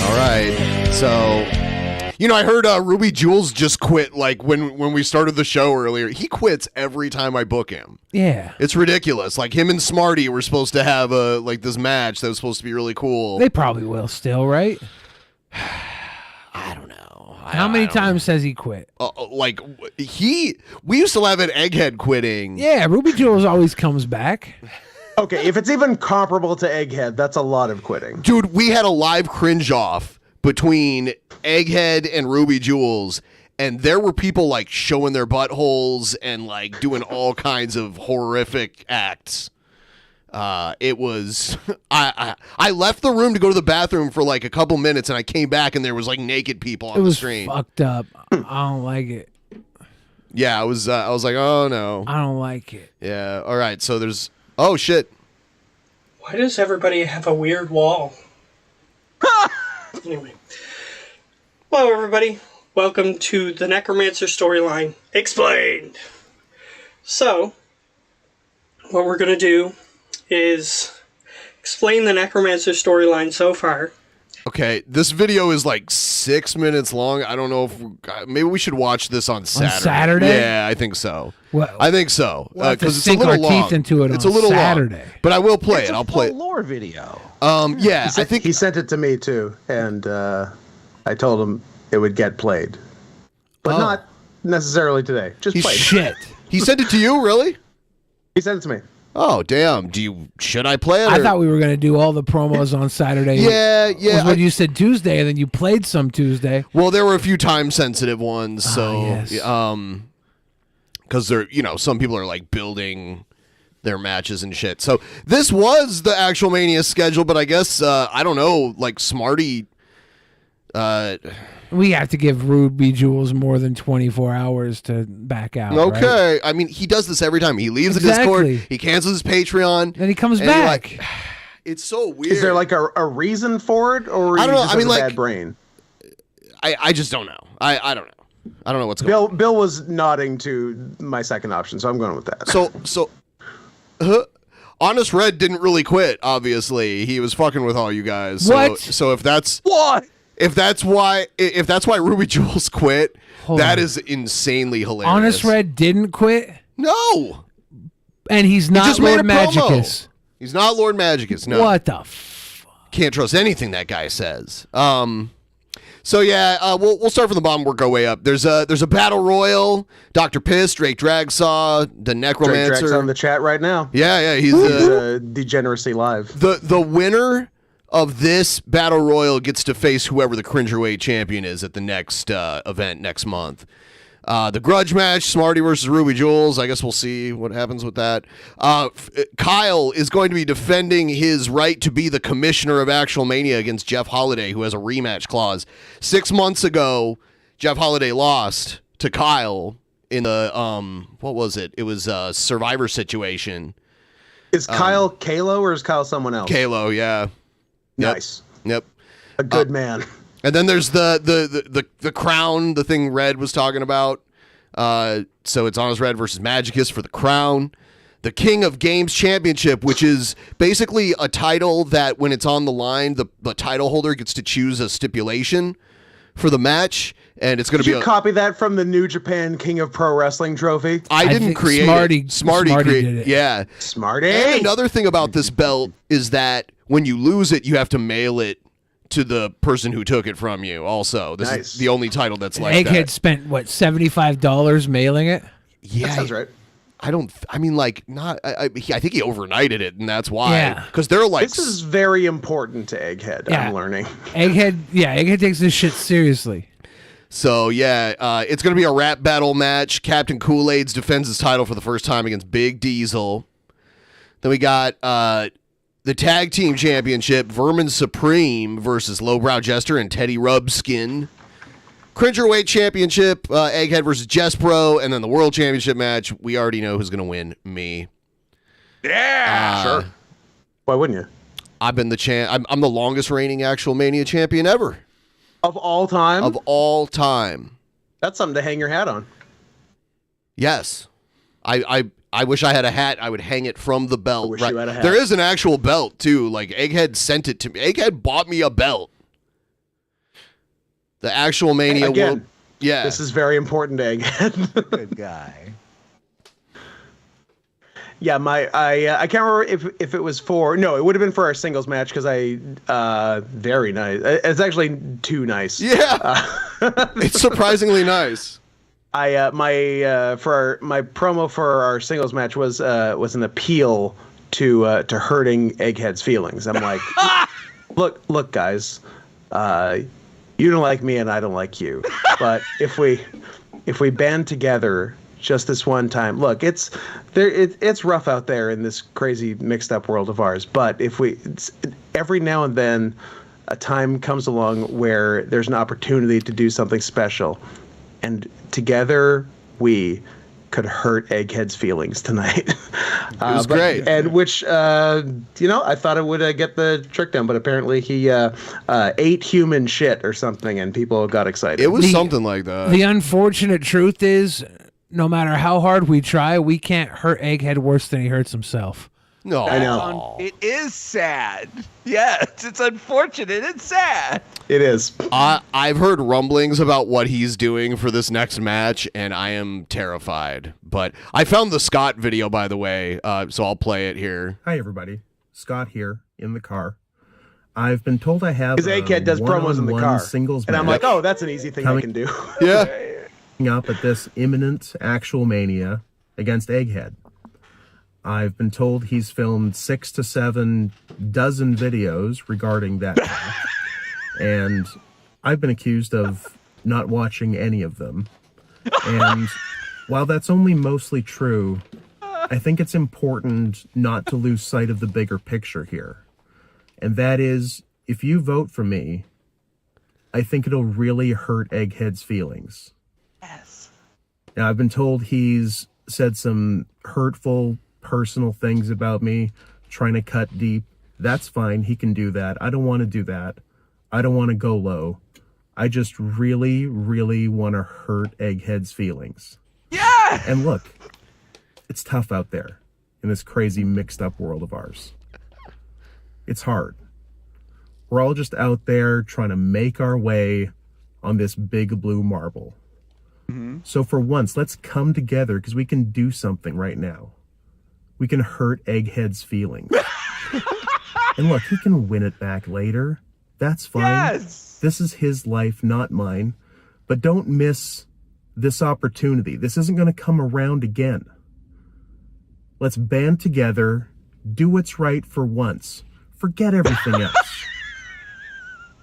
All right. So, I heard Ruby Jules just quit, like, when we started the show earlier. He quits every time I book him. Yeah. It's ridiculous. Like, him and Smarty were supposed to have, this match that was supposed to be really cool. They probably will still, right? I don't know. How many times has he quit? We used to laugh at Egghead quitting. Yeah, Ruby Jules always comes back. Okay, if it's even comparable to Egghead, that's a lot of quitting. Dude, we had a live cringe off between Egghead and Ruby Jules, and there were people like showing their buttholes and like doing all kinds of horrific acts. It was I left the room to go to the bathroom for like a couple minutes, and I came back and there was like naked people on the stream. It was fucked up. I don't like it. Yeah, I was like, oh no. I don't like it. Yeah. All right. So there's. Oh shit. Why does everybody have a weird wall? Anyway. Hello, everybody. Welcome to the Necromancer storyline explained. So, what we're going to do is explain the Necromancer storyline so far. Okay, this video is like 6 minutes long. I don't know if maybe we should watch this on Saturday. On Saturday? Yeah, I think so. Well, I think so we'll have to because it's a sink little our long. teeth into it It's on a little Saturday. long, but I will play It's it. a I'll play it. lore video. Yeah, I think he sent it to me too, and I told him it would get played, but not necessarily today. Just played. Shit. He sent it to you, really? He sent it to me. Oh damn! Should I play it? I thought we were gonna do all the promos on Saturday. Yeah. Was what you said Tuesday, and then you played some Tuesday. Well, there were a few time sensitive ones, so yes. because they're some people are like building their matches and shit. So this was the actual Mania schedule, but I guess I don't know, like Smarty. We have to give Ruby Jules more than 24 hours to back out. Okay, right? I mean he does this every time. He leaves Exactly. the Discord, he cancels his Patreon, then he comes and back. It's so weird. Is there like a reason for it, or I don't know. Just I mean, have a like bad brain? I just don't know. I don't know. I don't know what's going on. Bill was nodding to my second option, so I'm going with that. So Honest Red didn't really quit. Obviously, he was fucking with all you guys. So, What? So if that's what? If that's why Ruby Jules quit, Hold that on. is insanely hilarious. Honest Red didn't quit, No. and he's He not just made Lord a promo. Magicus. He's not Lord Magicus. No. What the? Can't trust anything that guy says. So yeah, we'll start from the bottom, work our way up. There's a battle royal. Dr. Piss, Drake Dragsaw, the Necromancer. Drake's on the chat right now. Yeah, he's Degeneracy Live. The winner of this battle royal gets to face whoever the cringerweight champion is at the next event next month. The grudge match, Smarty versus Ruby Jules. I guess we'll see what happens with that. Kyle is going to be defending his right to be the commissioner of Actual Mania against Jeff Holiday, who has a rematch clause. 6 months ago, Jeff Holiday lost to Kyle in the what was it? It was a Survivor situation. Is Kyle Kalo or is Kyle someone else? Kalo, yeah. Nice. Yep. A good man. And then there's the crown, the thing Red was talking about. So it's Honest Red versus Magicus for the crown. The King of Games Championship, which is basically a title that when it's on the line, the title holder gets to choose a stipulation for the match. And it's going to be copy that from the New Japan King of Pro Wrestling trophy? I didn't create it. Smarty created it. Yeah. Smarty. And another thing about this belt is that when you lose it, you have to mail it to the person who took it from you. Also, this is the only title that's like Egghead that. spent what $75 mailing it. Yeah, that sounds right. I think he overnighted it, and that's why. Yeah. Because they're like, This is very important to Egghead. Yeah. I'm learning. Egghead takes this shit seriously. So, yeah, it's going to be a rap battle match. Captain Kool-Aid's defends his title for the first time against Big Diesel. Then we got the Tag Team Championship, Vermin Supreme versus Lowbrow Jester and Teddy Rubskin. Cringerweight Championship, Egghead versus Jespro. And then the World Championship match, we already know who's going to win, me. Yeah! Sure. Why wouldn't you? I've been the I'm the longest reigning actual Mania champion ever. Of all time? Of all time. That's something to hang your hat on. Yes. I wish I had a hat. I would hang it from the belt. I wish you had a hat. There is an actual belt, too. Like, Egghead sent it to me. Egghead bought me a belt. The actual Mania Again, World... Yeah. This is very important to Egghead. Good guy. Yeah, I can't remember if it was for... No, it would have been for our singles match because very nice. It's actually too nice. Yeah. It's surprisingly nice. My promo for our singles match was an appeal to hurting Egghead's feelings. I'm like, look, guys, you don't like me and I don't like you, but if we band together just this one time, look, it's rough out there in this crazy mixed up world of ours. But every now and then, a time comes along where there's an opportunity to do something special. And together, we could hurt Egghead's feelings tonight. It was great. And which, I thought it would get the trick done, but apparently he ate human shit or something, and people got excited. It was something like that. The unfortunate truth is, no matter how hard we try, we can't hurt Egghead worse than he hurts himself. No, I know. It is sad. Yes, it's unfortunate. It's sad. It is. I've heard rumblings about what he's doing for this next match, and I am terrified. But I found the Scott video, by the way, so I'll play it here. Hi, everybody. Scott here in the car. I've been told I have Because Egghead does promos in the car. Singles and I'm match like, oh, that's an easy thing I can do. Yeah. Up at this imminent actual Mania against Egghead. I've been told he's filmed 6 to 7 dozen videos regarding that match, and I've been accused of not watching any of them. And while that's only mostly true, I think it's important not to lose sight of the bigger picture here. And that is, if you vote for me, I think it'll really hurt Egghead's feelings. Yes. Now, I've been told he's said some hurtful personal things about me, trying to cut deep. That's fine. He can do that. I don't want to do that. I don't want to go low. I just really, really want to hurt Egghead's feelings. Yeah! And look, it's tough out there in this crazy mixed up world of ours. It's hard. We're all just out there trying to make our way on this big blue marble. Mm-hmm. So for once, let's come together because we can do something right now. We can hurt Egghead's feelings. And look, he can win it back later. That's fine. Yes! This is his life, not mine. But don't miss this opportunity. This isn't going to come around again. Let's band together, do what's right for once. Forget everything else.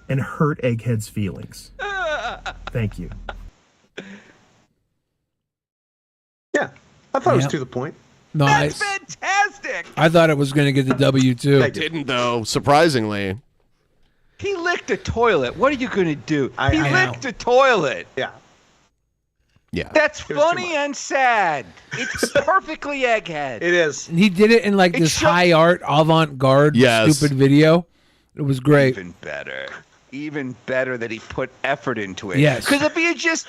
And hurt Egghead's feelings. Thank you. Yeah, I thought it was to the point. No, That's fantastic. I thought it was going to get the W too. I didn't, though, surprisingly. He licked a toilet. What are you going to do? He I licked a toilet. Yeah. Yeah. That's funny and sad. It's perfectly Egghead. It is. And he did it in like this high art, avant-garde, Yes. stupid video. It was great. Even better that he put effort into it. Yes. Because if he had just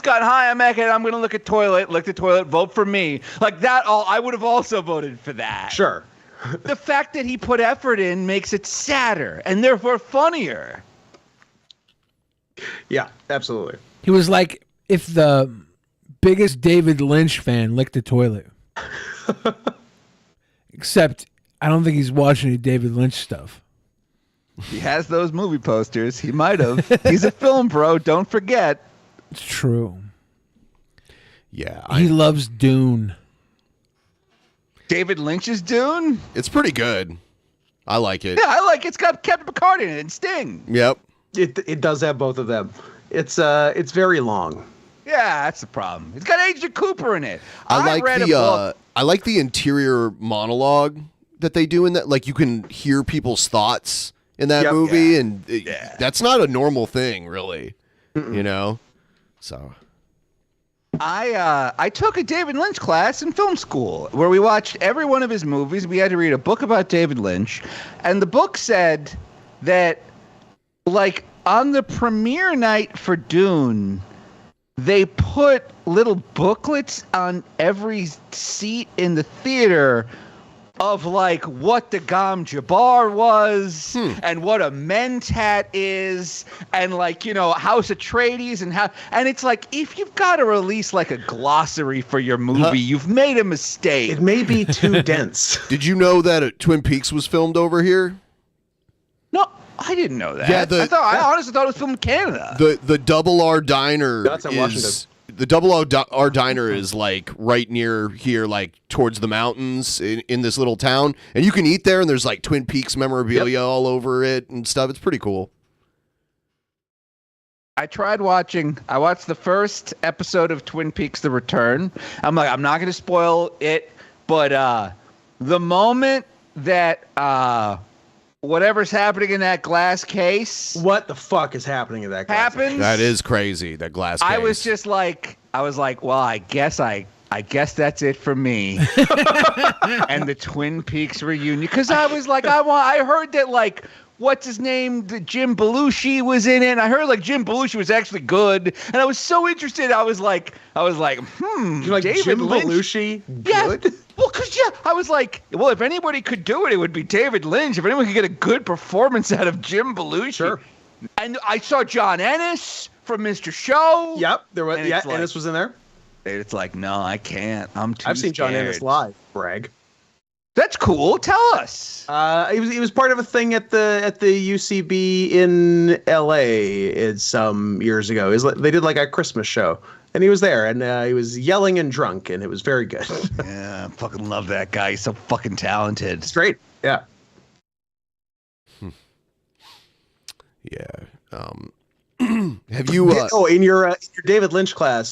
got hi, I'm Egghead, I'm gonna lick the toilet, vote for me. Like that, I would have also voted for that. Sure. The fact that he put effort in makes it sadder and therefore funnier. Yeah, absolutely. He was like if the biggest David Lynch fan licked a toilet. Except I don't think he's watching any David Lynch stuff. He has those movie posters. He might have. He's a film bro. Don't forget. It's true. Yeah. He loves Dune. David Lynch's Dune? It's pretty good. I like it. Yeah, I like it. It's got Captain Picard in it and Sting. Yep. It does have both of them. It's very long. Yeah, that's the problem. It's got Agent Cooper in it. I read a book. like the interior monologue that they do in that. Like you can hear people's thoughts in that movie, and that's not a normal thing, really. You know, so. I took a David Lynch class in film school where we watched every one of his movies. We had to read a book about David Lynch, and the book said that, like, on the premiere night for Dune, they put little booklets on every seat in the theater of like what the Gom Jabbar was and what a mentat is and like, you know, House Atreides and it's like, if you've got to release like a glossary for your movie, you've made a mistake. It may be too dense. Did you know that Twin Peaks was filmed over here? No, I didn't know that. Yeah, I honestly thought it was filmed in Canada. The Double R Diner That's in Washington. The Double R Diner is like right near here, like towards the mountains in this little town, and you can eat there. And there's like Twin Peaks memorabilia all over it and stuff. It's pretty cool. I watched the first episode of Twin Peaks: The Return. I'm like, I'm not going to spoil it, but the moment that whatever's happening in that glass case. What the fuck is happening in that glass case? That is crazy, that glass case. I was like, well, I guess that's it for me. And the Twin Peaks reunion. Because I was like, I heard that, like, what's his name? Jim Belushi was in it. And I heard like Jim Belushi was actually good. And I was so interested. I was like, You're like David Jim Lynch? Belushi Yeah. good? Well, I was like, well, if anybody could do it, it would be David Lynch. If anyone could get a good performance out of Jim Belushi. Sure. And I saw John Ennis from Mr. Show. Yep, there was. And Yeah, it's like- Ennis was in there. It's like, no, I can't. I'm too I've seen John scared. Ennis live. Brag. That's cool. Tell us. He was part of a thing at the UCB in LA some years ago. They did like a Christmas show, and he was there, and he was yelling and drunk, and it was very good. Yeah, I fucking love that guy. He's so fucking talented. It's great. Yeah. Yeah. Have you? In your David Lynch class,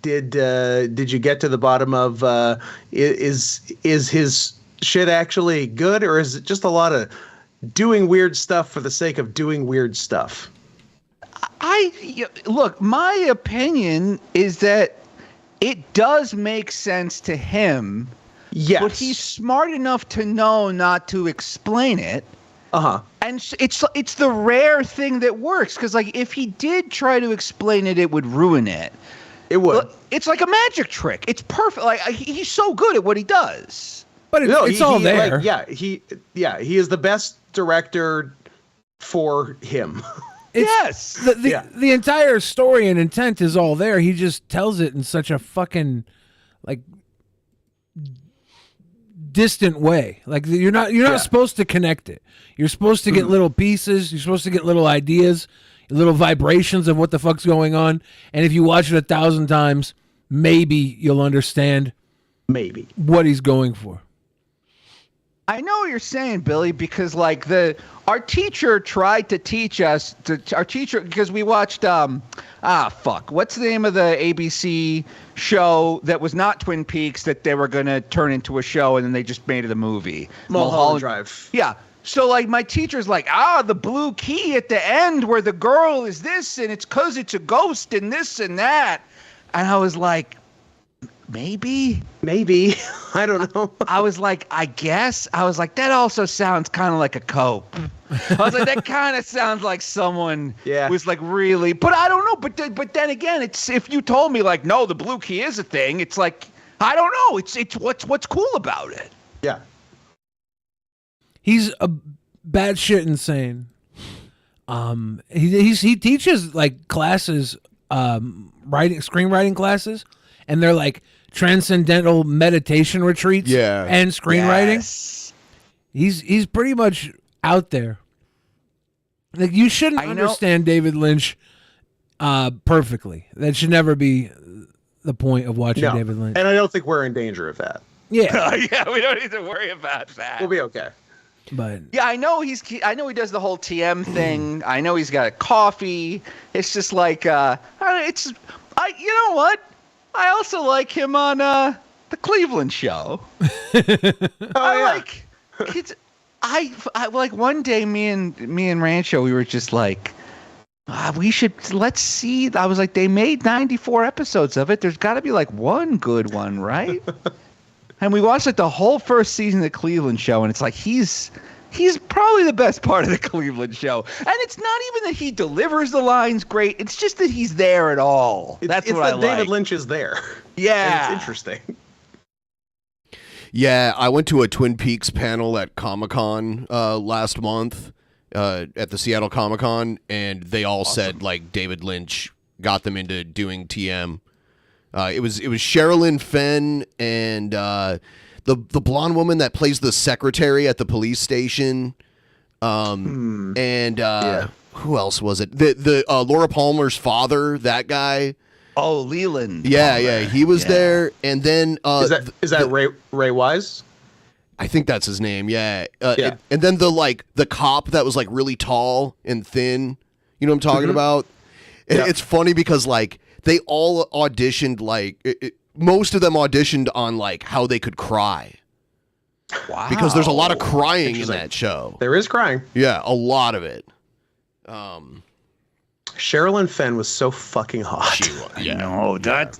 did you get to the bottom of is his shit actually good, or is it just a lot of doing weird stuff for the sake of doing weird stuff? Look, my opinion is that it does make sense to him. Yes. But he's smart enough to know not to explain it. And it's the rare thing that works, because like if he did try to explain it, it would ruin it. It would. It's like a magic trick. It's perfect. Like he's so good at what he does. But it's all there. Like, he is the best director for him. Yes. The entire story and intent is all there. He just tells it in such a fucking like distant way. Like you're not supposed to connect it. You're supposed to get little pieces. You're supposed to get little ideas, little vibrations of what the fuck's going on. And if you watch it 1,000 times, maybe you'll understand what he's going for. I know what you're saying, Billy, because like our teacher tried to teach us because we watched what's the name of the ABC show that was not Twin Peaks that they were gonna turn into a show and then they just made it a movie? Mulholland Drive. Yeah. So like my teacher's like, the blue key at the end where the girl is this and it's 'cause it's a ghost and this and that. And I was like, maybe I don't know. I was like, I guess. I was like, that also sounds kind of like a cope. I was like, that kind of sounds like someone was like really, but I don't know. But then again, it's if you told me like, no, the blue key is a thing. It's like, I don't know. It's what's cool about it. Yeah. He's a batshit insane. He teaches like classes, screenwriting classes, and they're like transcendental meditation retreats and screenwriting. Yes. He's pretty much out there. Like you shouldn't understand David Lynch perfectly. That should never be the point of watching David Lynch. And I don't think we're in danger of that. Yeah. Yeah, we don't need to worry about that. We'll be okay. But yeah, I know he does the whole TM thing. I know he's got a coffee. It's just like you know what? I also like him on the Cleveland Show. I like one day me and Rancho, we were just like, let's see. I was like, they made 94 episodes of it. There's got to be like one good one, right? And we watched like the whole first season of the Cleveland Show, and it's like he's probably the best part of the Cleveland Show. And it's not even that he delivers the lines great. It's just that he's there at all. That's what I like. David Lynch is there. Yeah. And it's interesting. Yeah, I went to a Twin Peaks panel at Comic-Con last month at the Seattle Comic-Con, and they all said like David Lynch got them into doing TM. It was Sherilyn Fenn and the blonde woman that plays the secretary at the police station, and who else was it? The Laura Palmer's father, that guy. Oh, Leland. Yeah, he was there, and then is that Ray Wise? I think that's his name. Yeah, and then the cop that was like really tall and thin. You know what I'm talking about? Yeah. It's funny because like they all auditioned most of them auditioned on like how they could cry. Wow. Because there's a lot of crying in that show. There is crying. Yeah, a lot of it. Sherilyn Fenn was so fucking hot. She was. Yeah. No, that's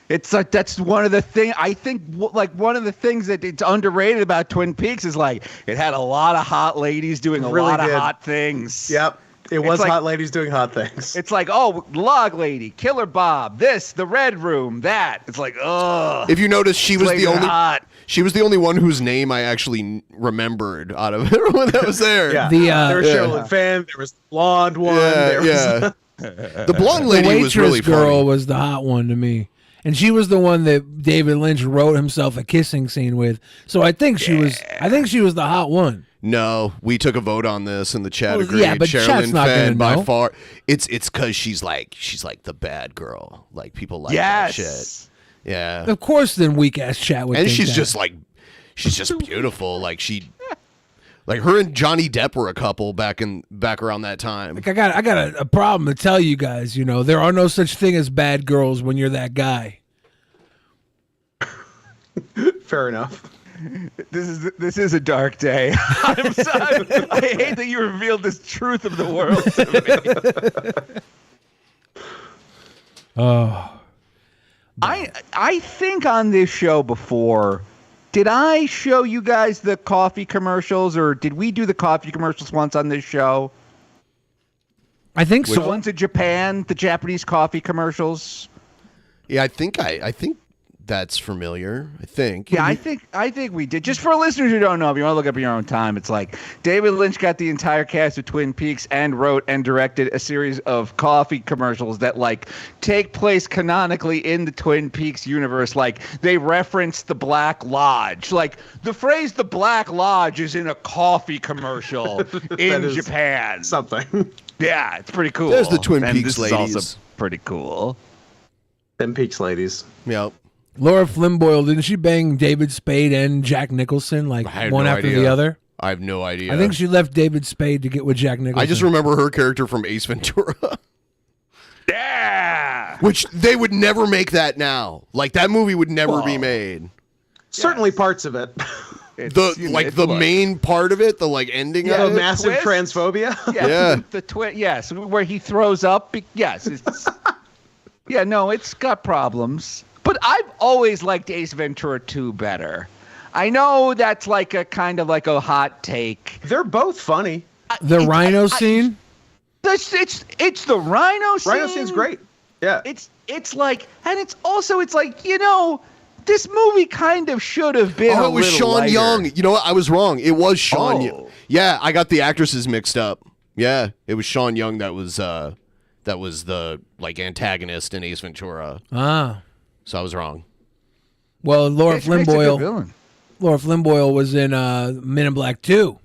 it's like that's one of the things I think like one of the things that it's underrated about Twin Peaks is like it had a lot of hot ladies doing a lot of hot things. Yep. It was like, hot ladies doing hot things. It's like, oh, Log Lady, Killer Bob, this, the Red Room, that. It's like, ugh. If you notice, she was the only one whose name I actually remembered out of everyone that was there. Yeah. There was Sherilyn Fenn. There was the blonde one. The blonde lady was really funny. The waitress girl was the hot one to me. And she was the one that David Lynch wrote himself a kissing scene with. So I think she was the hot one. No, we took a vote on this and the chat agreed. Yeah, but Chat's not Fenn by know. far. It's because she's like the bad girl. Like people like that shit. Yeah. Of course, then weak ass Chat would. And think she's that. she's just beautiful. Like her and Johnny Depp were a couple back around that time. Like I got a problem to tell you guys. You know, there are no such thing as bad girls when you're that guy. Fair enough. This is a dark day. I'm sorry. I hate that you revealed this truth of the world to me. Oh. I think on this show before, did I show you guys the coffee commercials, or did we do the coffee commercials once on this show? I think so. The ones in Japan, the Japanese coffee commercials. Yeah, I think that's familiar. I think. Yeah, I think we did. Just for listeners who don't know, if you want to look up in your own time, it's like David Lynch got the entire cast of Twin Peaks and wrote and directed a series of coffee commercials that like take place canonically in the Twin Peaks universe. Like they reference the Black Lodge. Like the phrase "the Black Lodge" is in a coffee commercial in Japan. Something. Yeah, it's pretty cool. There's the Twin and Peaks this ladies. Is also pretty cool. Twin Peaks ladies. Yep. Laura Flynn Boyle, didn't she bang David Spade and Jack Nicholson like one after the other? I have no idea. I think she left David Spade to get with Jack Nicholson. I just remember her character from Ace Ventura. Yeah. Which they would never make that now. Like that movie would never be made. Certainly parts of it. The main part of it, the like ending of it. Massive transphobia. Yeah. The twist. Yes, where he throws up. Yes. It's, yeah. No, it's got problems. But I've always liked Ace Ventura 2 better. I know that's like a kind of like a hot take. They're both funny. The rhino scene? It's the rhino scene. Rhino scene's great. Yeah. It's like, and it's also, it's like, you know, this movie kind of should have been it was Sean lighter. Young. You know what? I was wrong. It was Sean Young. Yeah, I got the actresses mixed up. Yeah, it was Sean Young that was the like antagonist in Ace Ventura. Ah. So I was wrong. Well, Laura Flynn Boyle was in Men in Black 2.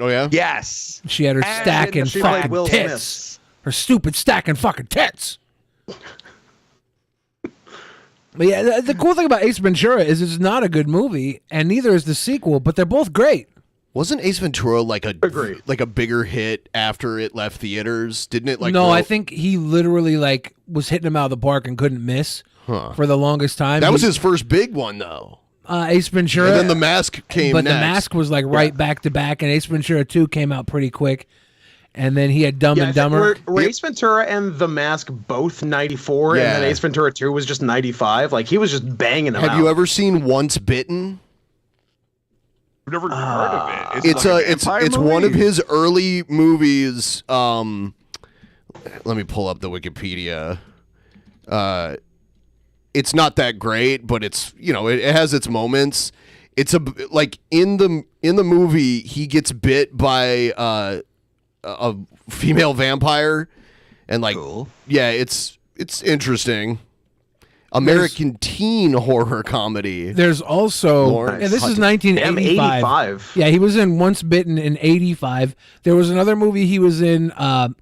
Oh, yeah? Yes. She had her stacking fucking tits. Her stupid stacking fucking tits. But yeah, the cool thing about Ace Ventura is it's not a good movie, and neither is the sequel, but they're both great. Wasn't Ace Ventura like a bigger hit after it left theaters? Didn't it No, I think he literally like was hitting him out of the park and couldn't miss for the longest time. That was his first big one, though. Ace Ventura. And then The Mask came But next. The Mask was like right back to back, and Ace Ventura 2 came out pretty quick. And then he had Dumb and Dumber. Were Ace Ventura and The Mask both 94, and then Ace Ventura 2 was just 95? Like, he was just banging them out. Have you ever seen Once Bitten? I've never heard of it. It's one of his early movies. Let me pull up the Wikipedia. It's not that great, but it's it has its moments. It's like in the movie he gets bit by a female vampire, and like it's interesting. American teen horror comedy. There's also, and this is 1985. Yeah, he was in Once Bitten in 85. There was another movie he was in,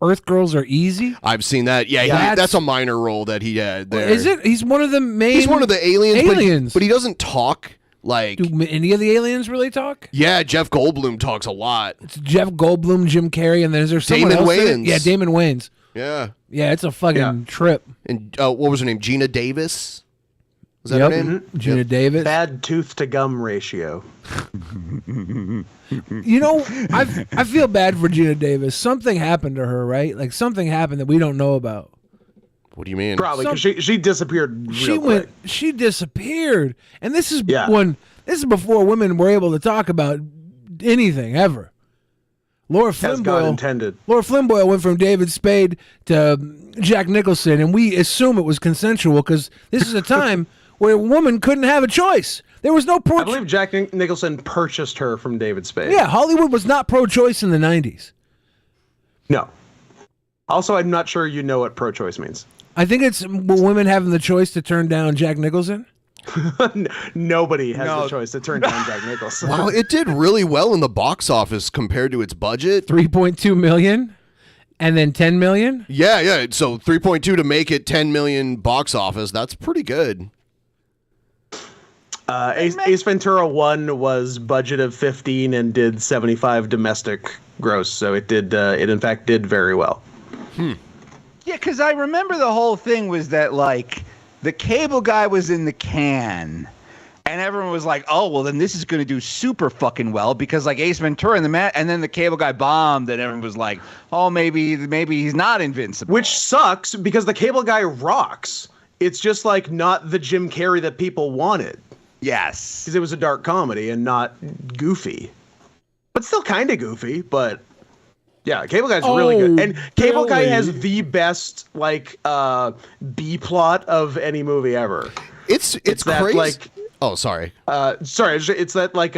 Earth Girls Are Easy. I've seen that. Yeah, that's a minor role that he had there. Is it? He's one of the main. He's one of the aliens. But he doesn't talk like. Do any of the aliens really talk? Yeah, Jeff Goldblum talks a lot. It's Jeff Goldblum, Jim Carrey, and then is there someone else in it? Yeah, Damon Wayans. Yeah. Yeah, it's a fucking trip. And what was her name? Gina Davis? Was that her name? Gina Davis. Bad tooth to gum ratio. I feel bad for Gina Davis. Something happened to her, right? Like something happened that we don't know about. What do you mean? Probably because she disappeared real quick. She disappeared. And this is before women were able to talk about anything ever. Laura Flynn went from David Spade to Jack Nicholson, and we assume it was consensual because this is a time where a woman couldn't have a choice. There was no I believe Jack Nicholson purchased her from David Spade. Yeah, Hollywood was not pro-choice in the 90s. No. Also, I'm not sure you know what pro-choice means. I think it's women having the choice to turn down Jack Nicholson. Nobody has the choice to turn down Jack Nicholson. Wow, it did really well in the box office compared to its budget. 3.2 million and then 10 million? Yeah. So 3.2 to make it 10 million box office. That's pretty good. Ace Ventura 1 was budget of 15 and did 75 domestic gross. So it did. It in fact did very well. Yeah, because I remember the whole thing was that like the cable guy was in the can, and everyone was like, "Oh, well, then this is going to do super fucking well because like Ace Ventura and then the cable guy bombed, and everyone was like, "Oh, maybe he's not invincible." Which sucks because the cable guy rocks. It's just like not the Jim Carrey that people wanted. Yes, because it was a dark comedy and not goofy, but still kind of goofy. But yeah, Cable Guy's really good, and Cable Guy has the best like B plot of any movie ever. It's that, crazy. Like, oh, sorry. It's that like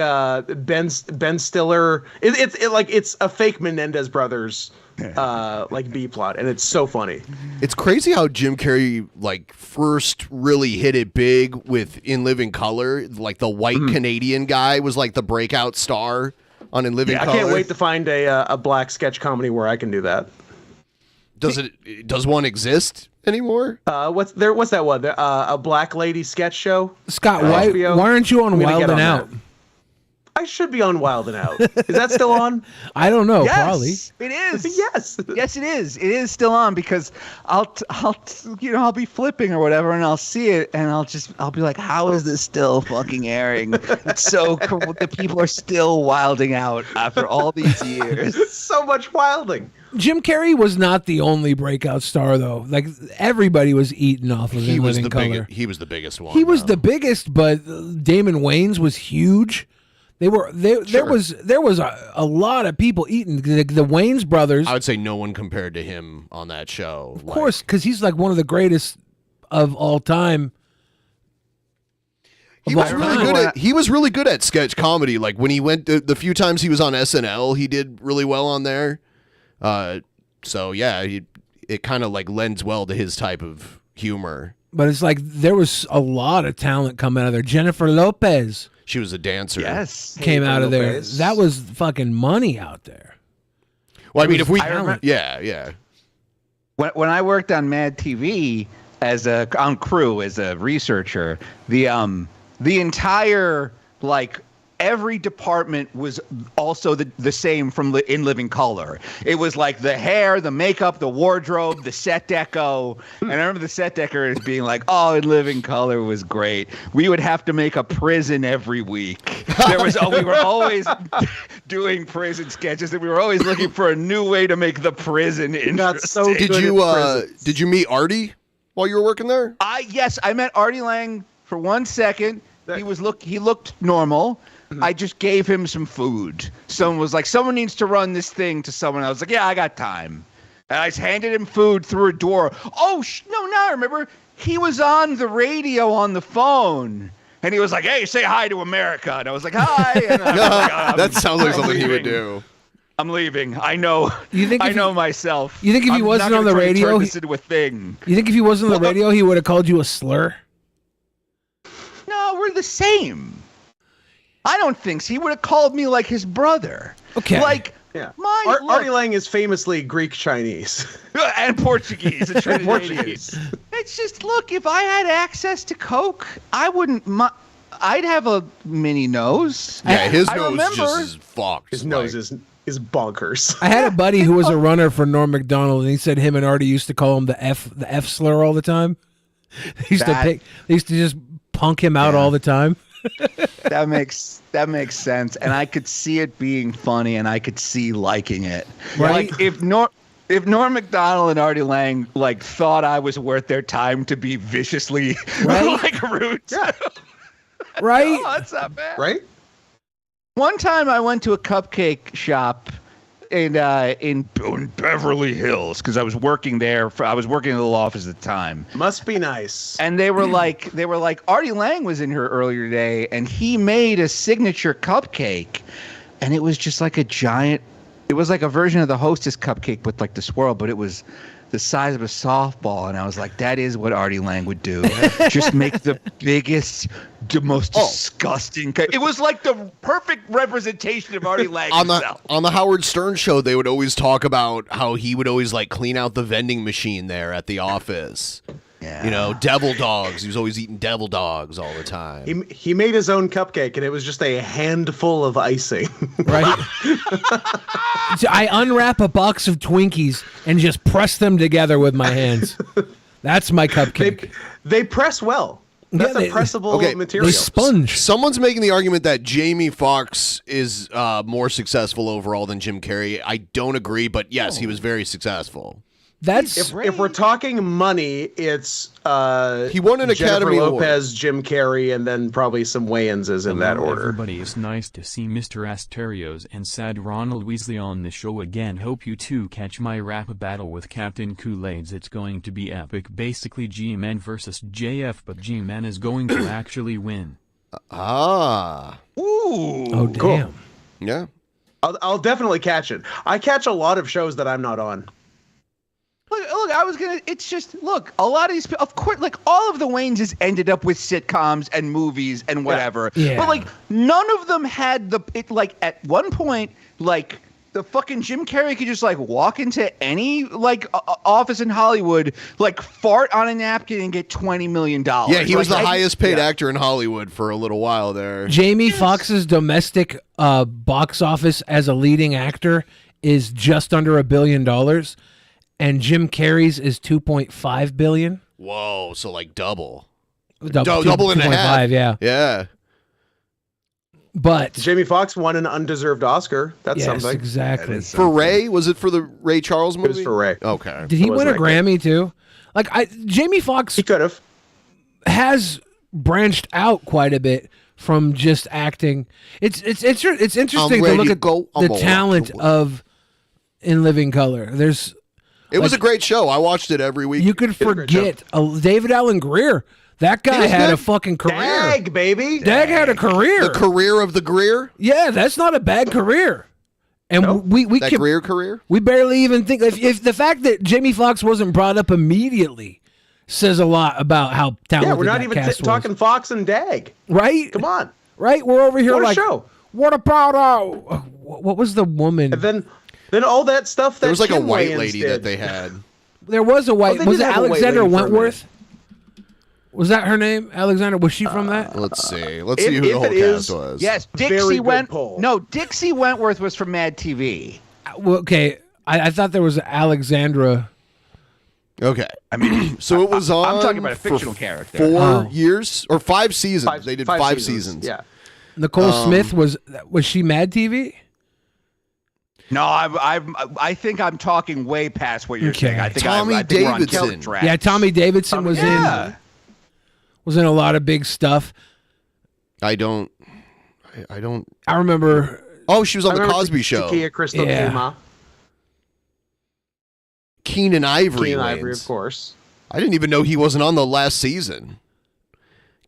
Ben Stiller. It's a fake Menendez brothers like B plot, and it's so funny. It's crazy how Jim Carrey like first really hit it big with In Living Color. Like the white Canadian guy was like the breakout star on In Living Color. I can't wait to find a black sketch comedy where I can do that. Does one exist anymore? What's that one? A black lady sketch show? Scott, why aren't you on Wild and Out? I should be on Wild and Out. Is that still on? I don't know. Yes, Probably. it is. Yes, it is. It is still on because I'll be flipping or whatever, and I'll see it, and I'll be like, how is this still fucking airing? It's so cool that people are still wilding out after all these years. So much wilding. Jim Carrey was not the only breakout star, though. Like everybody was eating off of In Living Color. He was the biggest one. He was the biggest, but Damon Wayans was huge. There was a lot of people eating the Wayans brothers. I would say no one compared to him on that show. Of course, because he's like one of the greatest of all time. He was really good at sketch comedy. Like when he went the few times he was on SNL, he did really well on there. So yeah, it kind of like lends well to his type of humor. But it's like there was a lot of talent coming out of there. Jennifer Lopez. She was a dancer. Yes. Came out of there. That was fucking money out there. Well, I mean, yeah. When I worked on Mad TV on crew as a researcher, the entire like every department was also the same from In Living Color. It was like the hair, the makeup, the wardrobe, the set deco. And I remember the set decorators being like, "Oh, In Living Color was great. We would have to make a prison every week. We were always doing prison sketches, and we were always looking for a new way to make the prison interesting." Did you meet Artie while you were working there? Yes, I met Artie Lang for 1 second. He looked normal. I just gave him some food. Someone was like, "Someone needs to run this thing to someone." I was like, "Yeah, I got time." And I just handed him food through a door. Oh, no, now I remember. He was on the radio on the phone. And he was like, "Hey, say hi to America." And I was like, "Hi." And I was like, that sounds like something he would do. I'm leaving. I know. I know myself. You think if he wasn't on the radio, this into a thing. You think if he wasn't on the radio, he would have called you a slur? No, we're the same. I don't think so. He would have called me like his brother. Okay. Like, yeah. Look, Artie Lang is famously Greek Chinese. and Portuguese. And Portuguese. It's just, look, if I had access to Coke, I wouldn't. I'd have a mini nose. Yeah, his nose just is fucked. His nose is bonkers. I had a buddy who was a runner for Norm McDonald, and he said him and Artie used to call him the F slur all the time. They used to just punk him out all the time. That makes sense, and I could see it being funny, and I could see liking it. Right? Like if Norm Macdonald and Artie Lang like thought I was worth their time to be viciously like rude. Yeah. Right? Oh, that's not bad. Right? One time I went to a cupcake shop in Beverly Hills because I was working there. I was working in the law office at the time. Must be nice. And they were like, Artie Lang was in here earlier today, and he made a signature cupcake, and it was just like a giant. It was like a version of the Hostess cupcake with like the swirl, but it was the size of a softball. And I was like, that is what Artie Lang would do. Just make the biggest, the most disgusting. It was like the perfect representation of Artie Lang himself. On the Howard Stern show, they would always talk about how he would always like clean out the vending machine there at the office. Yeah. You know, devil dogs. He was always eating devil dogs all the time. He made his own cupcake, and it was just a handful of icing. Right? So I unwrap a box of Twinkies and just press them together with my hands. That's my cupcake. They press well. That's a pressable material. They sponge. Someone's making the argument that Jamie Foxx is more successful overall than Jim Carrey. I don't agree, but yes, he was very successful. That's if we're talking money, it's he won an Academy Award. Lopez, Jim Carrey, and then probably some Wayans in that order. Everybody, it's nice to see Mr. Asterios and sad Ronald Weasley on the show again. Hope you two catch my rap battle with Captain Kool-Aid's. It's going to be epic. Basically G-Man versus JF, but G-Man is going to actually win. Ooh. Oh, damn. Cool. Yeah. I'll definitely catch it. I catch a lot of shows that I'm not on. Look, it's just, look, a lot of these people, of course, like, all of the Wayneses ended up with sitcoms and movies and whatever. Yeah. But, like, none of them had at one point, like, the fucking Jim Carrey could just, like, walk into any, like, office in Hollywood, like, fart on a napkin and get $20 million. Yeah, he was the highest paid actor in Hollywood for a little while there. Jamie Foxx's domestic box office as a leading actor is just under $1 billion. And Jim Carrey's is $2.5 billion. Whoa, so like double. Double and a half. Yeah. Yeah. But Jamie Foxx won an undeserved Oscar. That's something. Exactly. For Ray? Was it for the Ray Charles movie? It was for Ray. Okay. Did he win a Grammy too? Like Jamie Foxx, he could have, has branched out quite a bit from just acting. It's interesting to look at the talent of In Living Color. It was a great show. I watched it every week. You could forget David Alan Grier. That guy had a fucking career. Dag, baby. Dag had a career. The career of the Grier? Yeah, that's not a bad career. And we that Grier career? We barely even think if the fact that Jamie Foxx wasn't brought up immediately says a lot about how talented. Yeah, we're not that even cast talking was. Fox and Dag. Right? Come on. Right? We're over here what like a show. What about what was the woman? And then all that stuff that there was like Kim a white Wayans lady did. that they had. There was a white. they was did it have a white Alexander lady for a Wentworth? Was that her name, Alexandra? Was she from that? Let's see. Let's see who the whole cast was. Yes, Dixie Dixie Wentworth was from Mad TV. Well, okay, I thought there was Alexandra. Okay. I mean, so it was on. I'm talking about a for fictional character. 4 years or 5 seasons. They did 5 seasons. Yeah. Nicole Smith was she Mad TV? No, I think I'm talking way past what you're saying. I think Tommy I think we're on Davidson. Kelly Tracks. Yeah, Tommy Davidson was in a lot of big stuff. I don't. I remember. Oh, she was on the Cosby Show. Takia Crystal Puma. Keenan Ivory. Keenan Ivory, of course. I didn't even know he wasn't on the last season.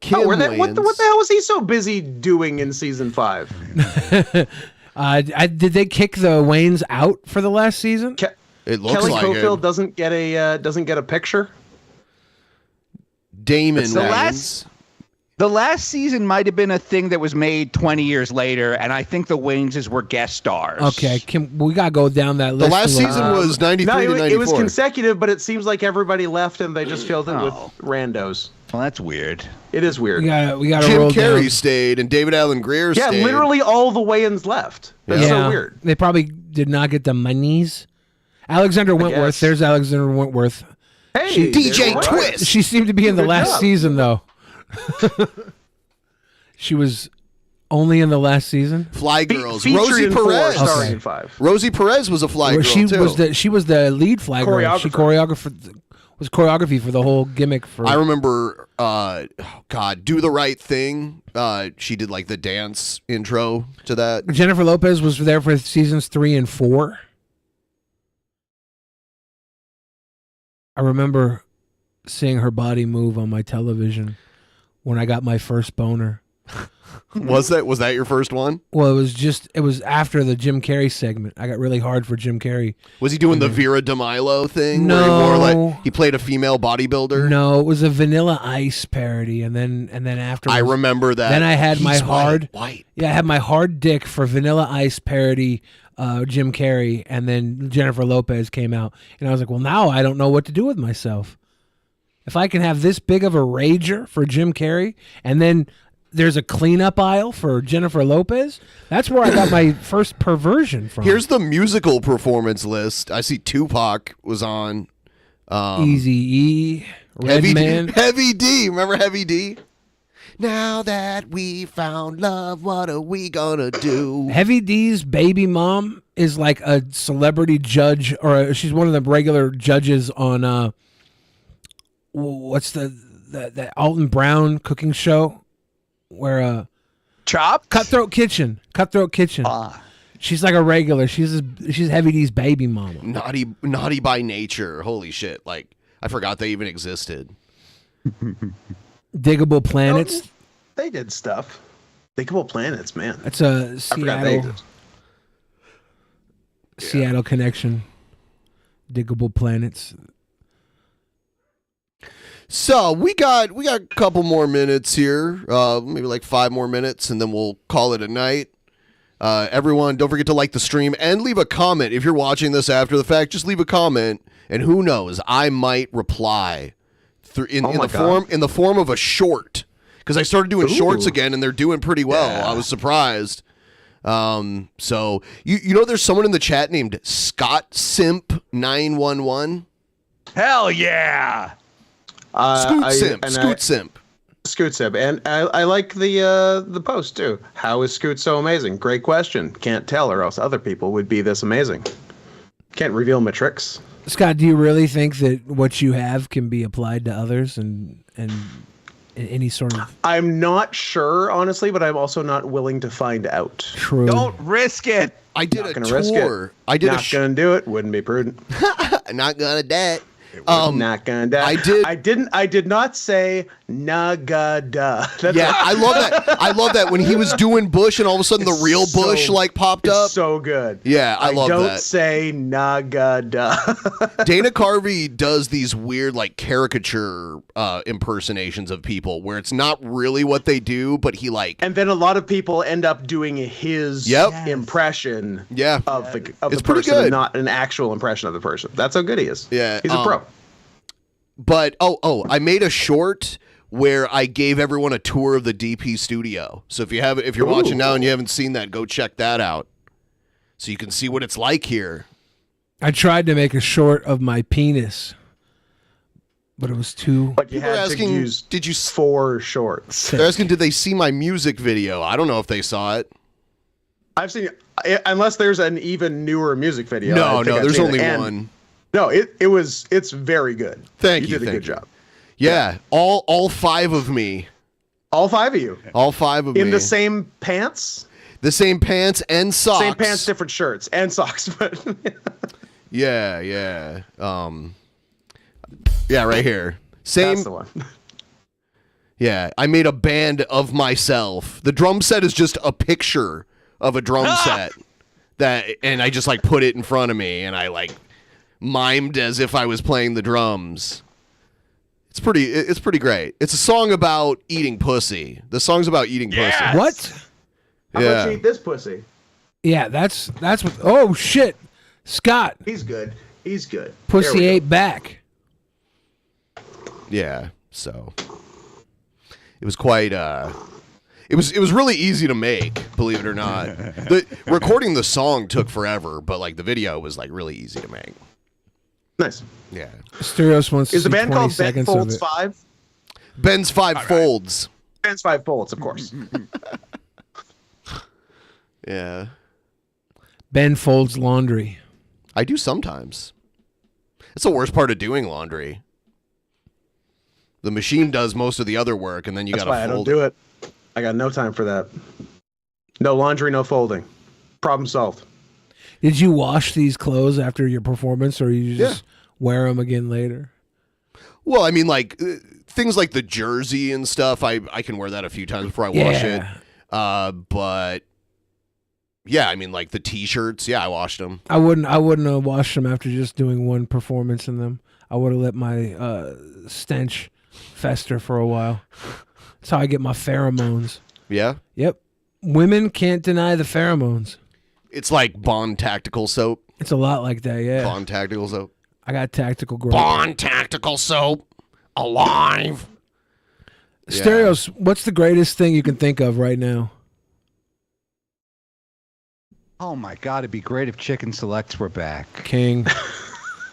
What the hell was he so busy doing in season 5? Did they kick the Waynes out for the last season? It looks Kelly like Cofield it. doesn't get a picture. Damon Wayans. The last season might have been a thing that was made 20 years later, and I think the Wayneses were guest stars. Okay, we gotta go down that list. The last season was 93 to 94. It was consecutive, but it seems like everybody left and they just filled it with randos. Well, that's weird. It is weird. We gotta Jim roll Carrey down. stayed and David Allen Greer stayed. Yeah, literally all the Wayans left. That's so weird. They probably did not get the monies. Alexander Wentworth. guess. There's Alexander Wentworth. Hey, DJ there it Twist. was. She seemed to be in the Good last job. season, though. She was only in the last season. Fly Girls. Featured Rosie in 4, Perez. starring in 5. Rosie Perez was a fly girl She too. was the lead flag girl. She was choreography for the whole gimmick. I remember, Do the Right Thing. She did like the dance intro to that. Jennifer Lopez was there for seasons 3 and 4. I remember seeing her body move on my television when I got my first boner. Was that your first one? Well, it was after the Jim Carrey segment. I got really hard for Jim Carrey. Was he doing the Vera DeMilo thing? No. Where he wore he played a female bodybuilder? No, it was a Vanilla Ice parody, and then after I remember that. Then I had my He's hard white. Yeah, I had my hard dick for Vanilla Ice parody Jim Carrey, and then Jennifer Lopez came out, and I was like, well, now I don't know what to do with myself. If I can have this big of a rager for Jim Carrey, and then there's a cleanup aisle for Jennifer Lopez, that's where I got my first perversion from. Here's the musical performance list. I see Tupac was on. Eazy-E, Redman. Heavy D. Remember Heavy D? Now that we found love, what are we gonna do? Heavy D's baby mom is like a celebrity judge, or she's one of the regular judges on what's the Alton Brown cooking show, where Chopped? Cutthroat Kitchen. She's like a regular. She's Heavy D's baby mama. Naughty by nature. Holy shit! Like I forgot they even existed. Diggable Planets. They did stuff. Diggable Planets, man. That's a I forgot they Seattle connection. Diggable Planets. So we got a couple more minutes here, maybe like 5 more minutes, and then we'll call it a night. Everyone, don't forget to like the stream and leave a comment. If you're watching this after the fact, just leave a comment, and who knows, I might reply in the form of a short, because I started doing shorts again, and they're doing pretty well. Yeah. I was surprised. So you know, there's someone in the chat named Scott Simp 911. Hell yeah. Scoot Simp. And I like the post too. How is Scoot so amazing? Great question. Can't tell, or else other people would be this amazing. Can't reveal my tricks. Scott, do you really think that what you have can be applied to others and any sort of? I'm not sure, honestly, but I'm also not willing to find out. True. Don't risk it. I did not a gonna tour. Risk it. I did not gonna do it. Wouldn't be prudent. Not gonna do it. Not gonna die. I did not say nagada. Yeah, I love that. I love that when he was doing Bush and all of a sudden the real Bush like popped up. So good. Yeah, I love that. Don't say nagada. Dana Carvey does these weird like caricature impersonations of people where it's not really what they do, but he like. And then a lot of people end up doing his impression of the It's person, pretty good. and not an actual impression of the person. That's how good he is. Yeah, he's a pro. But I made a short where I gave everyone a tour of the DP studio. So if you're watching now and you haven't seen that, go check that out. So you can see what it's like here. I tried to make a short of my penis, but it was too. But you had to use did you 4 shorts. They're asking, did they see my music video? I don't know if they saw it. I've seen, unless there's an even newer music video. No, there's only one. No, it's very good. Thank you. You did a thank good you. job. Yeah, all 5 of me. All 5 of you. All 5 of me. In the same pants? The same pants and socks. Same pants, different shirts and socks, but yeah. Yeah, right here. Same. That's the one. Yeah, I made a band of myself. The drum set is just a picture of a drum set and I just like put it in front of me and I like mimed as if I was playing the drums. It's pretty great. It's a song about eating pussy. The song's about eating pussy. What? How about you eat this pussy? Yeah, that's what. Oh shit, Scott. He's good. Pussy ate back. Yeah, so it was quite it was really easy to make, believe it or not. Recording the song took forever, but like the video was like really easy to make. Nice. Yeah. Asterios wants to Is the see band 20 called Ben seconds Folds of it. 5? Ben's 5 Folds. Ben's 5 Folds, of course. Yeah. Ben folds laundry. I do sometimes. It's the worst part of doing laundry. The machine does most of the other work, and then you That's gotta why fold I don't do it. I got no time for that. No laundry, no folding. Problem solved. Did you wash these clothes after your performance, or you just wear them again later? Well, I mean, like things like the jersey and stuff. I can wear that a few times before I wash it. But yeah, I mean, like the t-shirts. Yeah, I washed them. I wouldn't have washed them after just doing one performance in them. I would have let my stench fester for a while. That's how I get my pheromones. Yeah. Yep. Women can't deny the pheromones. It's like Bond tactical soap. It's a lot like that, yeah. Bond tactical soap. I got tactical growth. Bond tactical soap. Alive. Asterios, what's the greatest thing you can think of right now? Oh my god, it'd be great if Chicken Selects were back. King.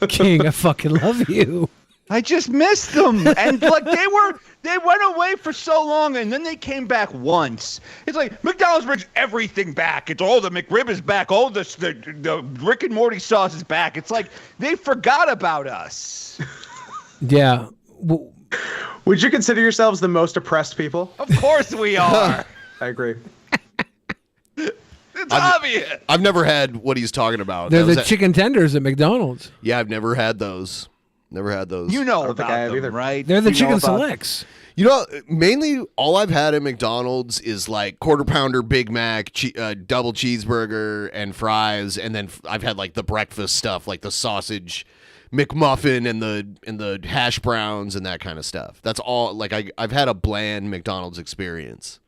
King, I fucking love you. I just missed them, and like they went away for so long, and then they came back once. It's like McDonald's brings everything back. It's the McRib is back. The Rick and Morty sauce is back. It's like they forgot about us. Yeah. Would you consider yourselves the most oppressed people? Of course we are. I agree. It's obvious. I've never had what he's talking about. They're the chicken tenders at McDonald's. Yeah, I've never had those. Never had those. You know about them, right? They're the chicken selects. You know, mainly all I've had at McDonald's is like quarter pounder, Big Mac, double cheeseburger, and fries, and then I've had like the breakfast stuff, like the sausage McMuffin and the hash browns and that kind of stuff. That's all. Like I've had a bland McDonald's experience.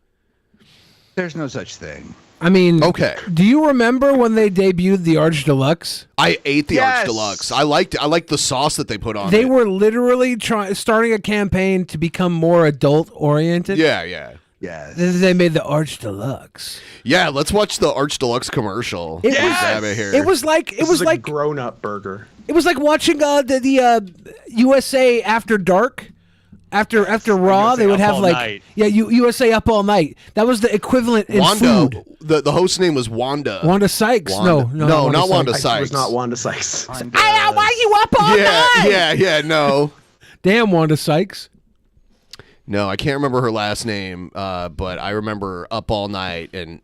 There's no such thing. I mean, okay. Do you remember when they debuted the Arch Deluxe? I ate the Arch Deluxe. I liked the sauce that they put on. They were literally starting a campaign to become more adult oriented. Yeah, yeah. Yeah. They made the Arch Deluxe. Yeah, let's watch the Arch Deluxe commeral. It was like grown up burger. It was like watching the USA After Dark. After Raw, USA they would Up have All like Night. USA Up All Night. That was the equivalent in Wanda. food. The host name was Wanda. Wanda Sykes. Wanda. No, not Wanda It Sykes. was not Wanda Sykes. Why you up all night? Yeah, no. Damn, Wanda Sykes. No, I can't remember her last name, but I remember Up All Night, and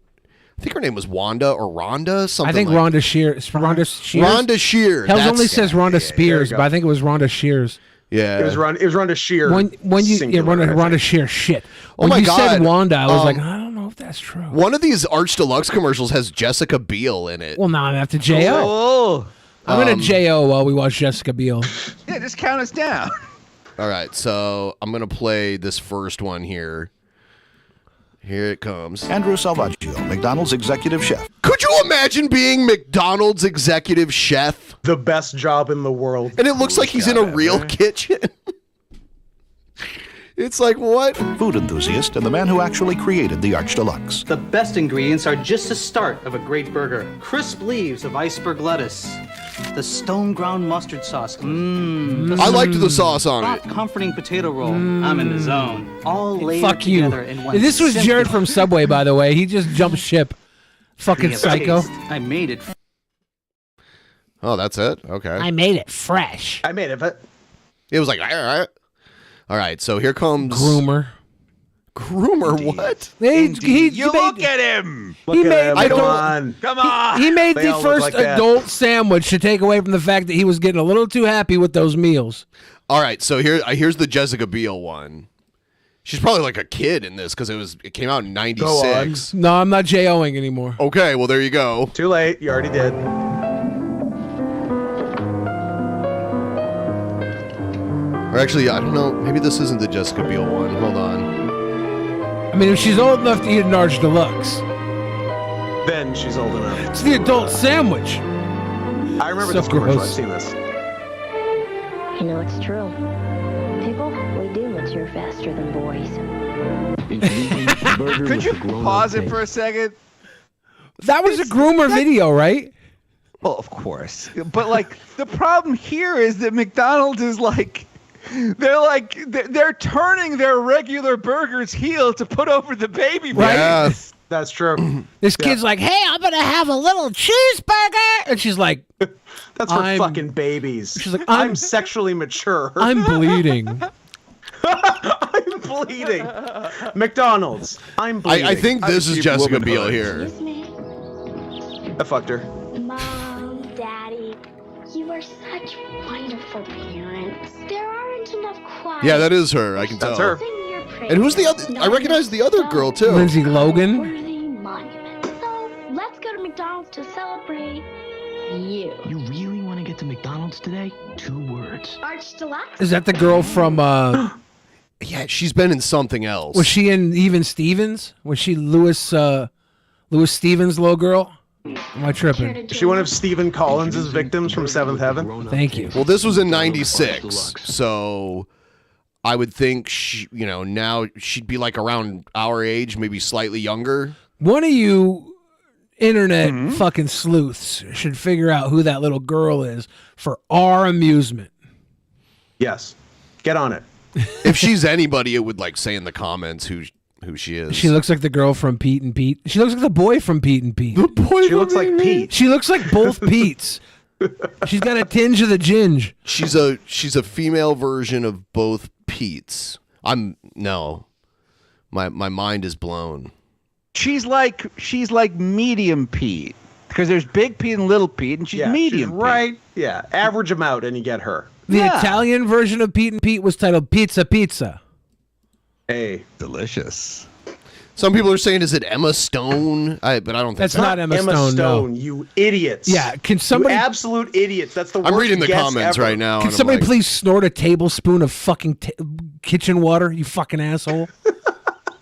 I think her name was Wanda or Rhonda, something I think like Rhonda Shears. Rhonda Shears. Rhonda Shears. Hells That's- only says Rhonda Spears, go. but I think it was Rhonda Shears. Yeah. It was Rhonda Shear. When you Rhonda Shears. Shit. Oh When my you said God. Wanda, I was like, I don't know if that's true. One of these Arch Deluxe commercials has Jessica Biel in it. Well, now I'm after Jo. Oh. I'm gonna Jo while we watch Jessica Biel. Yeah, just count us down. All right, so I'm going to play this first one here. Here it comes. Andrew Salvaggio, McDonald's executive chef. Could you imagine being McDonald's executive chef? The best job in the world. And it looks like he's in a real kitchen. It's like, what? Food enthusiast and the man who actually created the Arch Deluxe. The best ingredients are just the start of a great burger. Crisp leaves of iceberg lettuce. The stone ground mustard sauce. I liked the sauce on it. Comforting potato roll. I'm in the zone. All layered Fuck you. together in one. This was simple- Jared from Subway, by the way. He just jumped ship. Fucking The psycho. taste. I made it. Oh, that's it? Okay. I made it fresh. I made it, but It was like, all right, so here comes... Groomer. Groomer, what? You look at him. He made I the don't- Come on. He made They the all look first like that. adult sandwich to take away from the fact that he was getting a little too happy with those meals. All right, so here's the Jessica Biel one. She's probably like a kid in this because it came out in '96. No, I'm not J-O-ing anymore. Okay, well there you go. Too late. You already did. Or actually, I don't know. Maybe this isn't the Jessica Biel one. Hold on. I mean, if she's old enough to eat an Arch Deluxe, Then she's old enough. it's the adult sandwich. I remember So this commercial. gross. I've seen this. You know, it's true. People, we do mature faster than boys. Could you pause it for a second? That was a groomer video, right? Well, of course. But like the problem here is that McDonald's is like they're turning their regular burgers heel to put over the baby burgers. Yes. That's true. This kid's like, hey, I'm going to have a little cheeseburger. And she's like, That's for fucking babies. She's like, I'm sexually mature. I'm bleeding. I'm bleeding. McDonald's. I'm bleeding. I think this is Jessica Biel here. I fucked her. Mom, Daddy, you are such wonderful parents. There aren't enough quiet. Yeah, that is her. I can tell. That's her. And who's the other? I recognize the other girl too. Lindsay Logan. Worthy monument. So let's go to McDonald's to celebrate you. You really want to get to McDonald's today? 2 words. Arch Deluxe. Is that the girl from, Yeah, she's been in something else. was she in Even Stevens? Was she Louis Stevens' little girl? Am I tripping? Is she one of Stephen Collins' victims from Seventh Heaven? Thank you. Well, this was in '96, so I would think now she'd be like around our age, maybe slightly younger. One of you internet fucking sleuths should figure out who that little girl is for our amusement. Yes. Get on it. If she's anybody, it would like say in the comments who she is. She looks like the girl from Pete and Pete. She looks like the boy from Pete and Pete. The boy. She looks like Pete. She looks like both Pete's. She's got a tinge of the ginge. She's a female version of both Pete's. My mind is blown. She's like medium Pete because there's big Pete and little Pete, and she's medium. She's right. Yeah. Average them out, and you get her. The Italian version of Pete and Pete was titled Pizza Pizza. Hey, delicious. Some people are saying, is it Emma Stone? But I don't think That's so. not Emma Stone, no. you idiots. Yeah, can somebody? You absolute idiots. That's the worst I'm reading the guess comments ever. right now. Can and I'm somebody like, please snort a tablespoon of fucking kitchen water? You fucking asshole!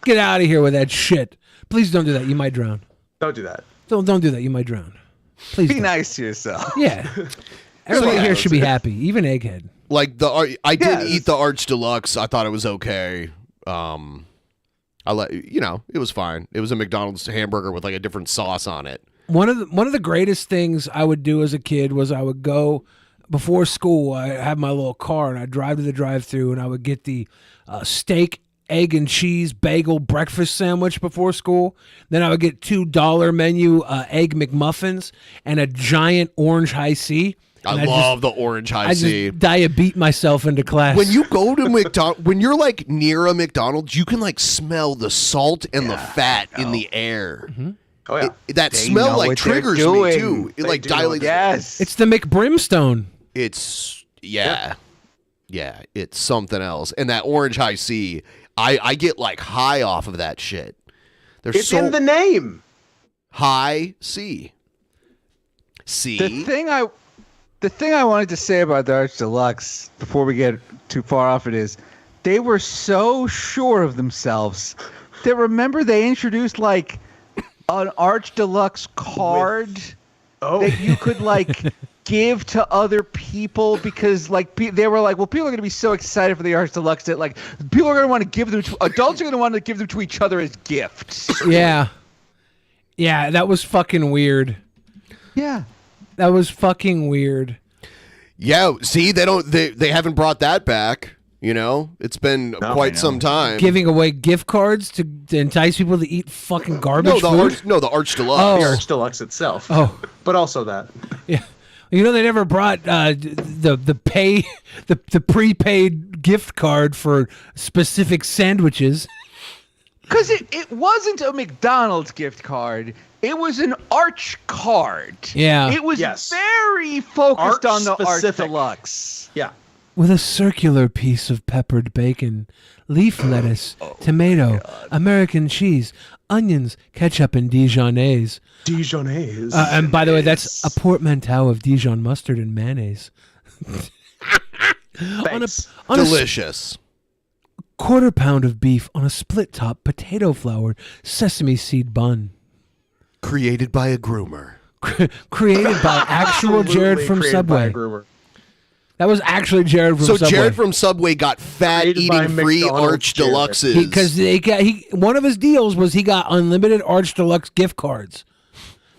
Get out of here with that shit. Please don't do that. You might drown. Don't do that. Don't do that. You might drown. Please be don't. nice to yourself. Yeah. Everybody here should be happy, even Egghead. Like I did eat the Arch Deluxe. I thought it was okay. It was fine. It was a McDonald's hamburger with like a different sauce on it. One of the greatest things I would do as a kid was I would go before school. I had my little car and I'd drive to the drive-thru and I would get the steak, egg and cheese bagel breakfast sandwich before school. Then I would get $2 menu egg McMuffins and a giant orange high C. I love the orange high C. I just diabeat myself into class. When you go to McDonald's, when you're like near a McDonald's, you can like smell the salt and the fat in the air. Mm-hmm. Oh yeah, that They smell know like what they're triggers me doing. too. It They like do know what dilates. they're Yes. It's the McBrimstone. It's yeah, it's something else. And that orange high C, I get like high off of that shit. There's It's in the name. High C. C. The thing I wanted to say about the Arch Deluxe before we get too far off it is they were so sure of themselves that remember they introduced like an Arch Deluxe card that you could like give to other people because like they were like, well, people are going to be so excited for the Arch Deluxe that like people are going to want to give them to adults are going to want to give them to each other as gifts. Yeah. Yeah, that was fucking weird. Yeah. That was fucking weird. Yeah, see, they haven't brought that back. You know, it's been quite some time. Giving away gift cards to entice people to eat fucking garbage food? The Arch Deluxe. Oh. The Arch Deluxe itself. Oh. But also that. Yeah. You know, they never brought the prepaid gift card for specific sandwiches. Because it wasn't a McDonald's gift card. It was an Arch card. Yeah. It was very focused on the Arch Arch-specific. Deluxe. Yeah. With a circular piece of peppered bacon, leaf lettuce, tomato, American cheese, onions, ketchup, and Dijonnaise. Dijonnaise. And by the way, that's a portmanteau of Dijon mustard and mayonnaise. Delicious. Quarter pound of beef on a split top potato flour sesame seed bun. Created by a groomer. Created by actual Jared from Subway. That was actually Jared from Subway. So Jared from Subway got fat eating free Arch Deluxes. Because one of his deals was he got unlimited Arch Deluxe gift cards.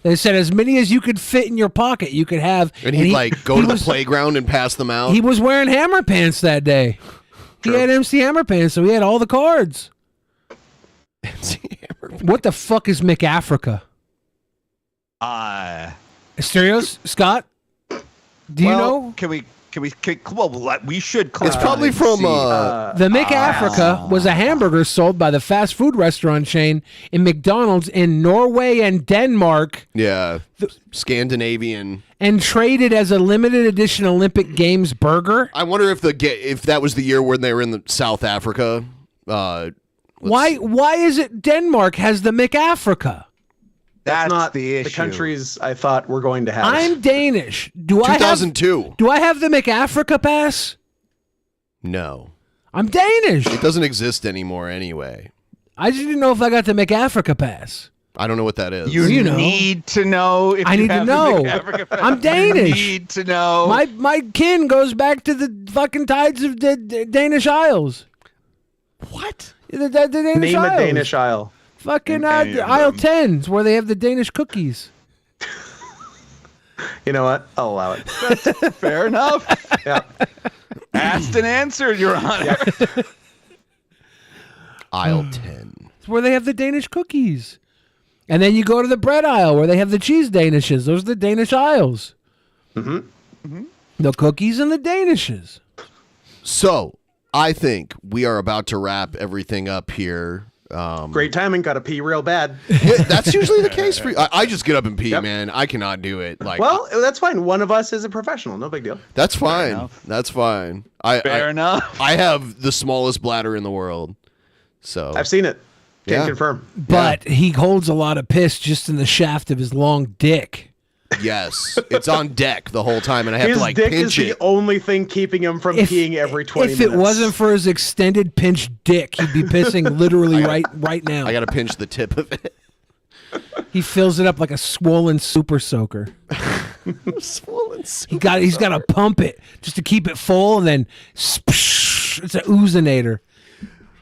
They said as many as you could fit in your pocket, you could have. And he'd like go to the playground and pass them out. He was wearing Hammer Pants that day. True. He had MC Hammer Pants, so he had all the cards. What the fuck is McAfrica? Asterios? Scott? Do you know? Can we we should. It's probably from the McAfrica was a hamburger sold by the fast food restaurant chain in McDonald's in Norway and Denmark. Yeah, Scandinavian. And traded as a limited edition Olympic Games burger. I wonder if that was the year when they were in South Africa. Why is it Denmark has the McAfrica? That's not the issue. The countries I thought were going to have. I'm Danish. 2002. Do I have the McAfrica pass? No. I'm Danish. It doesn't exist anymore anyway. I just didn't know if I got the McAfrica pass. I don't know what that is. You know. Need to know. If I you need to have know. The McAfrica pass. I'm Danish. You need to know. My kin goes back to the fucking tides of the Danish Isles. What? The Danish Name Isles. a Danish Isle. Fucking aisle 10 is where they have the Danish cookies. You know what? I'll allow it. That's fair enough. Yeah. Asked and answered, Your Honor. Yeah. Aisle 10. It's where they have the Danish cookies. And then you go to the bread aisle where they have the cheese danishes. Those are the Danish aisles. Mm-hmm. Mm-hmm. The cookies and the danishes. So, I think we are about to wrap everything up here. Great timing. Got to pee real bad. Yeah, that's usually the case for you. I just get up and pee, man. I cannot do it. Well, that's fine. One of us is a professional. No big deal. That's fine. That's fine. Fair enough. I have the smallest bladder in the world. So I've seen it. Can confirm. But he holds a lot of piss just in the shaft of his long dick. Yes, it's on deck the whole time, and I have his to like dick pinch is it. the only thing keeping him from peeing every 20 If minutes. it wasn't for his extended pinched dick, he'd be pissing literally right now. I got to pinch the tip of it. He fills it up like a swollen super soaker. Swollen super He's got to pump it just to keep it full, and then it's an oozinator.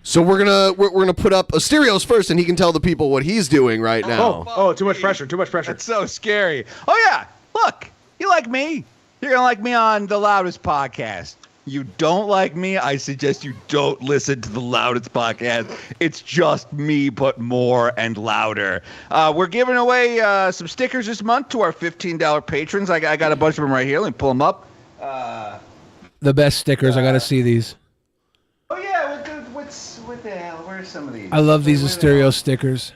So we're gonna put up Asterios first, and he can tell the people what he's doing right now. Oh, too much pressure. Too much pressure. That's so scary. Oh yeah, look, you like me. You're gonna like me on the Loudest podcast. You don't like me, I suggest you don't listen to the Loudest podcast. It's just me, but more and louder. We're giving away some stickers this month to our $15 patrons. I got a bunch of them right here. Let me pull them up. The best stickers. I got to see these. Oh yeah, what the hell? Where's some of these? I love these Asterios stickers.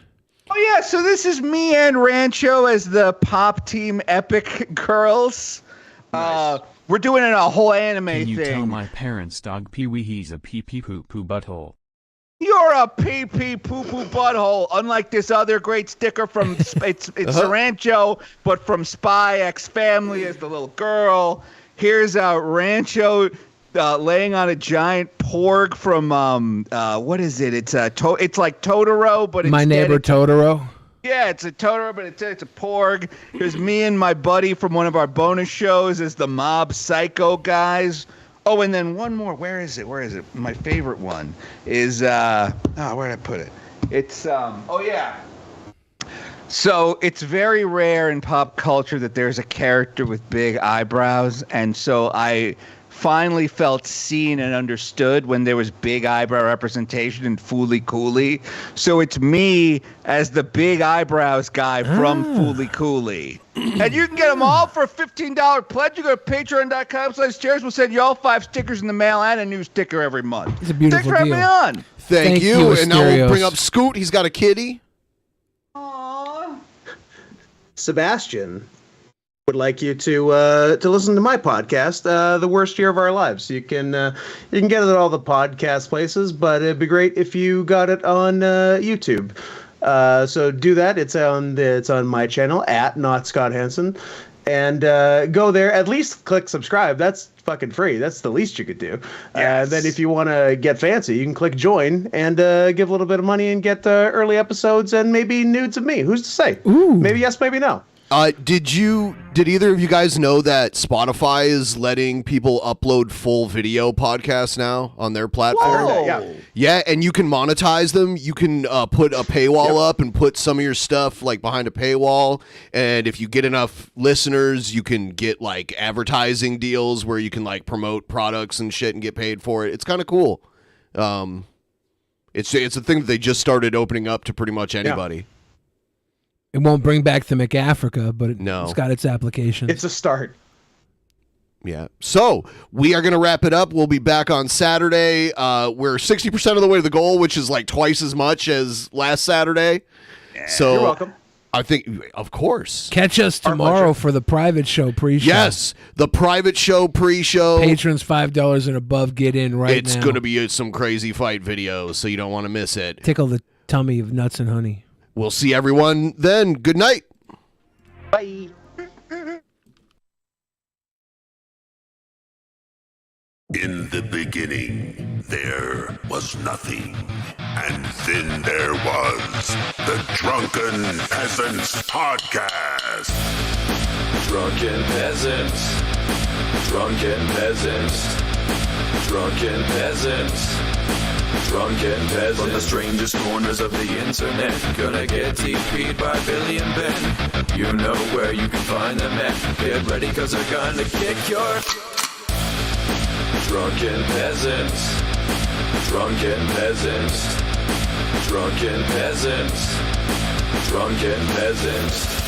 Oh yeah, so this is me and Rancho as the Pop Team Epic Girls. Nice. We're doing a whole anime thing. Can you tell my parents' dog Pee-wee he's a pee-pee poo-poo butthole? You're a pee-pee poo-poo butthole, unlike this other great sticker from it's Rancho, but from Spy X Family as the little girl. Here's Rancho laying on a giant porg from what is it? It's like Totoro, but My Neighbor Totoro. Yeah, it's a Totoro, but it's a porg. There's me and my buddy from one of our bonus shows as the Mob Psycho guys. Oh, and then one more. Where is it? My favorite one is, where did I put it? It's, oh yeah. So it's very rare in pop culture that there's a character with big eyebrows, and so I finally felt seen and understood when there was big eyebrow representation in Fooly Cooley. So it's me as the big eyebrows guy from Fooly Cooley. And you can get them all for a $15 pledge. You go to patreon.com/chairs. We'll send you all 5 stickers in the mail and a new sticker every month. It's a beautiful Thanks for having me on. Thank you. And now we'll Asterios. bring up Scoot. He's got a kitty. Sebastian would like you to listen to my podcast, The Worst Year of Our Lives. You can get it at all the podcast places, but it'd be great if you got it on YouTube. So do that. It's on my channel at Not Scott Hansen, and go there. At least click subscribe. That's fucking free. That's the least you could do. Yes. Then if you want to get fancy, you can click join and give a little bit of money and get early episodes and maybe nudes of me. Who's to say? Ooh. Maybe yes, maybe no. Did either of you guys know that Spotify is letting people upload full video podcasts now on their platform? I heard that, Yeah, and you can monetize them. You can put a paywall up and put some of your stuff like behind a paywall. And if you get enough listeners, you can get like advertising deals where you can like promote products and shit and get paid for it. It's kind of cool. It's a thing that they just started opening up to pretty much anybody. It won't bring back the McAfrica, but it's got its application. It's a start. Yeah. So we are going to wrap it up. We'll be back on Saturday. We're 60% of the way to the goal, which is like twice as much as last Saturday. So You're welcome. I think, of course. Catch us tomorrow for the private show pre-show. Yes, the private show pre-show. Patrons $5 and above get in right now. It's going to be some crazy fight videos, so you don't want to miss it. Tickle the tummy of nuts and honey. We'll see everyone then. Good night. Bye. In the beginning, there was nothing. And then there was the Drunken Peasants Podcast. Drunken Peasants. Drunken Peasants. Drunken Peasants. Drunken Peasants. From the strangest corners of the internet, gonna get TP'd by Billy and Ben. You know where you can find them at. Get ready, cause they're gonna kick your... Drunken Peasants. Drunken Peasants. Drunken Peasants. Drunken Peasants.